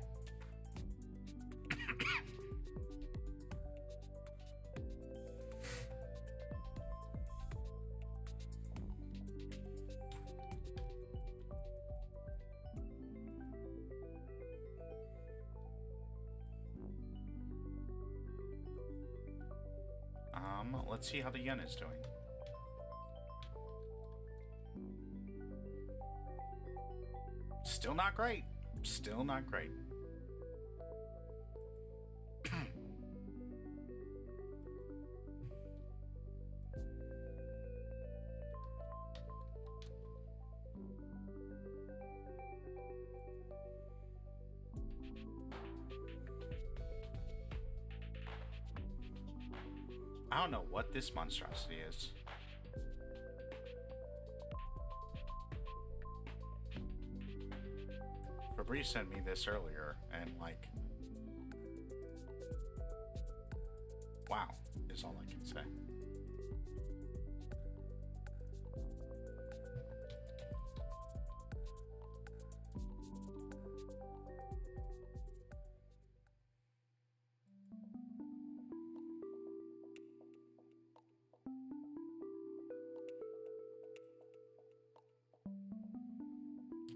Let's see how the yen is doing. Still not great. Still not great. I don't know what this monstrosity is. Fabrice sent me this earlier, and like, wow, is all I can say.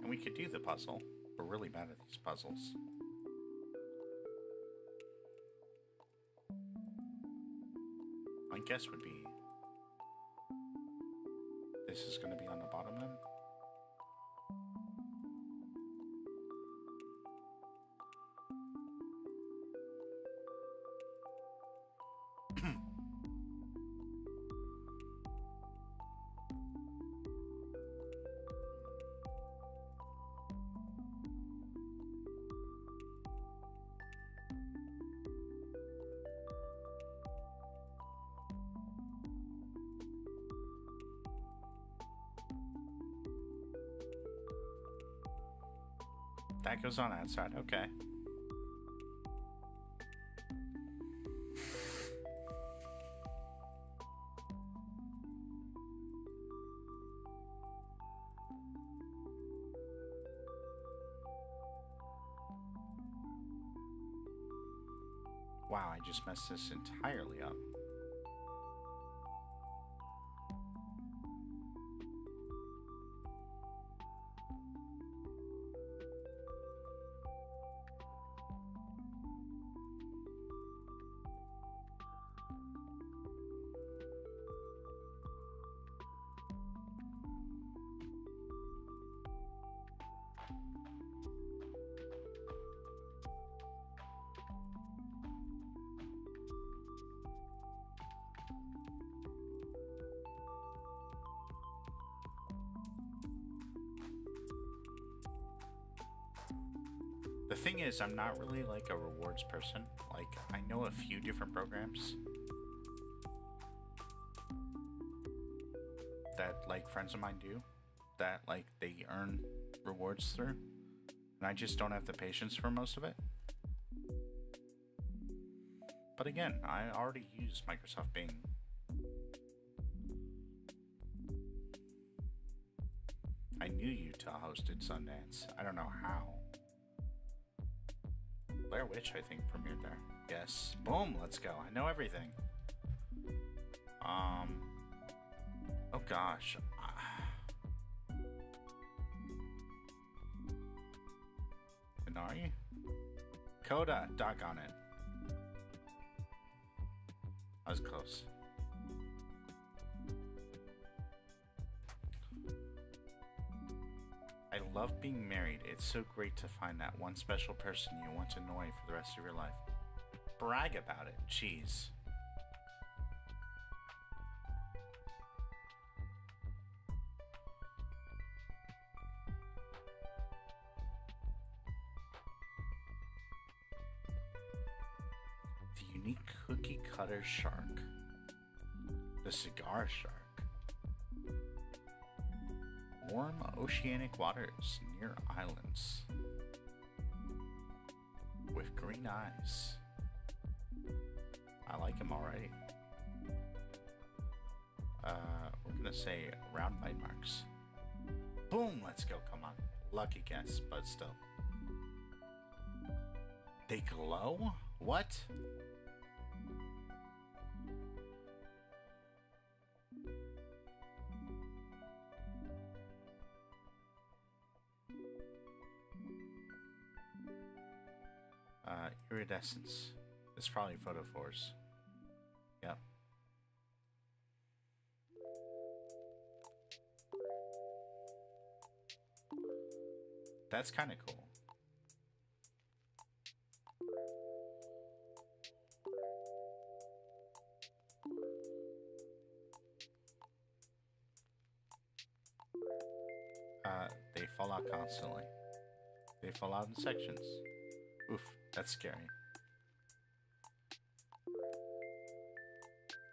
And we could do the puzzle. We're really bad at these puzzles. My guess would be this is going to be on the bottom then. That goes on that side, okay. Wow, I just messed this entirely up. thing is, I'm not really like a rewards person. Like, I know a few different programs that like friends of mine do, that like they earn rewards through, and I just don't have the patience for most of it. But again, I already use Microsoft Bing. I knew Utah hosted Sundance. I don't know how. Blair Witch, I think, premiered there. Yes. Boom, let's go. I know everything. Oh gosh. Inari? Coda, doggone it. I was close. I love being married. It's so great to find that one special person you want to annoy for the rest of your life. Brag about it. Jeez. The unique cookie cutter shark. The cigar shark. Warm oceanic waters near islands. With green eyes. I like him already. We're gonna say round bite marks. Boom, let's go, come on. Lucky guess, but still. They glow? What? Iridescence. It's probably photophores. Yep. That's kind of cool. They fall out constantly. They fall out in sections. Oof, that's scary.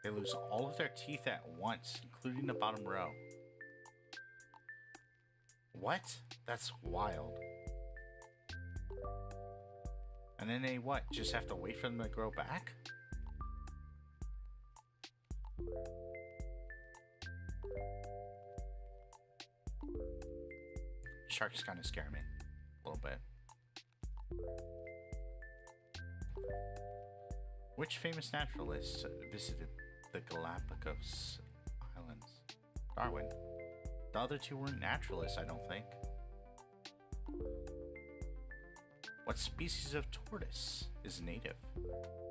They lose all of their teeth at once, including the bottom row. What? That's wild. And then they what? Just have to wait for them to grow back? Sharks kind of scare me a little bit. Which famous naturalist visited the Galapagos Islands? Darwin. The other two weren't naturalists, I don't think. What species of tortoise is native?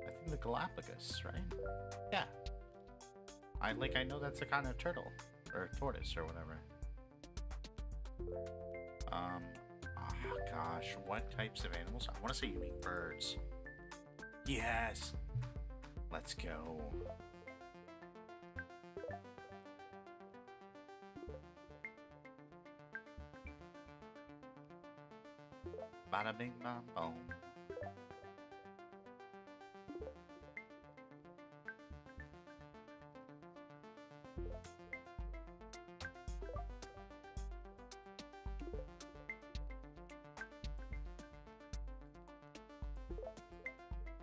I think the Galapagos, right? Yeah. I know that's a kind of turtle. Or tortoise or whatever. Oh gosh, what types of animals? I want to say unique birds. Yes! Let's go. Bada bing bam boom.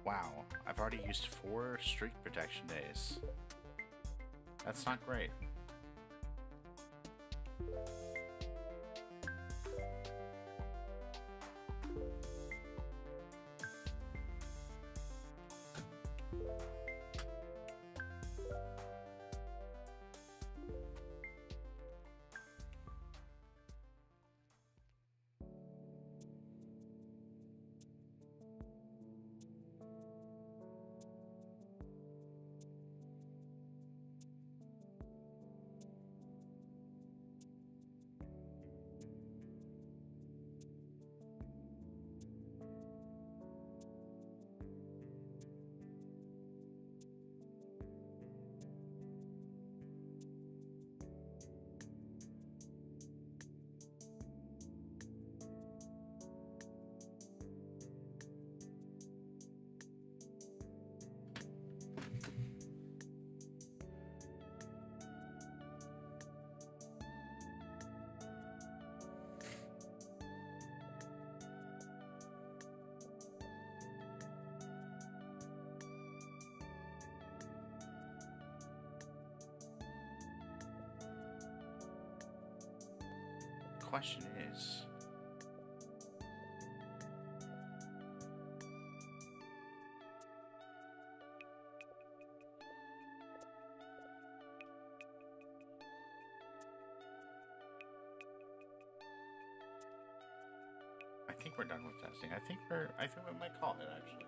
Wow, I've already used 4 streak protection days. That's not great. question is... I think we're done with testing. I think we might call it, actually.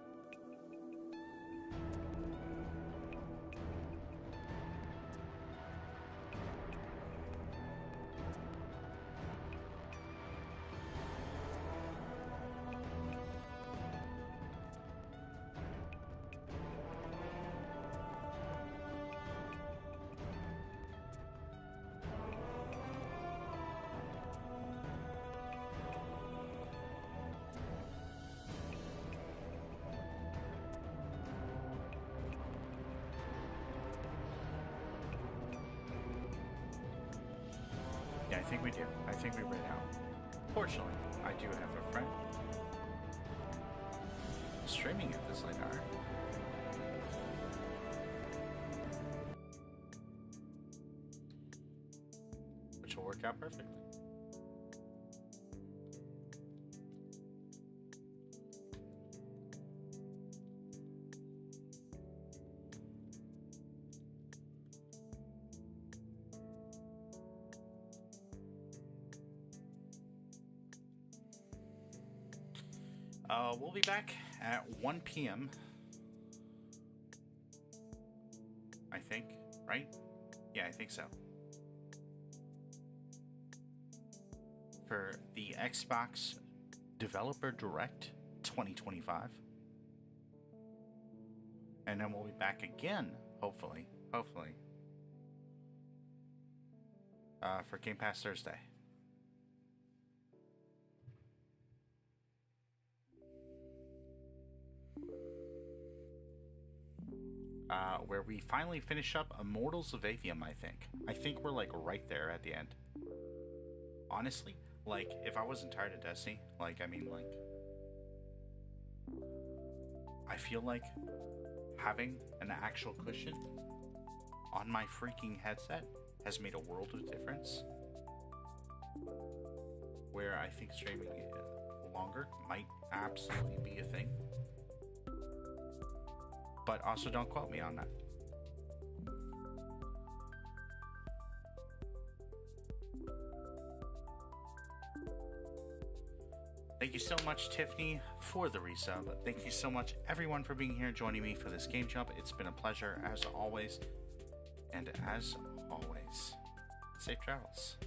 Yeah, I think we do. I think we read out. Fortunately, I do have a friend streaming at this late hour. Which will work out perfectly. We'll be back at 1 p.m. I think, right? Yeah, I think so. For the Xbox Developer Direct 2025. And then we'll be back again, hopefully, for Game Pass Thursday. Where we finally finish up Immortals of Avium, I think. I think we're, like, right there at the end. Honestly, like, if I wasn't tired of Destiny, like, I mean, like... I feel like having an actual cushion on my freaking headset has made a world of difference. Where I think streaming longer might absolutely be a thing. But also don't quote me on that. Thank you so much, Tiffany, for the resub. Thank you so much, everyone, for being here, joining me for this game jump. It's been a pleasure, as always. And as always, safe travels.